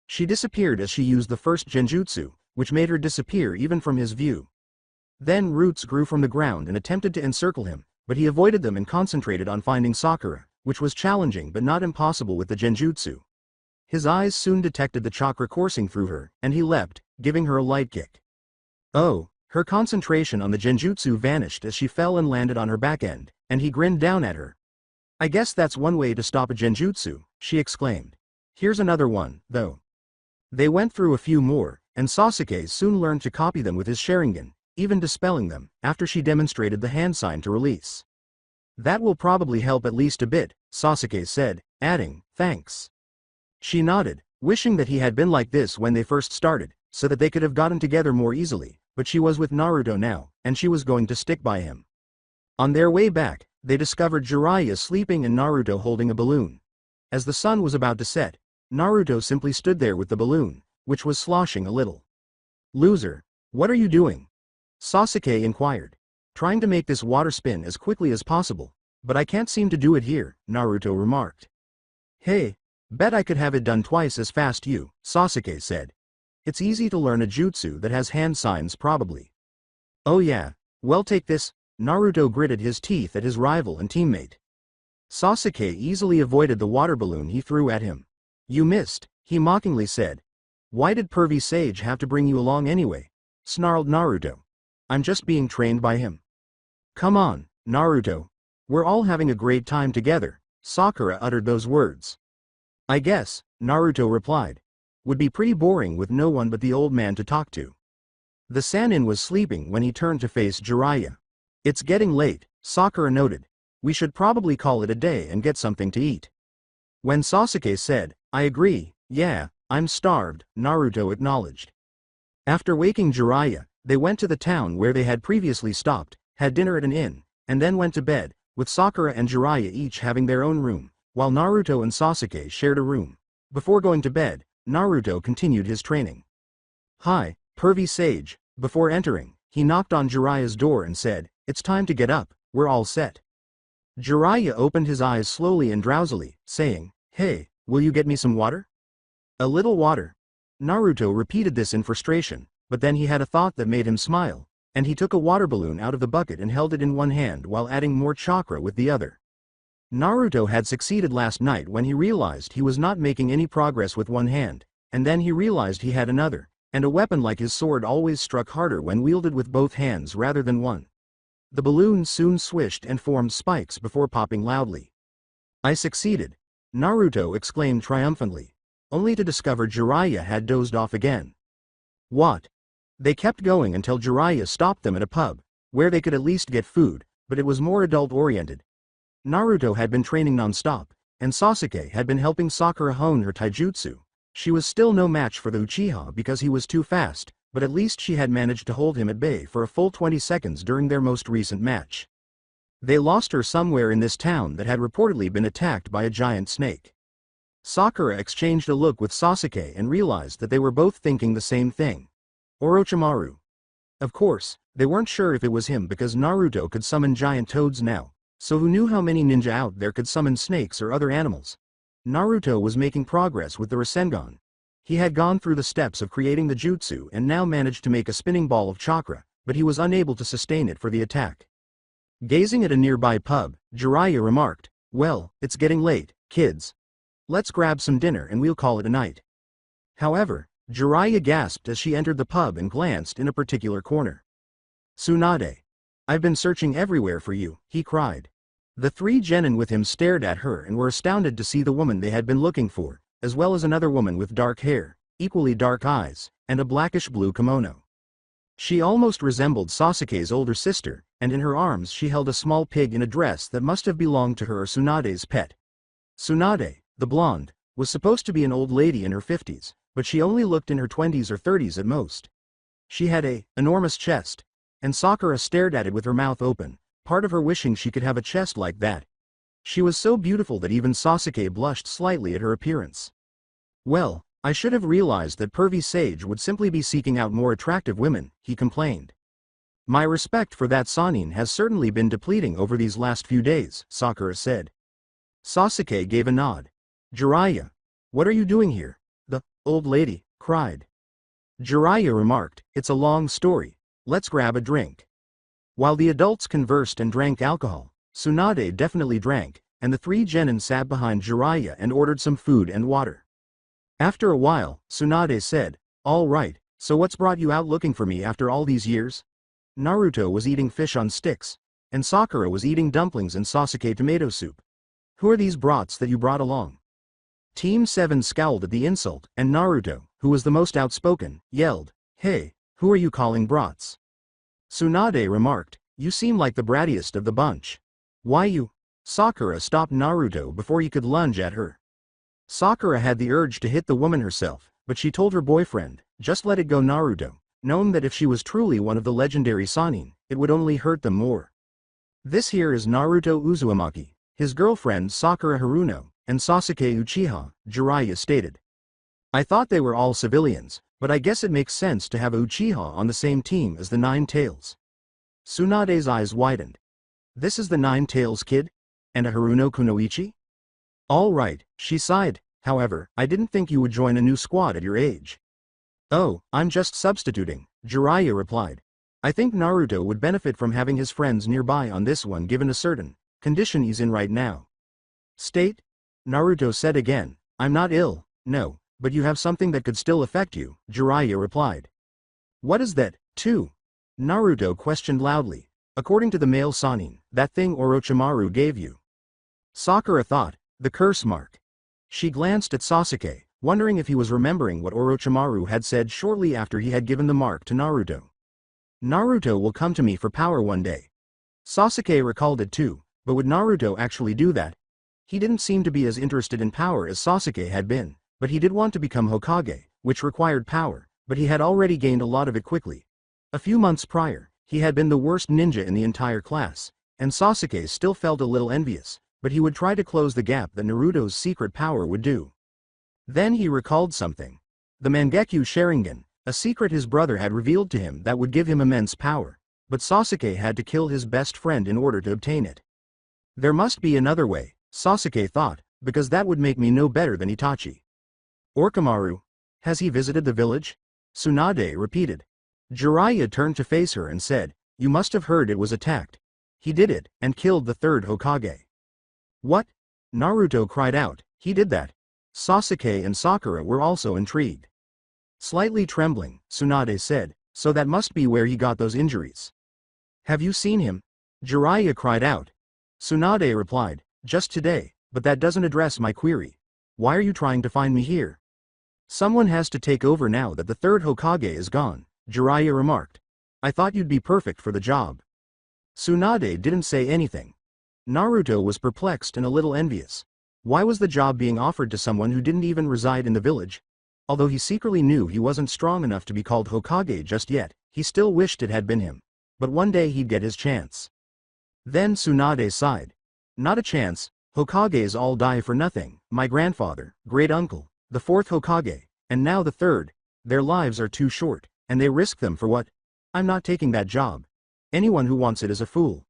She disappeared as she used the first genjutsu, which made her disappear even from his view. Then roots grew from the ground and attempted to encircle him, but he avoided them and concentrated on finding Sakura, which was challenging but not impossible with the genjutsu. His eyes soon detected the chakra coursing through her, and he leapt, giving her a light kick. Oh, her concentration on the genjutsu vanished as she fell and landed on her back end, and he grinned down at her. I guess that's one way to stop a genjutsu, she exclaimed. Here's another one, though. They went through a few more, and Sasuke soon learned to copy them with his Sharingan, even dispelling them, after she demonstrated the hand sign to release. That will probably help at least a bit, Sasuke said, adding, thanks. She nodded, wishing that he had been like this when they first started, so that they could have gotten together more easily, but she was with Naruto now, and she was going to stick by him. On their way back, they discovered Jiraiya sleeping and Naruto holding a balloon. As the sun was about to set, Naruto simply stood there with the balloon, which was sloshing a little. Loser, what are you doing? Sasuke inquired. Trying to make this water spin as quickly as possible, but I can't seem to do it here, Naruto remarked. Hey, bet I could have it done twice as fast you, Sasuke said. It's easy to learn a jutsu that has hand signs probably. Oh yeah, well take this, Naruto gritted his teeth at his rival and teammate. Sasuke easily avoided the water balloon he threw at him. You missed, he mockingly said. Why did Pervy Sage have to bring you along anyway? Snarled Naruto. I'm just being trained by him. Come on, Naruto. We're all having a great time together, Sakura uttered those words. I guess, Naruto replied. Would be pretty boring with no one but the old man to talk to. The Sannin was sleeping when he turned to face Jiraiya. It's getting late, Sakura noted. We should probably call it a day and get something to eat. When Sasuke said, I agree, yeah, I'm starved, Naruto acknowledged. After waking Jiraiya, they went to the town where they had previously stopped, had dinner at an inn, and then went to bed, with Sakura and Jiraiya each having their own room, while Naruto and Sasuke shared a room. Before going to bed, Naruto continued his training. Hi, Pervy Sage. Before entering, he knocked on Jiraiya's door and said, it's time to get up, we're all set. Jiraiya opened his eyes slowly and drowsily, saying, hey, will you get me some water? A little water. Naruto repeated this in frustration, but then he had a thought that made him smile, and he took a water balloon out of the bucket and held it in one hand while adding more chakra with the other. Naruto had succeeded last night when he realized he was not making any progress with one hand, and then he realized he had another, and a weapon like his sword always struck harder when wielded with both hands rather than one. The balloon soon swished and formed spikes before popping loudly. I succeeded, Naruto exclaimed triumphantly, only to discover Jiraiya had dozed off again. What? They kept going until Jiraiya stopped them at a pub, where they could at least get food, but it was more adult-oriented. Naruto had been training non-stop, and Sasuke had been helping Sakura hone her taijutsu. She was still no match for the Uchiha because he was too fast, but at least she had managed to hold him at bay for a full 20 seconds during their most recent match. They lost her somewhere in this town that had reportedly been attacked by a giant snake. Sakura exchanged a look with Sasuke and realized that they were both thinking the same thing. Orochimaru. Of course, they weren't sure if it was him because Naruto could summon giant toads now, so who knew how many ninja out there could summon snakes or other animals? Naruto was making progress with the Rasengan. He had gone through the steps of creating the jutsu and now managed to make a spinning ball of chakra, but he was unable to sustain it for the attack. Gazing at a nearby pub, Jiraiya remarked, well, it's getting late, kids. Let's grab some dinner and we'll call it a night. However, Jiraiya gasped as she entered the pub and glanced in a particular corner. Tsunade. I've been searching everywhere for you, he cried. The three genin with him stared at her and were astounded to see the woman they had been looking for, as well as another woman with dark hair, equally dark eyes, and a blackish-blue kimono. She almost resembled Sasuke's older sister, and in her arms she held a small pig in a dress that must have belonged to her or Tsunade's pet. Tsunade, the blonde, was supposed to be an old lady in her 50s, but she only looked in her 20s or 30s at most. She had a enormous chest, and Sakura stared at it with her mouth open, part of her wishing she could have a chest like that. She was so beautiful that even Sasuke blushed slightly at her appearance. Well, I should have realized that pervy sage would simply be seeking out more attractive women, he complained. My respect for that Sannin has certainly been depleting over these last few days, Sakura said. Sasuke gave a nod. Jiraiya, what are you doing here? The old lady cried. Jiraiya remarked, it's a long story, let's grab a drink. While the adults conversed and drank alcohol, Tsunade definitely drank, and the three genin sat behind Jiraiya and ordered some food and water. After a while, Tsunade said, all right, so what's brought you out looking for me after all these years? Naruto was eating fish on sticks, and Sakura was eating dumplings and Sasuke tomato soup. Who are these brats that you brought along? Team 7 scowled at the insult, and Naruto, who was the most outspoken, yelled, hey, who are you calling brats? Tsunade remarked, you seem like the brattiest of the bunch. Why you? Sakura stopped Naruto before he could lunge at her. Sakura had the urge to hit the woman herself, but she told her boyfriend, just let it go Naruto, knowing that if she was truly one of the legendary Sannin, it would only hurt them more. This here is Naruto Uzumaki, his girlfriend Sakura Haruno, and Sasuke Uchiha, Jiraiya stated. I thought they were all civilians, but I guess it makes sense to have a Uchiha on the same team as the Nine Tails. Tsunade's eyes widened. This is the Nine Tails kid? And a Haruno Kunoichi? All right, she sighed, however, I didn't think you would join a new squad at your age. Oh, I'm just substituting, Jiraiya replied. I think Naruto would benefit from having his friends nearby on this one given a certain condition he's in right now. State? Naruto said again, I'm not ill, no, but you have something that could still affect you, Jiraiya replied. What is that, too? Naruto questioned loudly. According to the male Sannin, that thing Orochimaru gave you. Sakura thought, the curse mark. She glanced at Sasuke, wondering if he was remembering what Orochimaru had said shortly after he had given the mark to Naruto. Naruto will come to me for power one day. Sasuke recalled it too, but would Naruto actually do that? He didn't seem to be as interested in power as Sasuke had been, but he did want to become Hokage, which required power, but he had already gained a lot of it quickly. A few months prior, he had been the worst ninja in the entire class, and Sasuke still felt a little envious, but he would try to close the gap that Naruto's secret power would do. Then he recalled something. The Mangekyo Sharingan, a secret his brother had revealed to him that would give him immense power, but Sasuke had to kill his best friend in order to obtain it. There must be another way, Sasuke thought, because that would make me no better than Itachi. Orochimaru, has he visited the village? Tsunade repeated. Jiraiya turned to face her and said, you must have heard it was attacked. He did it, and killed the third Hokage. What? Naruto cried out, he did that. Sasuke and Sakura were also intrigued. Slightly trembling, Tsunade said, so that must be where he got those injuries. Have you seen him? Jiraiya cried out. Tsunade replied, just today, but that doesn't address my query. Why are you trying to find me here? Someone has to take over now that the third Hokage is gone, Jiraiya remarked. I thought you'd be perfect for the job. Tsunade didn't say anything. Naruto was perplexed and a little envious. Why was the job being offered to someone who didn't even reside in the village? Although he secretly knew he wasn't strong enough to be called Hokage just yet, he still wished it had been him. But one day he'd get his chance. Then Tsunade sighed. Not a chance, Hokages all die for nothing, my grandfather, great-uncle, the fourth Hokage, and now the third, their lives are too short, and they risk them for what? I'm not taking that job. Anyone who wants it is a fool.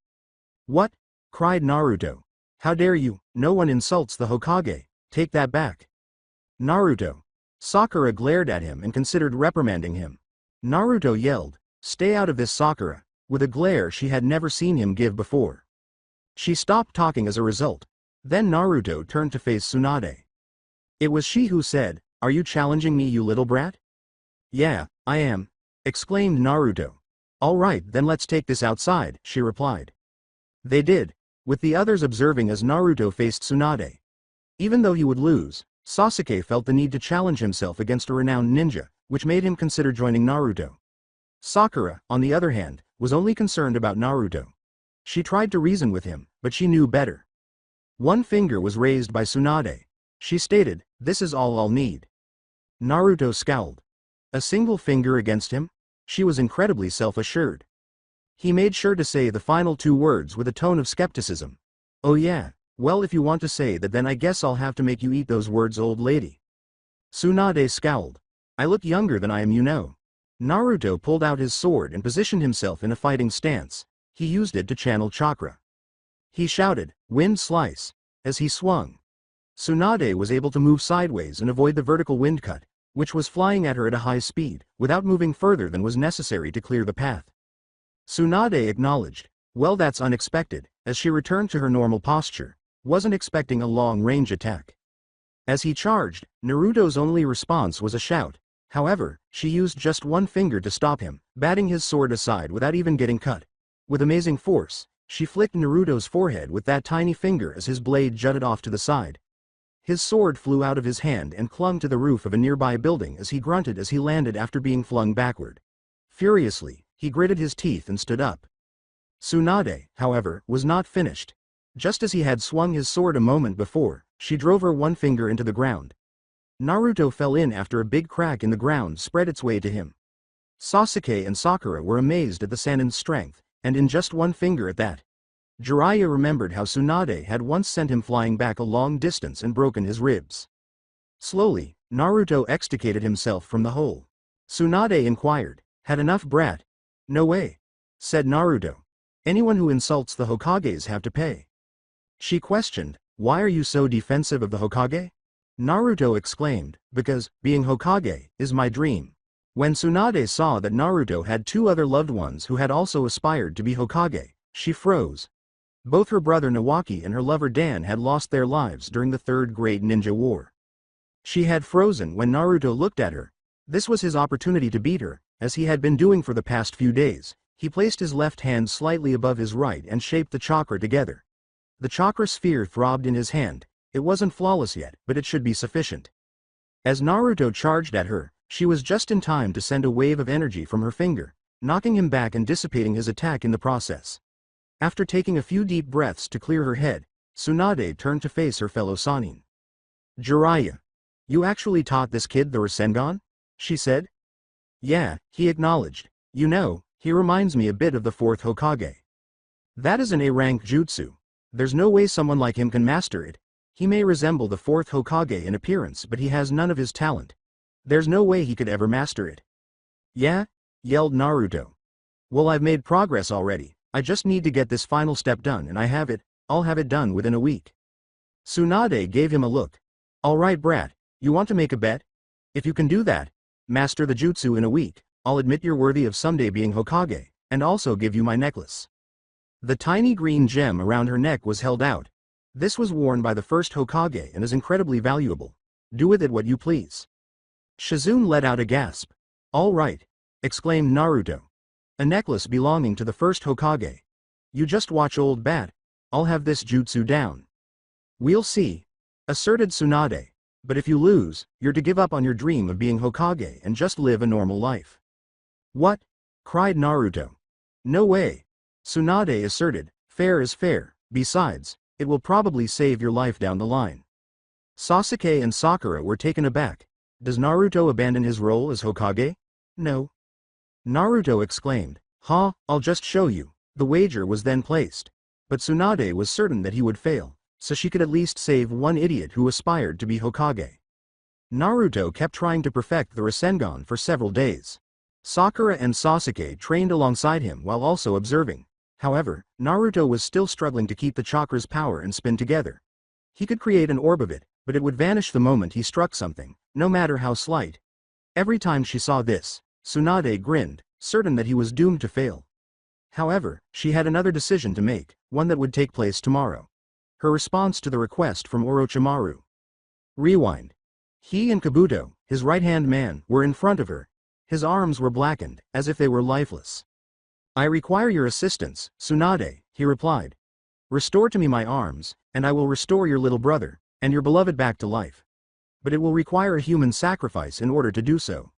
What? Cried Naruto. How dare you, no one insults the Hokage, take that back. Naruto. Sakura glared at him and considered reprimanding him. Naruto yelled, stay out of this Sakura, with a glare she had never seen him give before. She stopped talking as a result. Then Naruto turned to face Tsunade. It was she who said, "Are you challenging me, you little brat?" "Yeah, I am," exclaimed Naruto. "All right, then let's take this outside," she replied. They did, with the others observing as Naruto faced Tsunade. Even though he would lose, Sasuke felt the need to challenge himself against a renowned ninja, which made him consider joining Naruto. Sakura, on the other hand, was only concerned about Naruto. She tried to reason with him, but she knew better. One finger was raised by Tsunade. She stated, "This is all I'll need." Naruto scowled. A single finger against him? She was incredibly self-assured. He made sure to say the final two words with a tone of skepticism. "Oh yeah, well if you want to say that then I guess I'll have to make you eat those words, old lady." Tsunade scowled. "I look younger than I am, you know." Naruto pulled out his sword and positioned himself in a fighting stance. He used it to channel chakra. He shouted, "Wind slice," as he swung. Tsunade was able to move sideways and avoid the vertical wind cut, which was flying at her at a high speed, without moving further than was necessary to clear the path. Tsunade acknowledged, "Well, that's unexpected," as she returned to her normal posture. Wasn't expecting a long-range attack. As he charged, Naruto's only response was a shout. However, she used just one finger to stop him, batting his sword aside without even getting cut. With amazing force, she flicked Naruto's forehead with that tiny finger as his blade jutted off to the side. His sword flew out of his hand and clung to the roof of a nearby building as he grunted as he landed after being flung backward. Furiously, he gritted his teeth and stood up. Tsunade, however, was not finished. Just as he had swung his sword a moment before, she drove her one finger into the ground. Naruto fell in after a big crack in the ground spread its way to him. Sasuke and Sakura were amazed at the Sanin's strength, and in just one finger at that. Jiraiya remembered how Tsunade had once sent him flying back a long distance and broken his ribs. Slowly, Naruto extricated himself from the hole. Tsunade inquired, "Had enough, brat?" "No way," said Naruto. "Anyone who insults the Hokages have to pay." She questioned, "Why are you so defensive of the Hokage?" Naruto exclaimed, "Because, being Hokage, is my dream." When Tsunade saw that Naruto had two other loved ones who had also aspired to be Hokage, she froze. Both her brother Nawaki and her lover Dan had lost their lives during the Third Great Ninja War. She had frozen when Naruto looked at her. This was his opportunity to beat her, as he had been doing for the past few days. He placed his left hand slightly above his right and shaped the chakra together. The chakra sphere throbbed in his hand. It wasn't flawless yet, but it should be sufficient. As Naruto charged at her, she was just in time to send a wave of energy from her finger, knocking him back and dissipating his attack in the process. After taking a few deep breaths to clear her head, Tsunade turned to face her fellow Sannin. "Jiraiya, you actually taught this kid the Rasengan?" she said. "Yeah," he acknowledged. "You know, he reminds me a bit of the fourth Hokage. That is an A-rank jutsu. There's no way someone like him can master it. He may resemble the fourth Hokage in appearance, but he has none of his talent. There's no way he could ever master it." "Yeah?" yelled Naruto. "Well, I've made progress already. I just need to get this final step done and I'll have it done within a week." Tsunade gave him a look. "All right, brat, you want to make a bet? If you can do that, master the jutsu in a week, I'll admit you're worthy of someday being Hokage, and also give you my necklace." The tiny green gem around her neck was held out. This was worn by the first Hokage and is incredibly valuable. Do with it what you please. Shizune let out a gasp. "All right," exclaimed Naruto. "A necklace belonging to the first Hokage. You just watch, old bat. I'll have this jutsu down." "We'll see," asserted Tsunade. "But if you lose, you're to give up on your dream of being Hokage and just live a normal life." "What?" cried Naruto. "No way," Tsunade asserted. "Fair is fair. Besides, it will probably save your life down the line." Sasuke and Sakura were taken aback. Does Naruto abandon his role as Hokage? No. Naruto exclaimed, "Ha, I'll just show you." The wager was then placed. But Tsunade was certain that he would fail, so she could at least save one idiot who aspired to be Hokage. Naruto kept trying to perfect the Rasengan for several days. Sakura and Sasuke trained alongside him while also observing. However, Naruto was still struggling to keep the chakra's power and spin together. He could create an orb of it, but it would vanish the moment he struck something, no matter how slight. Every time she saw this, Tsunade grinned, certain that he was doomed to fail. However, she had another decision to make, one that would take place tomorrow. Her response to the request from Orochimaru. Rewind. He and Kabuto, his right-hand man, were in front of her. His arms were blackened, as if they were lifeless. I require your assistance, Tsunade, he replied. Restore to me my arms, and I will restore your little brother, and your beloved back to life. But it will require a human sacrifice in order to do so.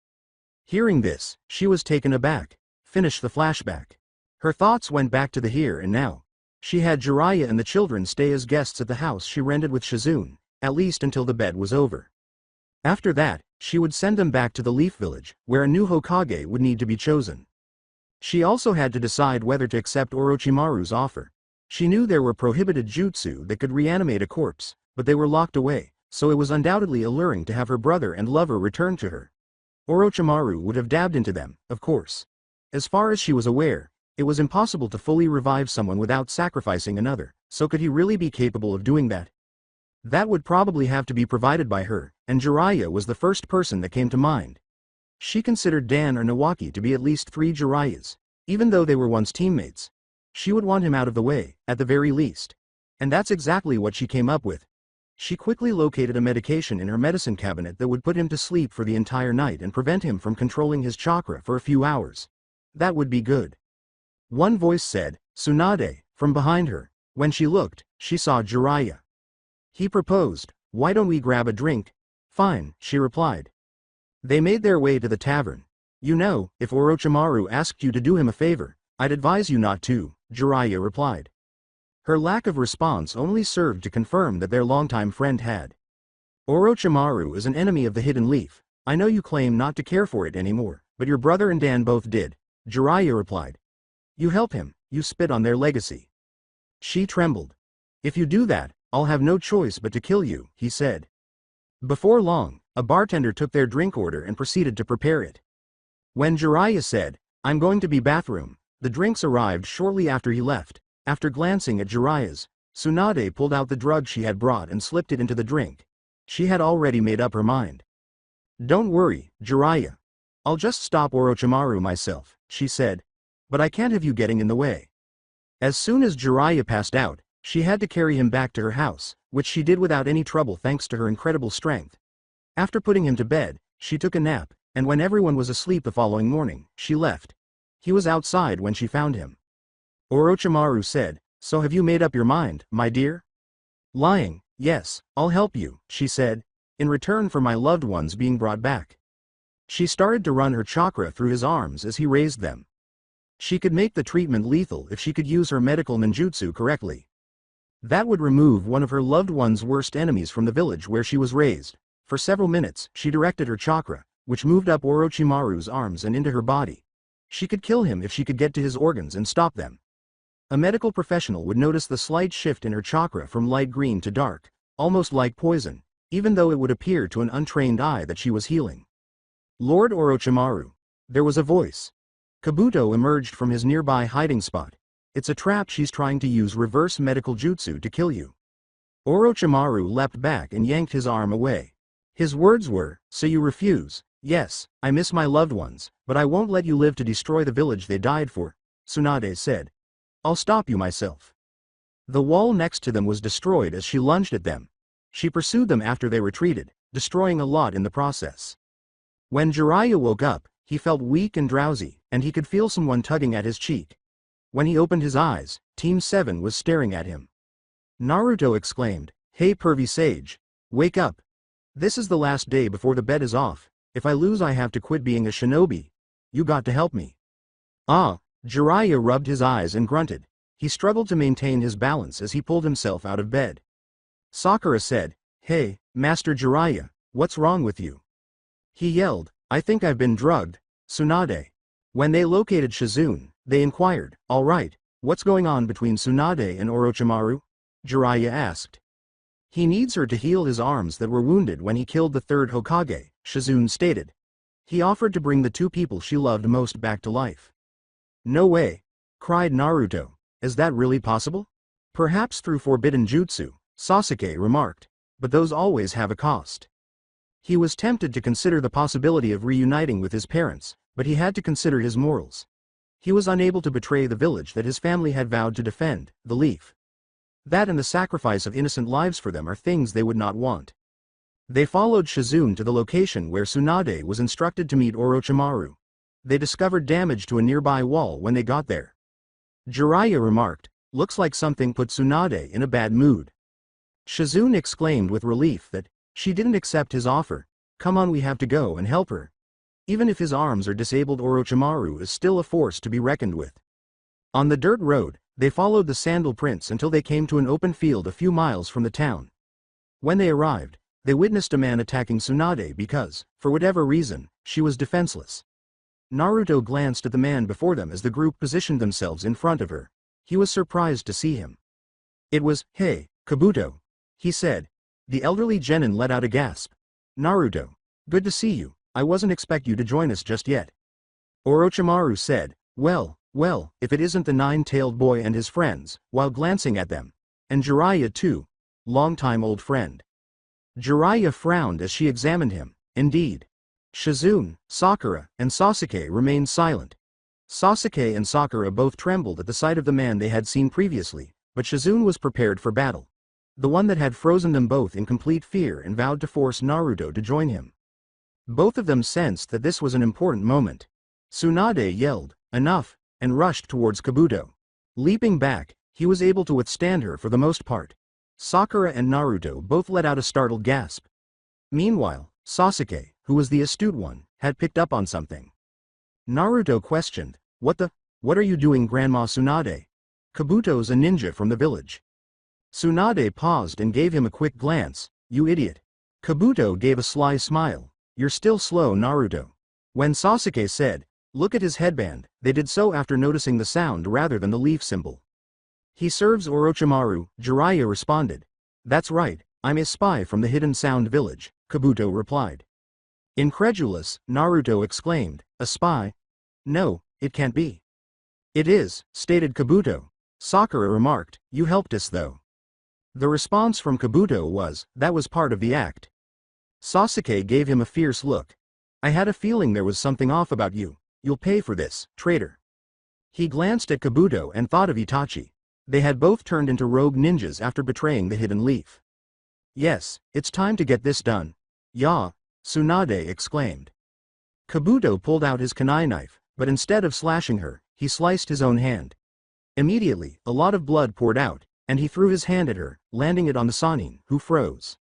Hearing this, she was taken aback. Finish the flashback. Her thoughts went back to the here and now. She had Jiraiya and the children stay as guests at the house she rented with Shizune, at least until the bed was over. After that, she would send them back to the Leaf Village, where a new Hokage would need to be chosen. She also had to decide whether to accept Orochimaru's offer. She knew there were prohibited jutsu that could reanimate a corpse, but they were locked away, so it was undoubtedly alluring to have her brother and lover return to her. Orochimaru would have dabbed into them, of course. As far as she was aware, it was impossible to fully revive someone without sacrificing another, so could he really be capable of doing that? That would probably have to be provided by her, and Jiraiya was the first person that came to mind. She considered Dan or Nawaki to be at least 3 Jiraiyas, even though they were once teammates. She would want him out of the way, at the very least. And that's exactly what she came up with. She quickly located a medication in her medicine cabinet that would put him to sleep for the entire night and prevent him from controlling his chakra for a few hours. That would be good. One voice said, Tsunade, from behind her. When she looked, she saw Jiraiya. He proposed, why don't we grab a drink? Fine, she replied. They made their way to the tavern. You know, if Orochimaru asked you to do him a favor, I'd advise you not to, Jiraiya replied. Her lack of response only served to confirm that their longtime friend had. Orochimaru is an enemy of the Hidden Leaf. I know you claim not to care for it anymore, but your brother and Dan both did, Jiraiya replied. You help him, you spit on their legacy. She trembled. If you do that, I'll have no choice but to kill you, he said. Before long, a bartender took their drink order and proceeded to prepare it. When Jiraiya said, I'm going to be bathroom, the drinks arrived shortly after he left. After glancing at Jiraiya's, Tsunade pulled out the drug she had brought and slipped it into the drink. She had already made up her mind. Don't worry, Jiraiya. I'll just stop Orochimaru myself, she said. But I can't have you getting in the way. As soon as Jiraiya passed out, she had to carry him back to her house, which she did without any trouble thanks to her incredible strength. After putting him to bed, she took a nap, and when everyone was asleep the following morning, she left. He was outside when she found him. Orochimaru said, So have you made up your mind, my dear? Lying, yes, I'll help you, she said, in return for my loved ones being brought back. She started to run her chakra through his arms as he raised them. She could make the treatment lethal if she could use her medical ninjutsu correctly. That would remove one of her loved one's worst enemies from the village where she was raised. For several minutes, she directed her chakra, which moved up Orochimaru's arms and into her body. She could kill him if she could get to his organs and stop them. A medical professional would notice the slight shift in her chakra from light green to dark, almost like poison, even though it would appear to an untrained eye that she was healing. Lord Orochimaru. There was a voice. Kabuto emerged from his nearby hiding spot. It's a trap, she's trying to use reverse medical jutsu to kill you. Orochimaru leapt back and yanked his arm away. His words were, So you refuse? Yes, I miss my loved ones, but I won't let you live to destroy the village they died for, Tsunade said. I'll stop you myself. The wall next to them was destroyed as she lunged at them. She pursued them after they retreated, destroying a lot in the process. When Jiraiya woke up, he felt weak and drowsy, and he could feel someone tugging at his cheek. When he opened his eyes, Team 7 was staring at him. Naruto exclaimed, Hey pervy sage, wake up. This is the last day before the bet is off. If I lose I have to quit being a shinobi. You got to help me. Ah, Jiraiya rubbed his eyes and grunted. He struggled to maintain his balance as he pulled himself out of bed. Sakura said, Hey, Master Jiraiya, what's wrong with you? He yelled, I think I've been drugged, Tsunade. When they located Shizune, they inquired, All right, what's going on between Tsunade and Orochimaru? Jiraiya asked. He needs her to heal his arms that were wounded when he killed the third Hokage, Shizune stated. He offered to bring the 2 people she loved most back to life. No way, cried Naruto. Is that really possible? Perhaps through forbidden jutsu, Sasuke remarked, but those always have a cost. He was tempted to consider the possibility of reuniting with his parents, but he had to consider his morals. He was unable to betray the village that his family had vowed to defend, the Leaf. That and the sacrifice of innocent lives for them are things they would not want. They followed Shizune to the location where Tsunade was instructed to meet Orochimaru. They discovered damage to a nearby wall when they got there. Jiraiya remarked, "Looks like something put Tsunade in a bad mood." Shizune exclaimed with relief that she didn't accept his offer. "Come on, we have to go and help her." Even if his arms are disabled, Orochimaru is still a force to be reckoned with. On the dirt road, they followed the sandal prints until they came to an open field a few miles from the town. When they arrived, they witnessed a man attacking Tsunade because, for whatever reason, she was defenseless. Naruto glanced at the man before them as the group positioned themselves in front of her. He was surprised to see him. It was, "Hey, Kabuto," he said. The elderly genin let out a gasp. "Naruto, good to see you. I wasn't expect you to join us just yet." Orochimaru said, well, if it isn't the nine-tailed boy and his friends," while glancing at them. "And Jiraiya too. Long-time old friend." Jiraiya frowned as she examined him. Indeed. Shizune, Sakura, and Sasuke remained silent. Sasuke and Sakura both trembled at the sight of the man they had seen previously, but Shizune was prepared for battle. The one that had frozen them both in complete fear and vowed to force Naruto to join him. Both of them sensed that this was an important moment. Tsunade yelled, "Enough," and rushed towards Kabuto. Leaping back, he was able to withstand her for the most part. Sakura and Naruto both let out a startled gasp. Meanwhile, Sasuke, who was the astute one, had picked up on something. Naruto questioned, what are you doing, Grandma Tsunade? Kabuto's a ninja from the village." Tsunade paused and gave him a quick glance. "You idiot." Kabuto gave a sly smile. "You're still slow, Naruto." When Sasuke said, "Look at his headband," they did so after noticing the sound rather than the leaf symbol. "He serves Orochimaru," Jiraiya responded. "That's right, I'm a spy from the Hidden Sound Village," Kabuto replied. Incredulous, Naruto exclaimed, "A spy? No, it can't be." "It is," stated Kabuto. Sakura remarked, "You helped us though." The response from Kabuto was, "That was part of the act." Sasuke gave him a fierce look. "I had a feeling there was something off about you. You'll pay for this, traitor." He glanced at Kabuto and thought of Itachi. They had both turned into rogue ninjas after betraying the Hidden Leaf. "Yes, it's time to get this done." "Ya!" Tsunade exclaimed. Kabuto pulled out his kunai knife, but instead of slashing her, he sliced his own hand. Immediately, a lot of blood poured out, and he threw his hand at her, landing it on the Sannin, who froze.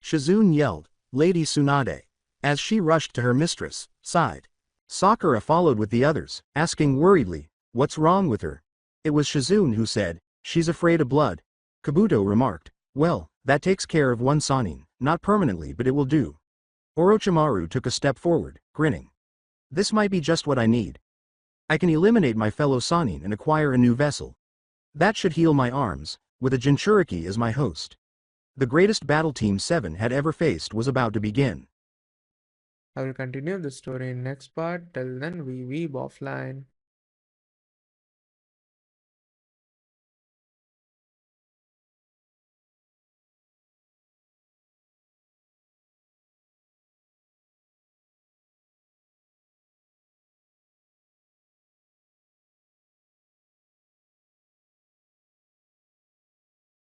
Shizune yelled, "Lady Tsunade," as she rushed to her mistress' side. Sakura followed with the others, asking worriedly, "What's wrong with her?" It was Shizune who said, "She's afraid of blood." Kabuto remarked, "Well, that takes care of one Sannin, not permanently, but it will do." Orochimaru took a step forward, grinning. "This might be just what I need. I can eliminate my fellow Sannin and acquire a new vessel. That should heal my arms, with a Jinchuriki as my host." The greatest battle Team 7 had ever faced was about to begin. I will continue the story in next part. Till then, we weeb offline.